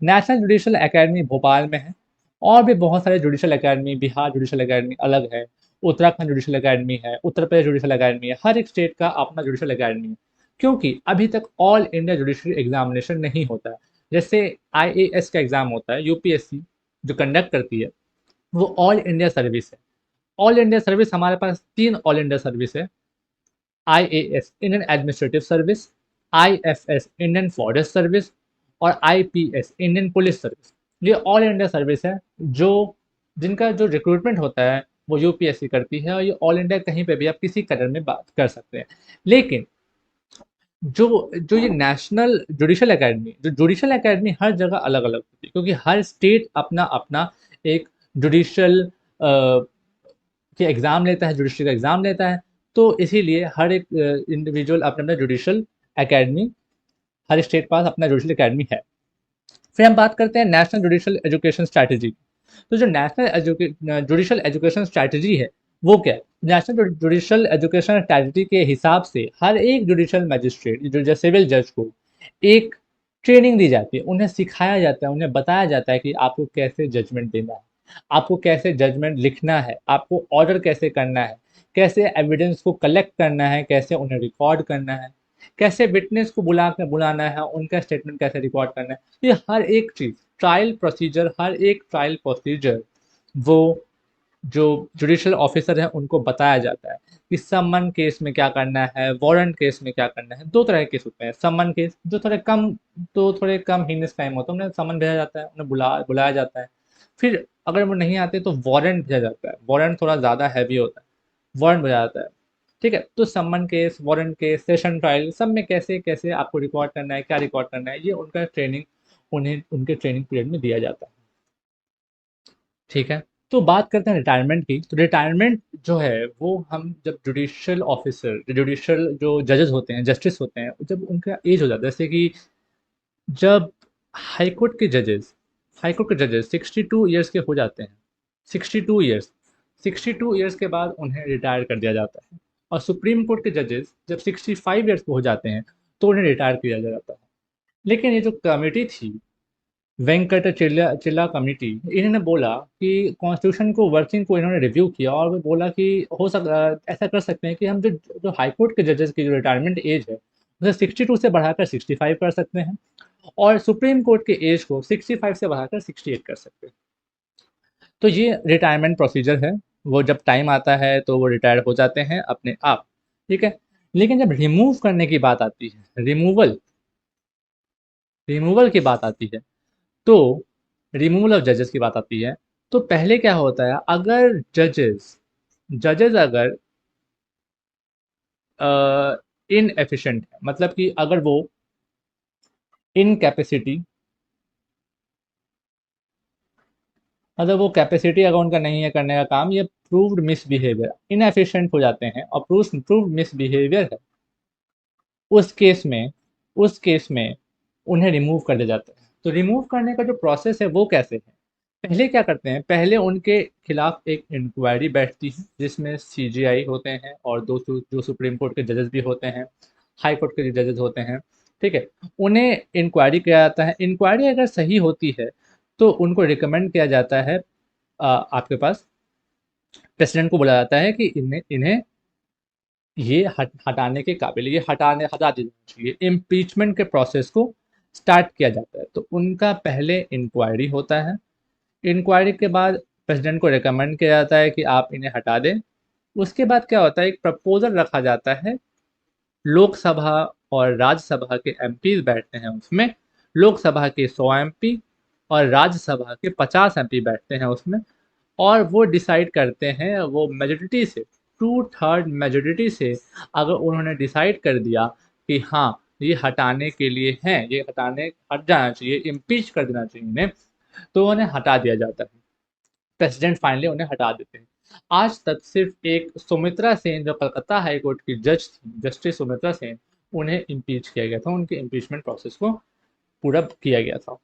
National judicial academy Bhopal में है, और भी बहुत सारे judicial academy, Bihar judicial academy अलग है, उत्तराखंड जुडिशियल एकेडमी है, उत्तर प्रदेश जुडिशियल एकेडमी है, हर एक स्टेट का अपना जुडिशियल एकेडमी है। क्योंकि अभी तक ऑल इंडिया जुडिशरी एग्जामिनेशन नहीं होता है, जैसे IAS का एग्ज़ाम होता है, यूपीएससी जो कंडक्ट करती है, वो ऑल इंडिया सर्विस है। ऑल इंडिया सर्विस हमारे पास 3 ऑल इंडिया सर्विस है। IAS Indian administrative service, IFS Indian forest service और IPS इंडियन पुलिस सर्विस। ये ऑल इंडिया सर्विस है जो जिनका जो रिक्रूटमेंट होता है वो यूपीएससी करती है, और ये ऑल इंडिया कहीं पे भी आप किसी कैडर में बात कर सकते हैं। लेकिन जो जो ये नेशनल जुडिशल एकेडमी, जो जुडिशल एकेडमी हर जगह अलग अलग होती है, क्योंकि हर स्टेट अपना अपना एक जुडिशल के एग्ज़ाम लेता है, जुडिशरी का एग्ज़ाम लेता है। तो इसीलिए हर एक इंडिविजुअल अपना अपना जुडिशल एकेडमी, हर स्टेट के पास अपना जुडिशल एकेडमी है। फिर हम बात करते हैं नेशनल जुडिशल एजुकेशन स्ट्रैटेजी। तो जो नेशनल जुडिशल एजुकेशन स्ट्रैटेजी है वो क्या है? नेशनल जुडिशल एजुकेशन स्ट्रैटेजी के हिसाब से हर एक जुडिशल मजिस्ट्रेट, जो सिविल जज को एक ट्रेनिंग दी जाती है, उन्हें सिखाया जाता है, उन्हें बताया जाता है कि आपको कैसे जजमेंट देना है, आपको कैसे जजमेंट लिखना है, आपको ऑर्डर कैसे करना है, कैसे एविडेंस को कलेक्ट करना है, कैसे उन्हें रिकॉर्ड करना है, कैसे विटनेस को बुलाना है, उनका स्टेटमेंट कैसे रिकॉर्ड करना है। ये हर एक चीज़, ट्रायल प्रोसीजर, हर एक ट्रायल प्रोसीजर वो जो जुडिशियल ऑफिसर है उनको बताया जाता है कि समन केस में क्या करना है, वारंट केस में क्या करना है। दो तरह के केस होते हैं। समन केस जो थोड़े कम हीनियस क्राइम होता है, उन्हें समन भेजा जाता है, उन्हें बुलाया जाता है। फिर अगर वो नहीं आते तो वारंट भेजा जाता है, वारंट थोड़ा ज़्यादा हैवी होता है, वारंट भेजा जाता है। ठीक है, तो summon case, warrant case, session trial, सब में कैसे कैसे आपको रिकॉर्ड करना है, क्या रिकॉर्ड करना है, ये उनका ट्रेनिंग उन्हें उनके ट्रेनिंग पीरियड में दिया जाता है। ठीक है, तो बात करते हैं रिटायरमेंट की। तो रिटायरमेंट जो है वो हम जब जुडिशियल ऑफिसर, जुडिशियल जो जजेस होते हैं, जस्टिस होते हैं, जब उनका एज हो जाता है, जैसे कि जब हाई कोर्ट के जजेस 62 ईयर्स के हो जाते हैं, 62 ईयर्स, 62 ईयर्स के बाद उन्हें रिटायर कर दिया जाता है। और सुप्रीम कोर्ट के जजेस जब 65 ईयर्स के हो जाते हैं तो उन्हें रिटायर किया जाता है। लेकिन ये जो कमेटी थी, वेंकट चिल्ला कमेटी, इन्होंने बोला कि कॉन्स्टिट्यूशन को, वर्किंग को इन्होंने रिव्यू किया और वो बोला कि ऐसा कर सकते हैं कि हम जो जो हाई कोर्ट के जजेस की जो रिटायरमेंट एज है उसे 62 से बढ़ाकर 65 कर सकते हैं, और सुप्रीम कोर्ट के एज को 65 से बढ़ाकर 68 कर सकते हैं। तो ये रिटायरमेंट प्रोसीजर है। वो जब टाइम आता है तो वो रिटायर हो जाते हैं अपने आप। ठीक है, लेकिन जब रिमूव करने की बात आती है, रिमूवल की बात आती है, तो रिमूवल ऑफ जजेस की बात आती है, तो पहले क्या होता है, अगर जजेस जजेस अगर इनएफिशिएंट है, मतलब कि अगर वो इनकैपेसिटी, मतलब वो कैपेसिटी अगर उनका नहीं है करने का काम, ये प्रूव्ड मिसबिहेवियर, इनएफिशिएंट हो जाते हैं और प्रूव्ड मिसबिहेवियर है, उस केस में उस केस में उन्हें रिमूव कर दिया जाता है। तो रिमूव करने का जो प्रोसेस है वो कैसे है? पहले क्या करते हैं, पहले उनके खिलाफ एक इंक्वायरी बैठती है जिसमें सीजीआई होते हैं और दो जो सुप्रीम कोर्ट के जजेस भी होते हैं, हाई कोर्ट के जजेस होते हैं। ठीक है, उन्हें इंक्वायरी किया जाता है। इंक्वायरी अगर सही होती है तो उनको रिकमेंड किया जाता है, आपके पास प्रेसिडेंट को बुलाया जाता है कि इन्हें इन्हें ये हटाने के काबिल, ये हटा देना चाहिए। इम्पीचमेंट के प्रोसेस को स्टार्ट किया जाता है। तो उनका पहले इंक्वायरी होता है, इंक्वायरी के बाद प्रेसिडेंट को रिकमेंड किया जाता है कि आप इन्हें हटा दें। उसके बाद क्या होता है, एक प्रपोजल रखा जाता है, लोकसभा और राज्यसभा के एमपीज बैठते हैं उसमें, लोकसभा के 100 एमपी और राज्यसभा के 50 एमपी बैठते हैं उसमें, और वो डिसाइड करते हैं, वो मेजोरिटी से, 2/3 मेजोरिटी से अगर उन्होंने डिसाइड कर दिया कि हाँ ये हटाने के लिए हैं, ये हट जाना चाहिए, इम्पीच कर देना चाहिए इन्हें, तो उन्हें हटा दिया जाता है। प्रेसिडेंट फाइनली उन्हें हटा देते हैं। आज तक सिर्फ एक सुमित्रा सेन, जो कलकत्ता हाई कोर्ट की जज थी, जस्टिस सुमित्रा सेन, उन्हें इम्पीच किया गया था, उनके इम्पीचमेंट प्रोसेस को पूरा किया गया था।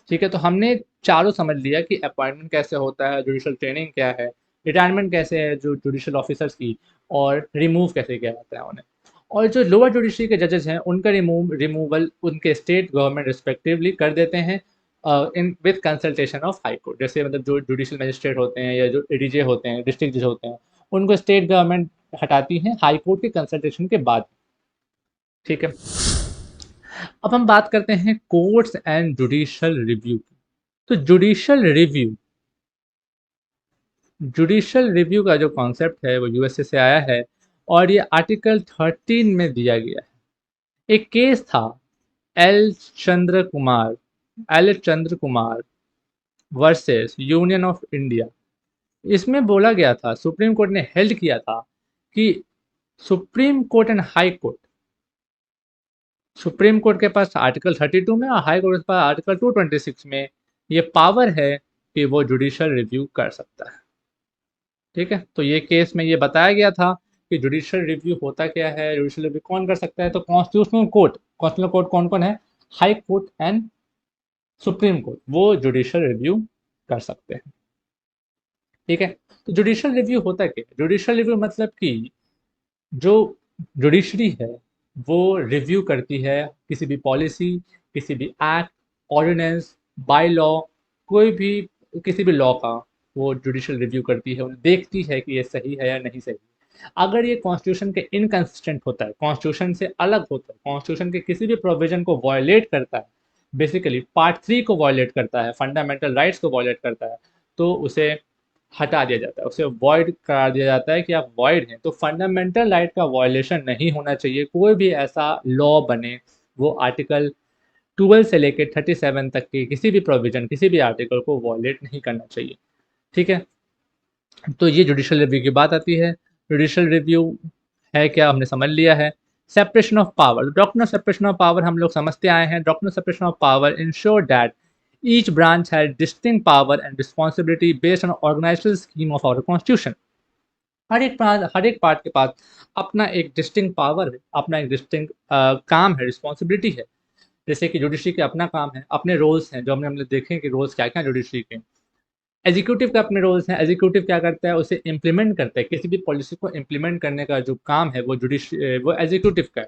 ठीक है, तो हमने चारों समझ लिया कि अपॉइंटमेंट कैसे होता है, जुडिशियल ट्रेनिंग क्या है, रिटायरमेंट कैसे है जो जुडिशियल ऑफिसर्स की, और रिमूव कैसे किया जाता है उन्हें। और जो लोअर जुडिशरी के जजेस हैं उनका रिमूवल उनके स्टेट गवर्नमेंट रिस्पेक्टिवली कर देते हैं, in with consultation of high court. जैसे मतलब जो जुडिशियल मजिस्ट्रेट होते हैं या जो एडीजे होते हैं, डिस्ट्रिक्ट जज होते हैं, उनको स्टेट गवर्नमेंट हटाती है हाई कोर्ट के कंसल्टेशन के बाद। ठीक है, अब हम बात करते हैं कोर्ट्स एंड जुडिशियल रिव्यू की। तो जुडिशियल रिव्यू का जो कॉन्सेप्ट है वो यूएसए से आया है और ये आर्टिकल 13 में दिया गया है। एक केस था L Chandra Kumar L Chandra Kumar versus Union of India. इसमें बोला गया था, सुप्रीम कोर्ट ने हेल्ड किया था कि supreme court and high court, supreme court के पास आर्टिकल 32 में और हाई कोर्ट के पास आर्टिकल 226 में ये पावर है कि वो जुडिशियल रिव्यू कर सकता है। ठीक है, तो ये केस में ये बताया गया था कि जुडिशियल रिव्यू होता क्या है, जुडिशियल रिव्यू कौन कर सकता है। तो कॉन्स्टिट्यूशनल कोर्ट कौन कौन है, high court and supreme court, वो जुडिशियल रिव्यू कर सकते हैं। ठीक है, तो जुडिशियल रिव्यू होता क्या है, जुडिशियल रिव्यू मतलब कि जो जुडिशरी है वो रिव्यू करती है किसी भी पॉलिसी, किसी भी एक्ट, ऑर्डिनेंस, बाय लॉ, कोई भी किसी भी लॉ का वो जुडिशियल रिव्यू करती है, उन्हें देखती है कि ये सही है या नहीं सही। अगर ये कॉन्स्टिट्यूशन के इनकंसिस्टेंट होता है, कॉन्स्टिट्यूशन से अलग होता है, कॉन्स्टिट्यूशन के किसी भी प्रोविजन को वायलेट करता है, बेसिकली पार्ट 3 को वायलेट करता है, फंडामेंटल राइट्स को वायलेट करता है, तो उसे हटा दिया जाता है, उसे वॉइड करार दिया जाता है कि आप वॉइड हैं। तो फंडामेंटल राइट का वायलेशन नहीं होना चाहिए, कोई भी ऐसा लॉ बने वो आर्टिकल 12 से लेकर 37 तक के किसी भी प्रोविजन, किसी भी आर्टिकल को वॉयलेट नहीं करना चाहिए। ठीक है, तो ये जुडिशियल रिव्यू की बात आती है। जुडिशियल रिव्यू है क्या, हमने समझ लिया है। Separation of power, doctrine of separation of power हम लोग समझते आए हैं। Doctrine of separation of power ensure that each branch has distinct power and responsibility based on organisation scheme of our constitution. हर एक पार्ट के पास अपना एक डिस्टिंक्ट पावर है, अपना एक डिस्टिंक्ट काम है, रिस्पॉन्सिबिलिटी है। जैसे कि जुडिशरी के अपना काम है, अपने रोल्स हैं जो हमने हमने देखे कि रोल्स क्या क्या जुडिशरी के। एग्जीक्यूटिव के अपने रोल्स हैं, एग्जीक्यूटिव क्या करता है, उसे इम्प्लीमेंट करता है, किसी भी पॉलिसी को इम्प्लीमेंट करने का जो काम है वो एग्जीक्यूटिव का है।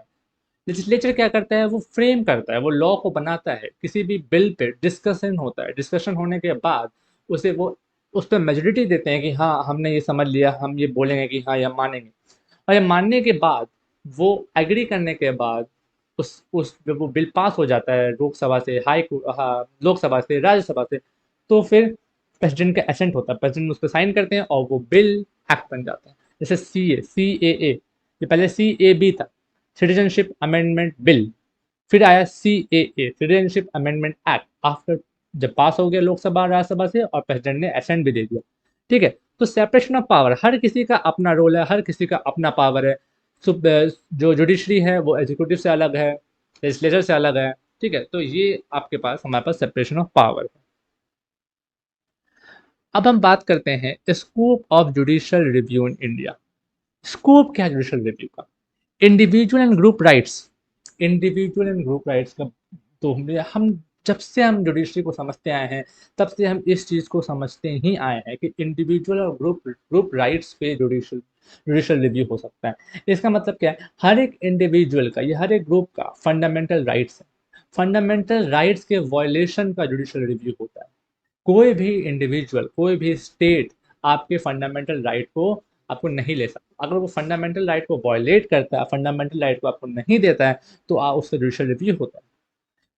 लेजिस्लेचर क्या करता है, वो फ्रेम करता है, वो लॉ को बनाता है। किसी भी बिल पे डिस्कशन होता है, डिस्कशन होने के बाद उसे वो उस पर मेजोरिटी देते हैं कि हाँ हमने ये समझ लिया, हम ये बोलेंगे कि हाँ ये हम मानेंगे। और ये मानने के बाद वो एग्री करने के बाद उस जब वो बिल पास हो जाता है लोकसभा से, हाँ लोकसभा से, राज्यसभा से, तो फिर प्रेसिडेंट का एसेंट होता है, प्रेसिडेंट उस पर साइन करते हैं और वो बिल एक्ट बन जाता है। जैसे सी ए ये पहले CAB था, सिटीजनशिप अमेंडमेंट बिल, फिर आया CAA, citizenship amendment act, after जब पास हो गया लोकसभा राज्यसभा से और प्रेसिडेंट ने एसेंट भी दे दिया। ठीक है, तो सेपरेशन ऑफ पावर, हर किसी का अपना रोल है, हर किसी का अपना पावर है। जो जुडिशरी है वो एग्जीक्यूटिव से अलग है, लेजिस्लेचर से अलग है। ठीक है, तो ये आपके पास हमारे पास सेपरेशन ऑफ पावर है। अब हम बात करते हैं scope of judicial review in India. Scope क्या है जुडिशियल रिव्यू का, individual and group rights, individual and group rights का। तो हम जब से हम जुडिशरी को समझते आए हैं तब से हम इस चीज़ को समझते ही आए हैं कि इंडिविजुअल और ग्रुप ग्रुप राइट्स पे जुडिशियल जुडिशियल रिव्यू हो सकता है। इसका मतलब क्या है, हर एक इंडिविजुअल का या हर एक ग्रुप का फंडामेंटल राइट्स है, फंडामेंटल राइट्स के वायलेशन का जुडिशियल रिव्यू होता है। कोई भी इंडिविजुअल, कोई भी स्टेट आपके फंडामेंटल राइट को आपको नहीं ले सकता। अगर वो फंडामेंटल राइट को वायलेट करता है, फंडामेंटल राइट को आपको नहीं देता है, तो उसका जुडिशियल रिव्यू होता है।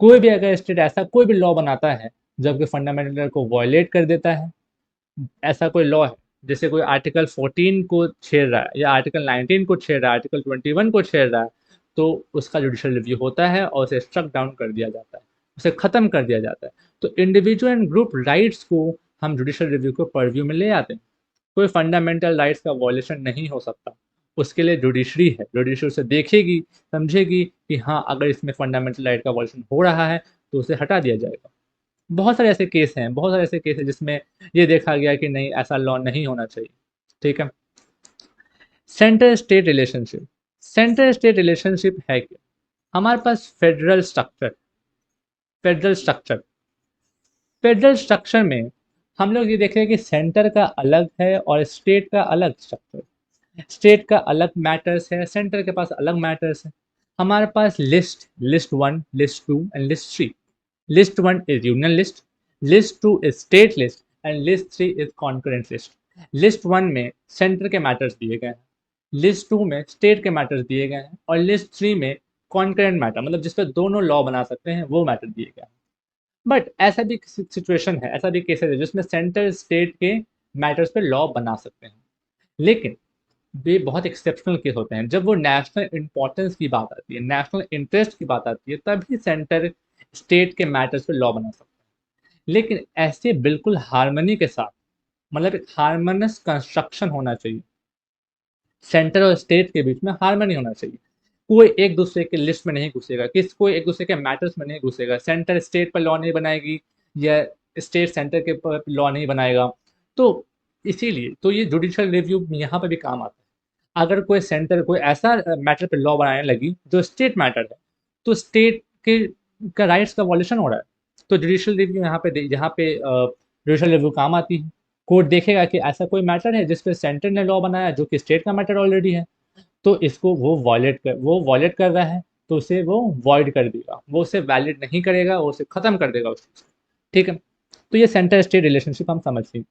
कोई भी अगर स्टेट ऐसा कोई भी लॉ बनाता है जबकि फंडामेंटल राइट को वायलेट कर देता है, ऐसा कोई लॉ है, जैसे कोई आर्टिकल 14 को छेड़ रहा है या आर्टिकल 19 को छेड़ रहा है, आर्टिकल 21 को छेड़ रहा है, तो उसका जुडिशियल रिव्यू होता है और उसे स्ट्रक डाउन कर दिया जाता है, उसे खत्म कर दिया जाता है। तो इंडिविजुअल एंड ग्रुप राइट्स को हम जुडिशियल रिव्यू को परव्यू में ले आते हैं। कोई फंडामेंटल राइट्स का वॉयलेशन नहीं हो सकता, उसके लिए जुडिशरी है, जुडिशरी उसे देखेगी, समझेगी कि हाँ अगर इसमें फंडामेंटल राइट का वॉयलेशन हो रहा है तो उसे हटा दिया जाएगा। बहुत सारे ऐसे केस हैं, बहुत सारे ऐसे केस हैं जिसमें ये देखा गया कि नहीं ऐसा लॉ नहीं होना चाहिए। ठीक है, centre state relationship, centre state relationship है क्या, हमारे पास फेडरल स्ट्रक्चर फेडरल स्ट्रक्चर में हम लोग ये देख रहे हैं कि सेंटर का अलग है और स्टेट का अलग स्ट्रक्चर। स्टेट का अलग मैटर्स है, सेंटर के पास अलग मैटर्स है। हमारे पास list 1, list 2 and list 3। List 1 is union list, list 2 is state list and list 3 is concurrent list. List 1 में सेंटर के मैटर्स दिए गए हैं, लिस्ट 2 में स्टेट के मैटर्स दिए गए हैं और लिस्ट 3 में कॉन्करेंट मैटर, मतलब जिस पे दोनों लॉ बना सकते हैं, वो मैटर दिए गए हैं। बट ऐसा भी सिचुएशन है, ऐसा भी केसेस है जिसमें सेंटर स्टेट के मैटर्स पे लॉ बना सकते हैं, लेकिन वे बहुत एक्सेप्शनल केस होते हैं। जब वो नेशनल इंपॉर्टेंस की बात आती है, नेशनल इंटरेस्ट की बात आती है, तभी सेंटर स्टेट के मैटर्स पे लॉ बना सकते हैं। लेकिन ऐसे बिल्कुल हार्मनी के साथ, मतलब एक हार्मोनियस कंस्ट्रक्शन होना चाहिए, सेंटर और स्टेट के बीच में हार्मनी होना चाहिए। कोई एक दूसरे के लिस्ट में नहीं घुसेगा, कोई एक दूसरे के मैटर्स में नहीं घुसेगा, सेंटर स्टेट पर लॉ नहीं बनाएगी या स्टेट सेंटर के पर लॉ नहीं बनाएगा। तो इसीलिए तो ये जुडिशियल रिव्यू यहाँ पर भी काम आता है। अगर कोई सेंटर कोई ऐसा मैटर पे लॉ बनाने लगी जो स्टेट मैटर है, तो स्टेट के का राइट्स का वॉल्यूशन हो रहा है, तो जुडिशियल रिव्यू यहाँ पे जुडिशियल रिव्यू काम आती है। कोर्ट देखेगा कि ऐसा कोई मैटर है जिस पे सेंटर ने लॉ बनाया जो कि स्टेट का मैटर ऑलरेडी है, तो इसको वो वॉयलेट कर रहा है, तो उसे वो वॉइड कर देगा, वो उसे वैलिड नहीं करेगा, वो उसे खत्म कर देगा उस चीज़ को। ठीक है, तो ये सेंटर स्टेट रिलेशनशिप हम समझ गए।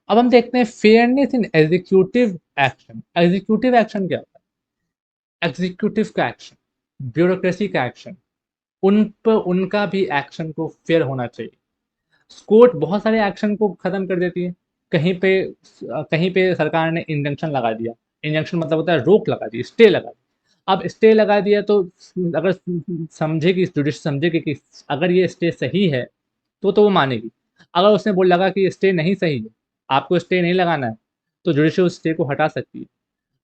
अब हम देखते हैं फेयरनेस इन एग्जीक्यूटिव एक्शन। एग्जीक्यूटिव एक्शन क्या होता है? एग्जीक्यूटिव का एक्शन, ब्यूरोक्रेसी का एक्शन, उन पर उनका भी एक्शन को फेयर होना चाहिए। कोर्ट बहुत सारे एक्शन को खत्म कर देती है। कहीं पे सरकार ने इंजंक्शन लगा दिया। इंजंक्शन मतलब होता है रोक लगा दी, स्टे लगा दी। अब स्टे लगा दिया तो अगर समझेगी जुडिश समझेगी कि अगर ये स्टे सही है तो वो मानेगी। अगर उसने बोल लगा कि ये स्टे नहीं सही है, आपको स्टे नहीं लगाना है, तो जुडिशरी उस स्टे को हटा सकती है।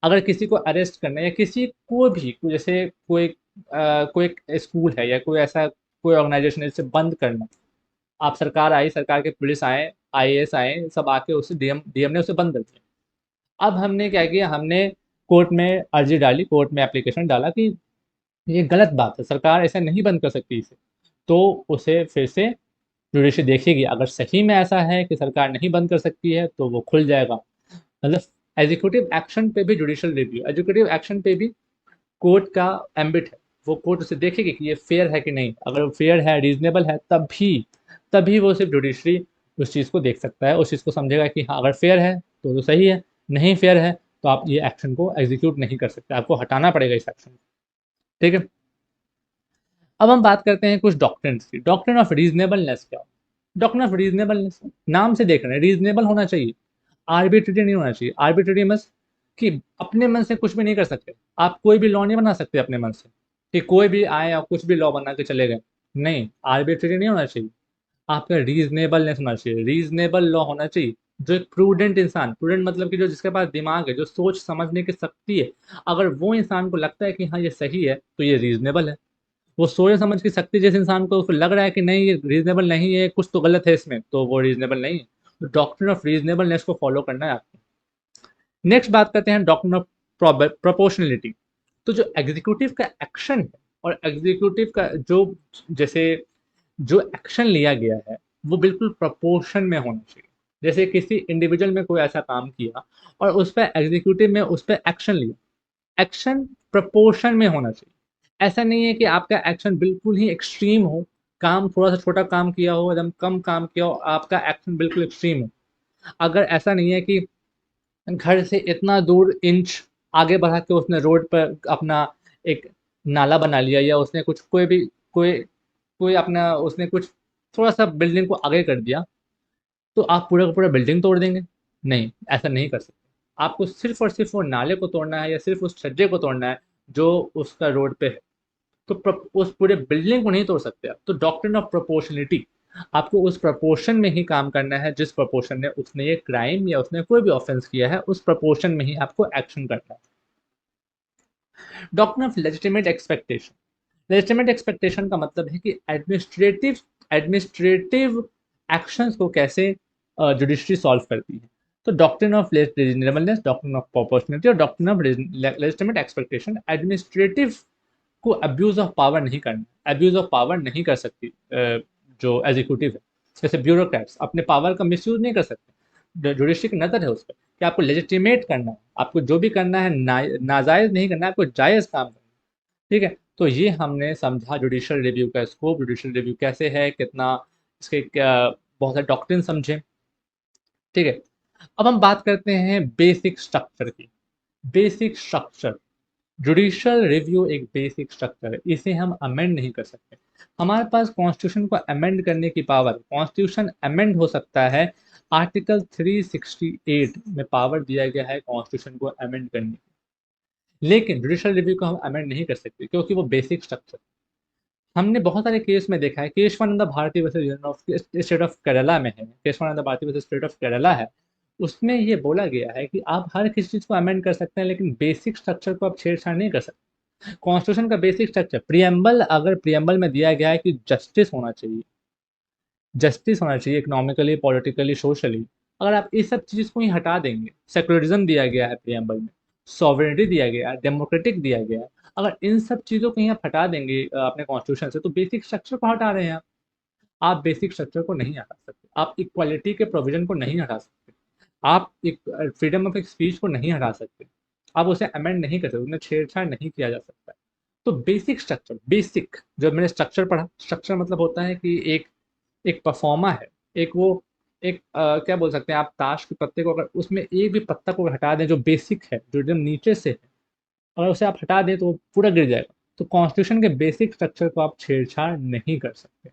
अगर किसी को अरेस्ट करना है या किसी को भी जैसे कोई स्कूल है या कोई ऐसा कोई ऑर्गेनाइजेशन है जिसे बंद करना, आप सरकार आई, सरकार के पुलिस आए, आईएएस आए, सब आके उसे डीएम डीएम ने उसे बंद कर दिया। अब हमने क्या किया, हमने कोर्ट में अर्जी डाली, कोर्ट में एप्लीकेशन डाला कि ये गलत बात है, सरकार ऐसे नहीं बंद कर सकती इसे। तो उसे फिर से जुडिशरी देखेगी, अगर सही में ऐसा है कि सरकार नहीं बंद कर सकती है तो वो खुल जाएगा। मतलब एग्जीक्यूटिव एक्शन पे भी जुडिशियल रिव्यू, एग्जीक्यूटिव एक्शन पे भी कोर्ट का एम्बिट है। वो कोर्ट उसे देखेगी कि ये फेयर है कि नहीं, अगर वो फेयर है, रीजनेबल है, तभी तभी वो सिर्फ जुडिशरी उस चीज़ को देख सकता है, उस चीज़ को समझेगा कि हाँ अगर फेयर है तो सही है, नहीं फेयर है तो आप ये एक्शन को एग्जीक्यूट नहीं कर सकते, आपको हटाना पड़ेगा इस एक्शन को। ठीक है, अब हम बात करते हैं कुछ डॉक्ट्रिन्स की। डॉक्ट्रिन ऑफ रीजनेबलनेस क्या? डॉक्ट्रिन ऑफ रीजनेबलनेस नाम से देख रहे हैं, रीजनेबल होना चाहिए, आर्बिट्रेरी नहीं होना चाहिए। आर्बिट्रेरी मींस कि अपने मन से कुछ भी नहीं कर सकते, आप कोई भी लॉ नहीं बना सकते अपने मन से कि कोई भी आए और कुछ भी लॉ बना के चले गए। नहीं, आर्बिट्रेरी नहीं होना चाहिए, आपका रीजनेबलनेस होना चाहिए, रीजनेबल लॉ होना चाहिए। जो एक प्रूडेंट इंसान, प्रूडेंट मतलब कि जो जिसके पास दिमाग है, जो सोच समझने की शक्ति है, अगर वो इंसान को लगता है कि हाँ ये सही है तो ये रीजनेबल है। वो सोच समझ की शक्ति जिस इंसान को उसको लग रहा है कि नहीं ये रीजनेबल नहीं है, कुछ तो गलत है इसमें, तो वो रीजनेबल नहीं है। तो डॉक्ट्रिन ऑफ रीजनेबलनेस को फॉलो करना है आपको। नेक्स्ट बात करते हैं डॉक्ट्रिन ऑफ प्रोपोर्शनलिटी। तो जो एग्जीक्यूटिव का एक्शन है और एग्जीक्यूटिव का जैसे जो एक्शन लिया गया है वो बिल्कुल प्रोपोर्शन में होना चाहिए। जैसे किसी इंडिविजुअल में कोई ऐसा काम किया और उस पर एग्जीक्यूटिव में उस पर एक्शन लिया, एक्शन प्रोपोर्शन में होना चाहिए। ऐसा नहीं है कि आपका एक्शन बिल्कुल ही एक्सट्रीम हो, काम थोड़ा सा छोटा काम किया हो, एकदम कम काम किया हो, आपका एक्शन बिल्कुल एक्सट्रीम हो। अगर ऐसा नहीं है कि घर से इतना दूर इंच आगे बढ़ा के उसने रोड पर अपना एक नाला बना लिया, या उसने कुछ कोई कोई अपना उसने कुछ थोड़ा सा बिल्डिंग को आगे कर दिया, तो आप पूरा का पूरा बिल्डिंग तोड़ देंगे? नहीं, ऐसा नहीं कर सकते। आपको सिर्फ और सिर्फ वो नाले को तोड़ना है या सिर्फ उस छज्जे को तोड़ना है जो उसका रोड पे है। तो उस पूरे बिल्डिंग को नहीं तोड़ सकते आप। तो डॉक्ट्रिन ऑफ प्रोपोर्शनलिटी, आपको उस प्रोपोर्शन में ही काम करना है जिस प्रोपोर्शन में उसने ये क्राइम या उसने कोई भी ऑफेंस किया है, उस प्रोपोर्शन में ही आपको एक्शन करना है। Doctrine of legitimate expectation. Legitimate expectation का मतलब है कि एडमिनिस्ट्रेटिव एक्शंस को कैसे जुडिशरी सॉल्व करती है। तो doctrine of reasonableness, doctrine of proportionality और doctrine of legitimate expectation, administrative को अब्यूज ऑफ पावर नहीं करना, अब्यूज ऑफ पावर नहीं कर सकती जो एग्जीक्यूटिव है। जैसे ब्यूरोक्रेट्स अपने पावर का मिसयूज नहीं कर सकते। जुडिशरी की नज़र है उस पर कि आपको लेजिटिमेट करना है, आपको जो भी करना है नाजायज़ नहीं करना है, आपको जायज़ काम करना है। ठीक है, तो ये हमने समझा जुडिशियल रिव्यू का स्कोप, जुडिशियल रिव्यू कैसे है, कितना इसके क्या, बहुत सारे डॉक्ट्रिन समझे। ठीक है, अब हम बात करते हैं बेसिक स्ट्रक्चर की। बेसिक स्ट्रक्चर जुडिशियल रिव्यू एक बेसिक स्ट्रक्चर है, इसे हम अमेंड नहीं कर सकते। हमारे पास कॉन्स्टिट्यूशन को अमेंड करने की पावर, कॉन्स्टिट्यूशन अमेंड हो सकता है, आर्टिकल 368 में पावर दिया गया है कॉन्स्टिट्यूशन को अमेंड करने की। लेकिन जुडिशियल रिव्यू को हम अमेंड नहीं कर सकते क्योंकि वो बेसिक स्ट्रक्चर। हमने बहुत सारे केस में देखा है, Keshavananda Bharati versus Union of state of Kerala में है, Keshavananda Bharati versus state of Kerala है, उसमें ये बोला गया है कि आप हर किसी चीज़ को अमेंड कर सकते हैं लेकिन बेसिक स्ट्रक्चर को आप छेड़छाड़ नहीं कर सकते। कॉन्स्टिट्यूशन का बेसिक स्ट्रक्चर प्रियम्बल, अगर प्रियम्बल में दिया गया है कि जस्टिस होना चाहिए, जस्टिस होना चाहिए इकोनॉमिकली, पॉलिटिकली, सोशली, अगर आप इस सब चीज़ को ही हटा देंगे, सेकुलरिज्म दिया गया है प्रियम्बल में, सॉवरेनिटी दिया गया है, डेमोक्रेटिक दिया गया है, अगर इन सब चीज़ों को ही आप हटा देंगे अपने कॉन्स्टिट्यूशन से, तो बेसिक स्ट्रक्चर को हटा रहे हैं आप बेसिक स्ट्रक्चर को नहीं हटा सकते, आप इक्वालिटी के प्रोविजन को नहीं हटा सकते, आप एक फ्रीडम ऑफ स्पीच को नहीं हटा सकते, आप उसे अमेंड नहीं कर सकते, उन्हें छेड़छाड़ नहीं किया जा सकता। तो बेसिक स्ट्रक्चर, बेसिक जो मैंने स्ट्रक्चर पढ़ा, स्ट्रक्चर मतलब होता है कि एक एक परफॉर्मा है, एक वो एक क्या बोल सकते हैं आप, ताश के पत्ते को अगर उसमें एक भी पत्ता को हटा दें जो बेसिक है, जो एकदम नीचे से है, अगर उसे आप हटा दें तो वो पूरा गिर जाएगा। तो कॉन्स्टिट्यूशन के बेसिक स्ट्रक्चर को आप छेड़छाड़ नहीं कर सकते।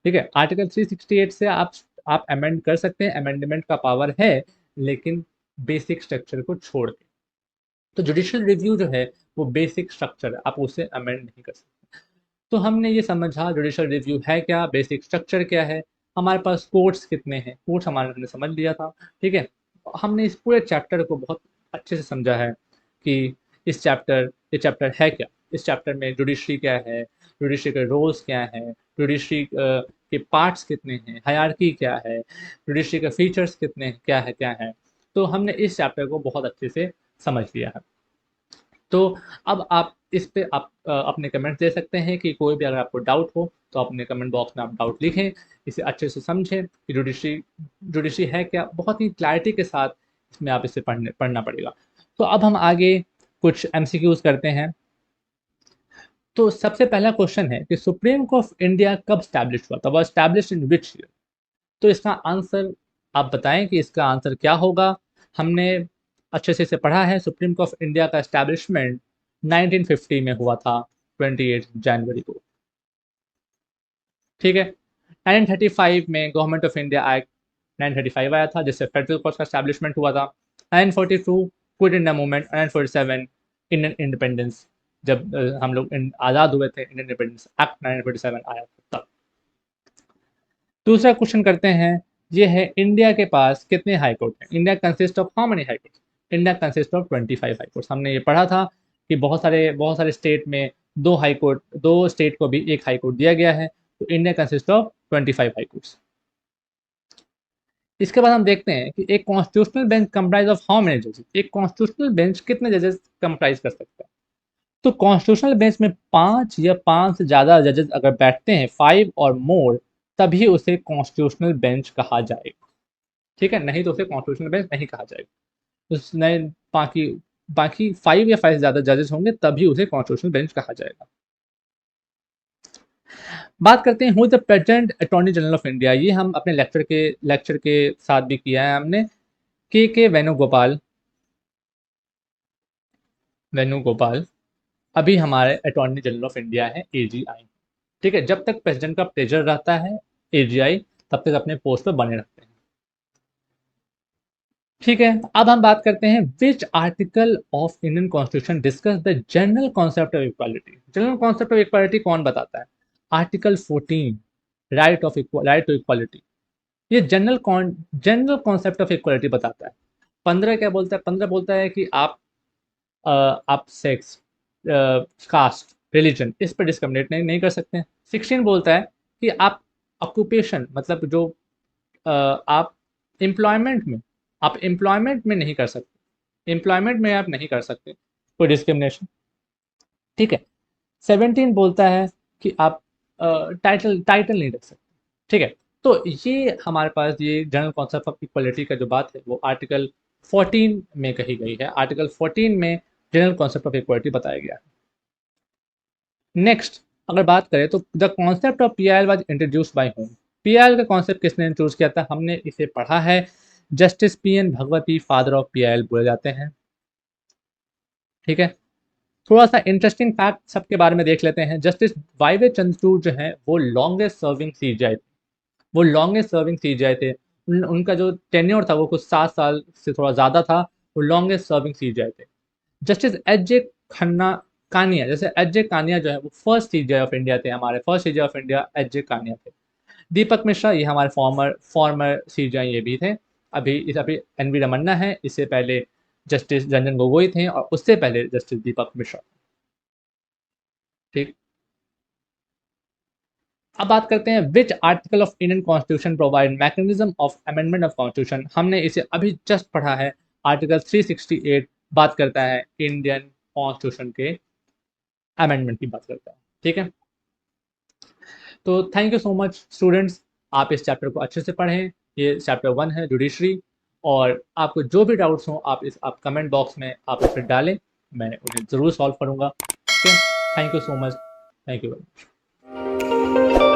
ठीक है, आर्टिकल 368 से आप अमेंड कर सकते हैं, अमेंडमेंट का पावर है, लेकिन बेसिक स्ट्रक्चर को छोड़ के। तो जुडिशियल रिव्यू जो है वो बेसिक स्ट्रक्चर है, आप उसे अमेंड नहीं कर सकते। तो हमने ये समझा जुडिशियल रिव्यू है क्या, बेसिक स्ट्रक्चर क्या है, हमारे पास कोर्ट्स कितने हैं, कोर्ट्स हमारे हमने समझ लिया था। ठीक है, हमने इस पूरे चैप्टर को बहुत अच्छे से समझा है कि ये चैप्टर है क्या, इस चैप्टर में जुडिशरी क्या है, जुडिशरी के रोल्स क्या हैं, जुडिशरी के पार्ट्स कितने हैं, हायरार्की क्या है, जुडिशरी के फीचर्स कितने क्या है। तो हमने इस चैप्टर को बहुत अच्छे से समझ लिया है। तो अब आप इस पे आप अपने कमेंट दे सकते हैं कि कोई भी अगर आपको डाउट हो तो अपने कमेंट बॉक्स में आप डाउट लिखें, इसे अच्छे से समझें कि जुडिशरी जुडिशरी है क्या, बहुत ही क्लैरिटी के साथ इसमें आप इसे पढ़ना पड़ेगा। तो अब हम आगे कुछ एमसीक्यूज करते हैं। तो सबसे पहला क्वेश्चन है कि सुप्रीम कोर्ट ऑफ इंडिया कब स्टैब्लिश हुआ था, was establish in which year. तो इसका आंसर आप बताएं कि इसका आंसर क्या होगा। हमने अच्छे से इसे पढ़ा है, सुप्रीम कोर्ट ऑफ इंडिया का एस्टैब्लिशमेंट 1950 में हुआ था, 28 जनवरी को। ठीक है, 1935 में गवर्नमेंट ऑफ इंडिया एक्ट 1935 आया था जिससे फेडरल कोर्ट का एस्टैब्लिशमेंट हुआ था। 1942 quit India movement, 1947 Indian independence, जब हम लोग आज़ाद हुए थे, इंडियन इंडिपेंडेंस एक्ट 1947 आया था तब। दूसरा क्वेश्चन करते हैं, ये है इंडिया के पास कितने हाई कोर्ट हैं, India consist of how many high court. India consist of 25 high court. हमने ये पढ़ा था कि बहुत सारे स्टेट में दो हाई कोर्ट, दो स्टेट को भी एक हाई कोर्ट दिया गया है, तो India consist of 25 high courts. इसके बाद हम देखते हैं कि एक constitutional bench comprise of how many जजेस, एक कॉन्स्टिट्यूशनल बेंच कितने जजेस कंप्राइज कर सकता है। तो कॉन्स्टिट्यूशनल बेंच में 5 या 5 से ज़्यादा जजेस अगर बैठते हैं, 5 और मोर, तभी उसे कॉन्स्टिट्यूशनल बेंच कहा जाएगा। ठीक है, नहीं तो उसे कॉन्स्टिट्यूशनल बेंच नहीं कहा जाएगा। उसने बाकी बाकी 5 या 5 से ज़्यादा जजेस होंगे तभी उसे कॉन्स्टिट्यूशनल बेंच कहा जाएगा। बात करते हैं who is the present attorney general of India. ये हम अपने लेक्चर के साथ भी किया है हमने। के वेणुगोपाल अभी हमारे अटॉर्नी जनरल ऑफ इंडिया है, एजीआई। ठीक है, जब तक प्रेसिडेंट का प्लेजर रहता है एजीआई, तब तक अपने पोस्ट पर बने रहते हैं। ठीक है, अब हम बात करते हैं which article of Indian constitution discuss the general concept of equality. General concept of equality कौन बताता है, आर्टिकल 14, राइट टू इक्वालिटी। ये जनरल कॉन्सेप्ट ऑफ इक्वालिटी बताता है। 15 क्या बोलता है, 15 बोलता है कि आप सेक्स, कास्ट, रिलीजन, इस पर डिस्क्रिमिनेट नहीं कर सकते हैं। 16 बोलता है कि आप ऑक्यूपेशन, मतलब जो आप एम्प्लॉयमेंट में नहीं कर सकते, एम्प्लॉयमेंट में आप नहीं कर सकते कोई डिस्क्रिमिनेशन। ठीक है, 17 बोलता है कि आप टाइटल नहीं रख सकते। ठीक है, तो ये हमारे पास ये जनरल कॉन्सेप्ट ऑफ इक्वलिटी का जो बात है वो आर्टिकल 14 में कही गई है। आर्टिकल 14 में जनरल कॉन्सेप्ट ऑफ इक्वलिटी बताया गया है। नेक्स्ट अगर बात करें तो the concept of PIL was introduced by home. PIL का कॉन्सेप्ट किसने इंट्रोड्यूस किया था, हमने इसे पढ़ा है, justice PN Bhagwati father of PIL बोले जाते हैं। ठीक है, थोड़ा सा इंटरेस्टिंग फैक्ट सबके बारे में देख लेते हैं। जस्टिस वाईवे चंद्रचूड़ जो है वो लॉन्गेस्ट सर्विंग सीजीआई थे। वो लॉन्गेस्ट सर्विंग सीजीआई थे। उनका जो टेन्योर था वो कुछ 7 साल से थोड़ा ज़्यादा था। वो लॉन्गेस्ट सर्विंग सीजीआई थे। Justice H J Khanna Kania, जैसे एच जे कानिया जो है वो फर्स्ट सीजीआई ऑफ इंडिया थे, हमारे first CJI of India H J Kania थे। दीपक मिश्रा ये हमारे फॉर्मर फॉर्मर सीजीआई ये भी थे। अभी एन वी रमन्ना है, इससे पहले जस्टिस रंजन गोगोई थे और उससे पहले जस्टिस दीपक मिश्रा। ठीक, अब बात करते हैं which article of Indian constitution provide mechanism of amendment of constitution. हमने इसे अभी जस्ट पढ़ा है। आर्टिकल 368 बात करता है इंडियन कॉन्स्टिट्यूशन के अमेंडमेंट की बात करता है। ठीक है, तो thank you so much students, आप इस चैप्टर को अच्छे से पढ़ें। ये चैप्टर 1 है जुडिशरी, और आपको जो भी डाउट्स हो आप कमेंट बॉक्स में आप इसे डालें, मैं उन्हें ज़रूर सॉल्व करूँगा। Okay, thank you so much, thank you very much.